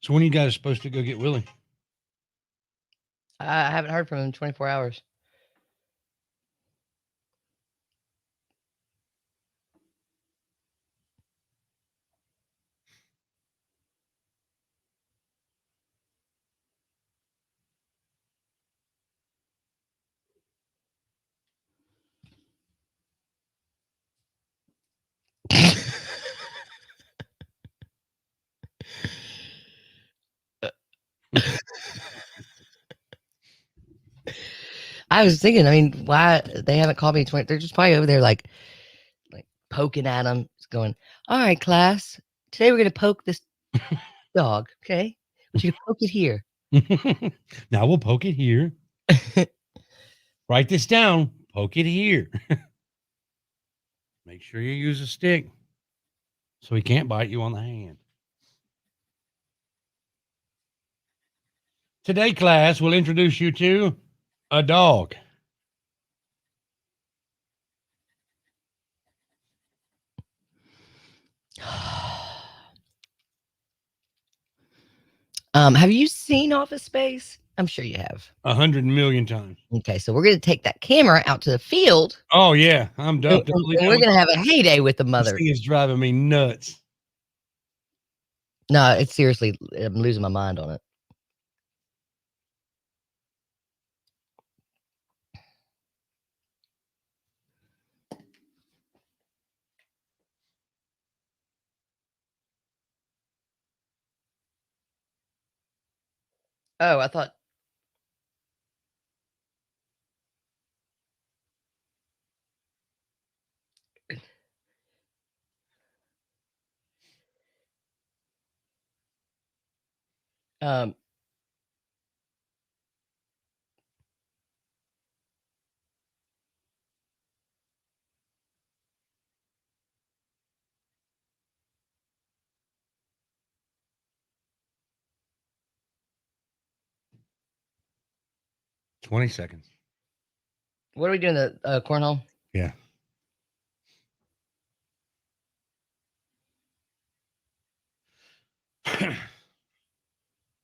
So when are you guys supposed to go get Willie? I haven't heard from him in 24 hours. I was thinking, I mean, why they haven't called me in 20? They're just probably over there like poking at him, just going, all right, class, today we're going to poke this dog. Okay. But you can poke it here. Now we'll poke it here. Write this down. Poke it here. Make sure you use a stick so he can't bite you on the hand. Today, class, we'll introduce you to a dog. Have you seen Office Space? I'm sure you have. 100 million times. Okay, so we're going to take that camera out to the field. Oh, yeah. I'm done. And we're going to have a heyday with the mother. This thing is driving me nuts. No, it's seriously, I'm losing my mind on it. Oh, I thought. Um. 20 seconds. What are we doing? The cornhole? Yeah.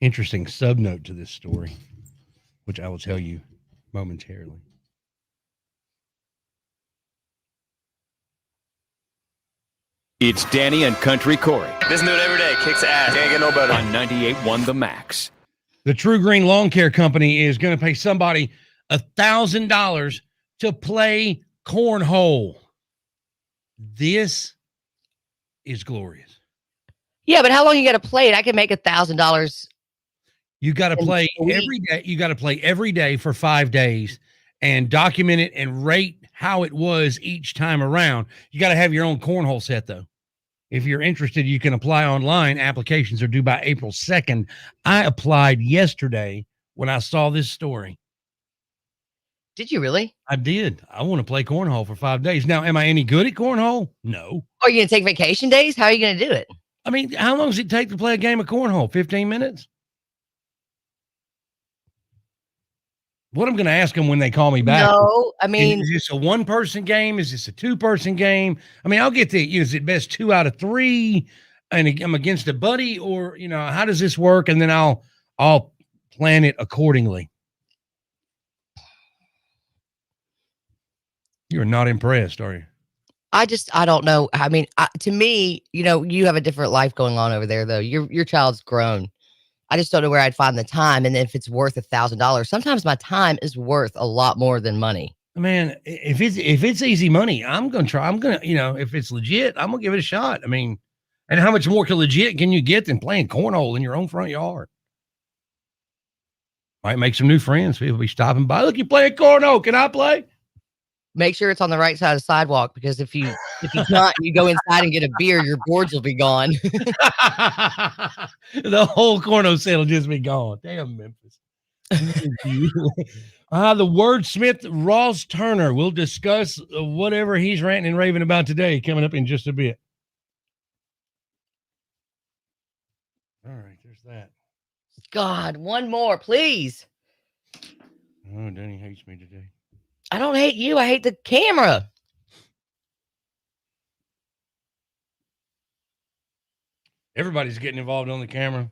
Interesting subnote to this story, which I will tell you momentarily. It's Danny and Country Corey. Listen to it every day. Kicks ass. Can't get no better. On 98.1 The Max. The True Green Lawn Care Company is going to pay somebody $1,000 to play cornhole. This is glorious. Yeah, but how long you got to play it? I can make $1,000. You got to play every day. You got to play every day for 5 days and document it and rate how it was each time around. You got to have your own cornhole set, though. If you're interested, you can apply online. Applications are due by April 2nd. I applied yesterday when I saw this story. Did you really? I did. I want to play cornhole for 5 days. Now, am I any good at cornhole? No. Are you going to take vacation days? How are you going to do it? I mean, how long does it take to play a game of cornhole? 15 minutes? What I'm going to ask them when they call me back. No, I mean, is this a one-person game? Is this a two-person game? I mean, I'll get the, is it best 2 out of 3 and I'm against a buddy, or, how does this work? And then I'll plan it accordingly. You're not impressed, are you? I don't know. I mean, to me, you have a different life going on over there, though. Your child's grown. I just don't know where I'd find the time, and if it's worth $1,000. Sometimes my time is worth a lot more than money. Man, if it's easy money, I'm gonna try. I'm gonna, if it's legit, I'm gonna give it a shot. I mean, and how much more legit can you get than playing cornhole in your own front yard? Might make some new friends. People be stopping by. Look, you playing cornhole? Can I play? Make sure it's on the right side of the sidewalk, because if it's not, you go inside and get a beer, your boards will be gone. The whole cornhole set will just be gone. Damn, Memphis. The wordsmith Ross Turner will discuss whatever he's ranting and raving about today coming up in just a bit. All right, there's that. God, one more, please. Oh, Danny hates me today. I don't hate you. I hate the camera. Everybody's getting involved on the camera.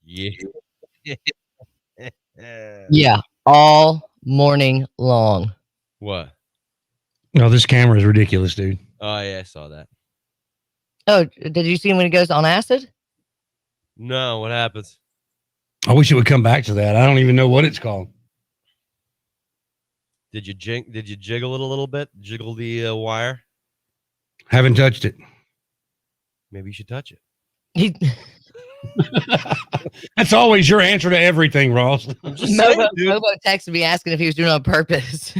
Yeah. Yeah, all morning long. What? No, this camera is ridiculous, dude. Oh, yeah, I saw that. Oh, did you see him when he goes on acid? No, what happens? I wish it would come back to that. I don't even know what it's called. Did you jiggle it a little bit? Jiggle the wire? Haven't touched it. Maybe you should touch it. That's always your answer to everything, Ross. Mobo texted me asking if he was doing it on purpose.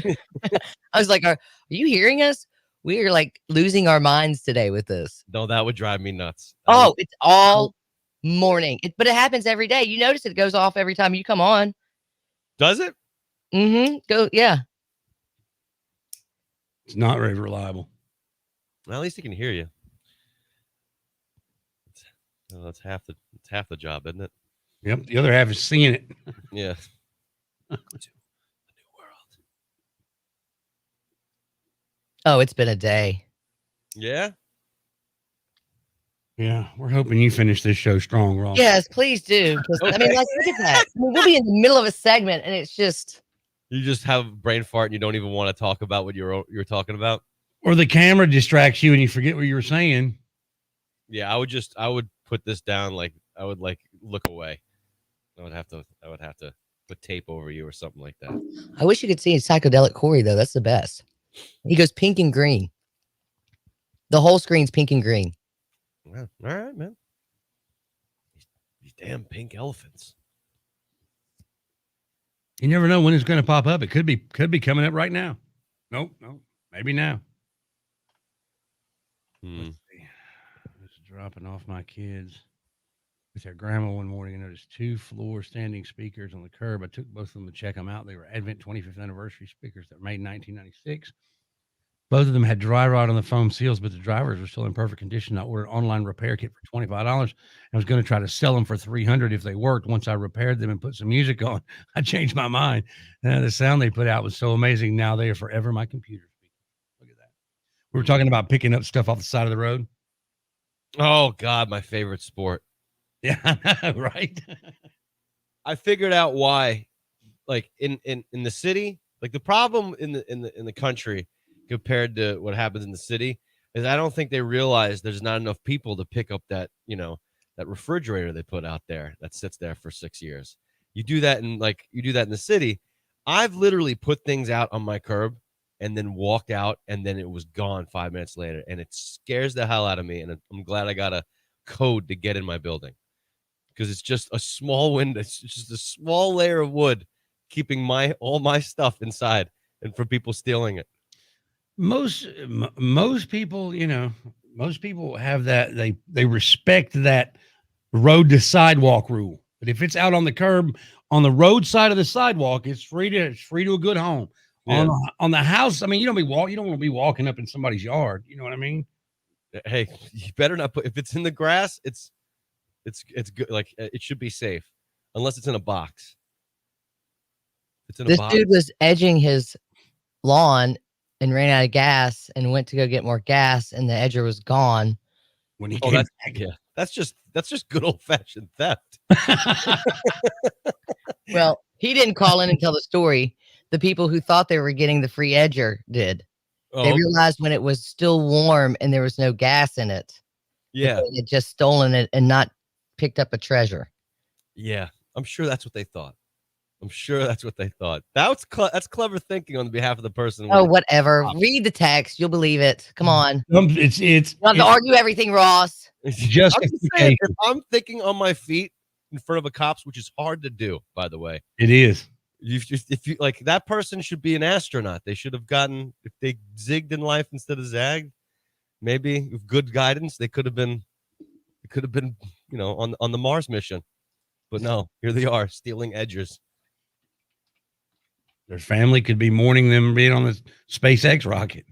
I was like, are you hearing us? We are like losing our minds today with this. No, that would drive me nuts. Oh, it's all morning. But it happens every day. You notice it goes off every time you come on. Does it? Mm-hmm. Yeah. It's not very reliable. Well, at least he can hear you. That's half the job, isn't it? Yep. The other half is seeing it. Yeah. Oh, it's been a day. Yeah. Yeah. We're hoping you finish this show strong, Ross. Yes, please do. I mean, like, look at that. I mean, we'll be in the middle of a segment and it's just. You just have a brain fart and you don't even want to talk about what you're talking about. Or the camera distracts you and you forget what you were saying. Yeah, I would put this down. Like I would look away. I would have to put tape over you or something like that. I wish you could see psychedelic Corey though. That's the best. He goes pink and green. The whole screen's pink and green. Well, all right, man. These damn pink elephants. You never know when it's going to pop up. It could be coming up right now. Nope, maybe now. Let's see. Just dropping off my kids with their grandma one morning and noticed 2 floor standing speakers on the curb. I took both of them to check them out. They were Advent 25th anniversary speakers that were made in 1996. Both of them had dry rot on the foam seals, but the drivers were still in perfect condition. I ordered an online repair kit for $25. I was going to try to sell them for $300 if they worked. Once I repaired them and put some music on, I changed my mind. The sound they put out was so amazing. Now they are forever my computer speakers. Look at that. We were talking about picking up stuff off the side of the road. Oh God, my favorite sport. Yeah, right. I figured out why, like in the city, like the problem in the country compared to what happens in the city is I don't think they realize there's not enough people to pick up that, that refrigerator they put out there that sits there for 6 years. You do that in the city. I've literally put things out on my curb and then walked out and then it was gone 5 minutes later. And it scares the hell out of me. And I'm glad I got a code to get in my building because it's just a small window. It's just a small layer of wood keeping all my stuff inside and from people stealing it. Most people, most people have that. They respect that road to sidewalk rule. But if it's out on the curb, on the road side of the sidewalk, it's free to a good home. Yeah. On the house, I mean, you don't want to be walking up in somebody's yard. You know what I mean? Hey, you better not put. If it's in the grass, it's good. Like it should be safe, unless it's in a box. It's in a box. This dude was edging his lawn and ran out of gas and went to go get more gas, and the edger was gone. When he that's just good old fashioned theft. Well, he didn't call in and tell the story. The people who thought they were getting the free edger did. They realized when it was still warm and there was no gas in it. Yeah, they had just stolen it and not picked up a treasure. Yeah, I'm sure that's what they thought. That's clever thinking on behalf of the person. Oh, whatever. Read the text. You'll believe it. Come on. It's you have to argue everything, Ross. Justification. If I'm thinking on my feet in front of a cops, which is hard to do, by the way. It is. If you like, that person should be an astronaut. They should have gotten, if they zigged in life instead of zagged, maybe with good guidance, they could have been, on the Mars mission. But no, here they are stealing edgers. Their family could be mourning them being on the SpaceX rocket.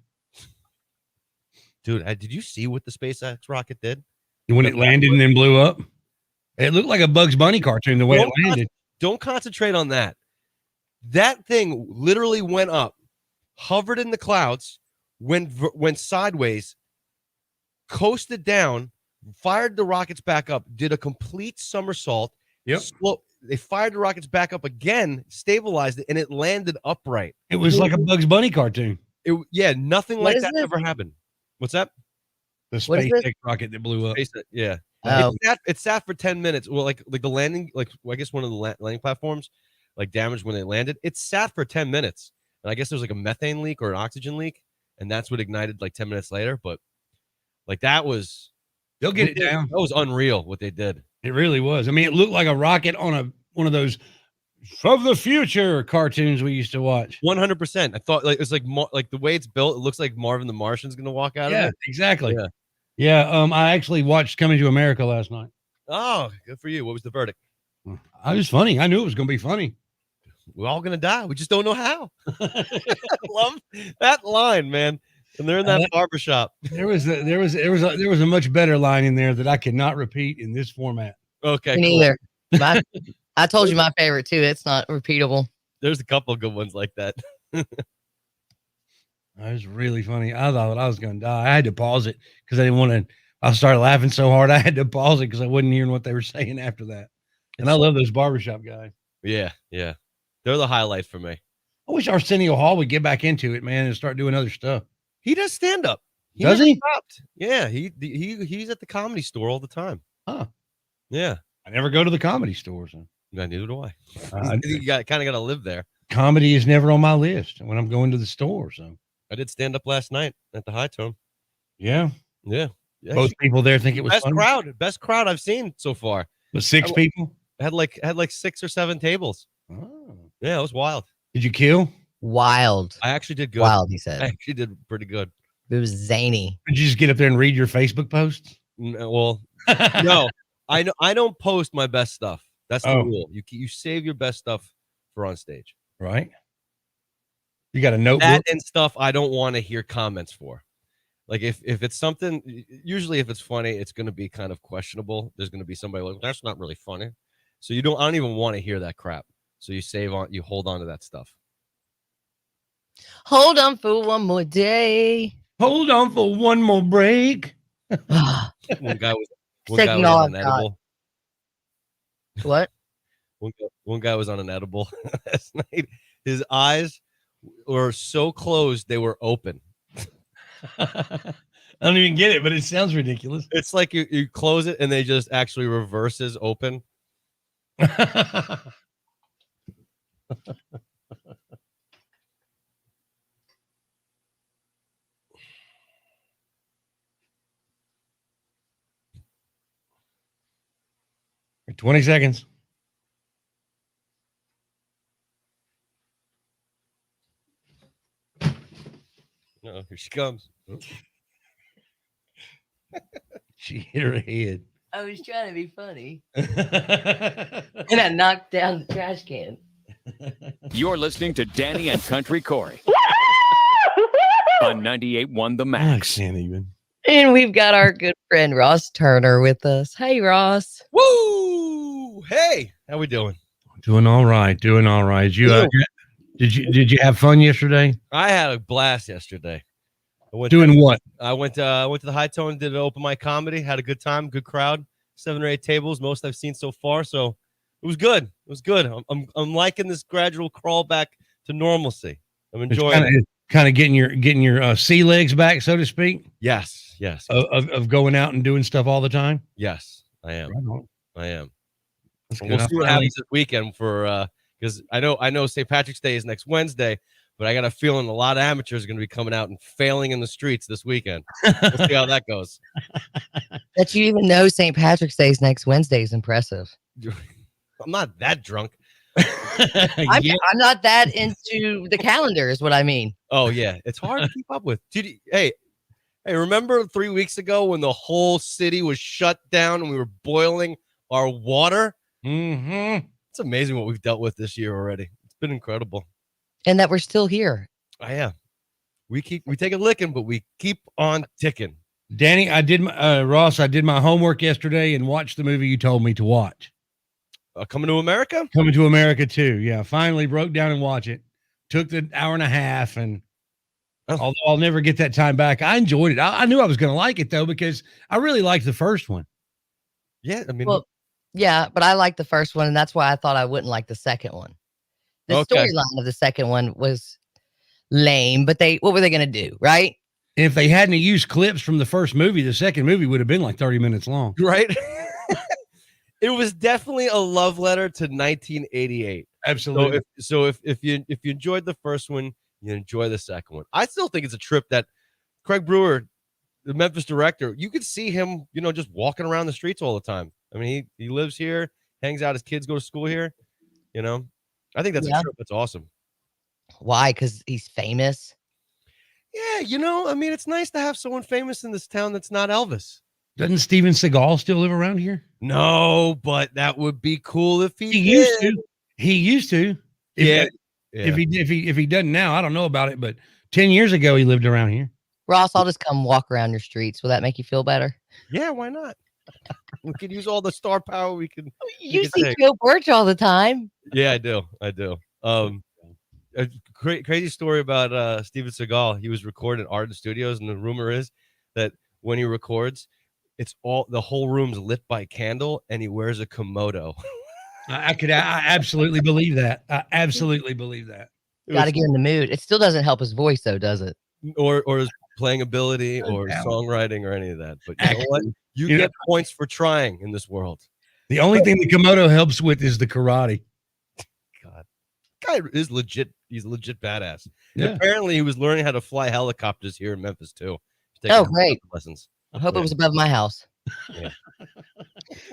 Dude, did you see what the SpaceX rocket did? When it landed and then blew up? It looked like a Bugs Bunny cartoon the way it landed. Don't concentrate on that. That thing literally went up, hovered in the clouds, went sideways, coasted down, fired the rockets back up, did a complete somersault. Yep. They fired the rockets back up again, stabilized it, and it landed upright. It was like a Bugs Bunny cartoon. Nothing like that ever happened. What's that? The SpaceX rocket that blew up. Yeah. Oh. It sat for 10 minutes. Well, like the landing, I guess one of the landing platforms, damaged when they landed. It sat for 10 minutes. And I guess there was a methane leak or an oxygen leak. And that's what ignited 10 minutes later. But that was... They'll get it down. That was unreal what they did. It really was. I mean, it looked like a rocket on one of those of the future cartoons we used to watch. 100%. I thought it's like the way it's built, it looks like Marvin the Martian's going to walk out of it. Yeah, exactly. Yeah. I actually watched Coming to America last night. Oh, good for you. What was the verdict? It was funny. I knew it was going to be funny. We're all going to die. We just don't know how. I love that line, man. And they're in that barbershop. There was a much better line in there that I cannot repeat in this format. Okay, Me neither. I told you my favorite too. It's not repeatable. There's a couple of good ones like that. That was really funny. I thought I was going to die. I had to pause it because I didn't want to. I started laughing so hard I had to pause it because I wasn't hearing what they were saying after that. And I love those barbershop guys. Yeah. They're the highlight for me. I wish Arsenio Hall would get back into it, man, and start doing other stuff. He does stand up. Does he? Stopped. Yeah, he's at the Comedy Store all the time. Huh. Yeah. I never go to the Comedy Store. So. Yeah, neither do I. Uh, You kind of got to live there. Comedy is never on my list when I'm going to the store. So I did stand up last night at the High Tone. yeah. Yeah. Both people there think it was best funny? best crowd I've seen so far. But 6 people? Had like 6 or 7 tables. Oh. Yeah, it was wild. Did you kill? Wild. I actually did good. Wild, he said. I actually did pretty good. It was zany. Did you just get up there and read your Facebook posts? Well, no, I don't post my best stuff. That's the rule. You save your best stuff for on stage. Right. You got a notebook? That and stuff I don't want to hear comments for. Like if it's something, usually if it's funny, it's going to be kind of questionable. There's going to be somebody like, that's not really funny. So I don't even want to hear that crap. So you hold on to that stuff. Hold on for one more day. Hold on for one more break. One guy was Second on an edible. What? One guy was on an edible last night. His eyes were so closed they were open. I don't even get it, but it sounds ridiculous. It's like you close it and they just actually reverses open. For 20 seconds. No, here she comes. She hit her head. I was trying to be funny. And I knocked down the trash can. You're listening to Danny and Country Corey on 98.1 The Max. I can't even. And we've got our good friend Ross Turner with us. Hey, Ross. Woo! Hey, how we doing? Doing all right. Doing all right. Did you have fun yesterday? I had a blast yesterday. Doing what? I went to the High Tone, did an open mic comedy, had a good time, good crowd, 7 or 8 tables, most I've seen so far. So it was good. It was good. I'm liking this gradual crawl back to normalcy. I'm enjoying it. Kind of getting your sea legs back, so to speak. Yes. Of going out and doing stuff all the time. Yes, I am. Right on. I am. That's We'll good. see what happens this weekend for because I know St. Patrick's Day is next Wednesday, but I got a feeling a lot of amateurs are going to be coming out and failing in the streets this weekend. We'll see how that goes. That you even know St. Patrick's Day is next Wednesday is impressive. I'm not that drunk. I'm not that into the calendar is what I mean. Oh, yeah. It's hard to keep up with. Hey, remember 3 weeks ago when the whole city was shut down and we were boiling our water? Mm-hmm. It's amazing what we've dealt with this year already. It's been incredible. And that we're still here. I am. We take a licking, but we keep on ticking. Danny, Ross, I did my homework yesterday and watched the movie you told me to watch. Coming to America? Coming to America too. Yeah, finally broke down and watch it. Took the hour and a half, and although I'll never get that time back, I enjoyed it. I knew I was going to like it though because I really liked the first one. Yeah, I mean, yeah, but I liked the first one, and that's why I thought I wouldn't like the second one. The storyline of the second one was lame, but what were they going to do, right? And if they hadn't used clips from the first movie, the second movie would have been like 30 minutes long. Right? It was definitely a love letter to 1988. Absolutely. So if you enjoyed the first one, you enjoy the second one. I still think it's a trip that Craig Brewer, the Memphis director, you could see him, just walking around the streets all the time. I mean, he lives here, hangs out, his kids go to school here. I think that's a trip that's awesome. Why? Because he's famous. Yeah, I mean, it's nice to have someone famous in this town that's not Elvis. Doesn't Steven Seagal still live around here? No, but that would be cool if he did. Used to. He used to. Yeah. If he doesn't now, I don't know about it, but 10 years ago he lived around here. Ross, I'll just come walk around your streets. Will that make you feel better? Yeah, why not? We could use all the star power we can. You see Joe Birch all the time. Yeah, I do. A crazy story about Steven Seagal. He was recording at Arden Studios, and the rumor is that when he records, the whole room's lit by candle, and he wears a Komodo. I absolutely believe that. I absolutely believe that. Got to get in the mood. It still doesn't help his voice, though, does it? Or his playing ability, or songwriting, or any of that. But you know what? You get points for trying in this world. The only thing the Komodo helps with is the karate. God, guy is legit. He's a legit badass. Yeah. Apparently, he was learning how to fly helicopters here in Memphis too. Oh, great. Lessons. I hope it was above my house. Yeah.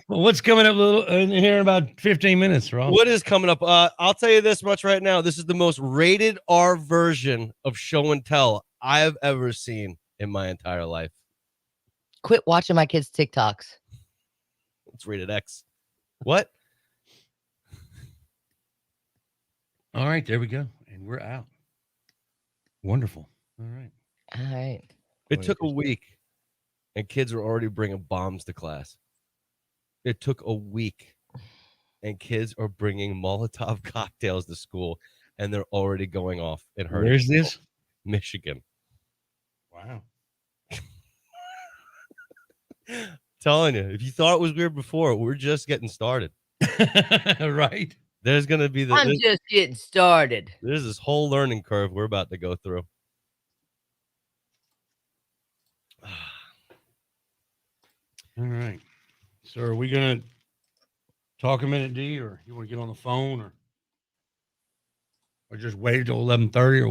Well, what's coming up in here in about 15 minutes, Ross? What is coming up? I'll tell you this much right now. This is the most rated R version of show and tell I have ever seen in my entire life. Quit watching my kids' TikToks. It's rated X. What? All right, there we go. And we're out. Wonderful. All right. All right. It took a week, and kids were already bringing bombs to class. It took a week, and kids are bringing Molotov cocktails to school, and they're already going off and hurting. Where's this? Michigan. Wow. Telling you, if you thought it was weird before, we're just getting started. Right. There's going to be I'm just getting started. There's this whole learning curve we're about to go through. All right. So are we going to talk a minute, D, or you want to get on the phone or just wait until 11:30 or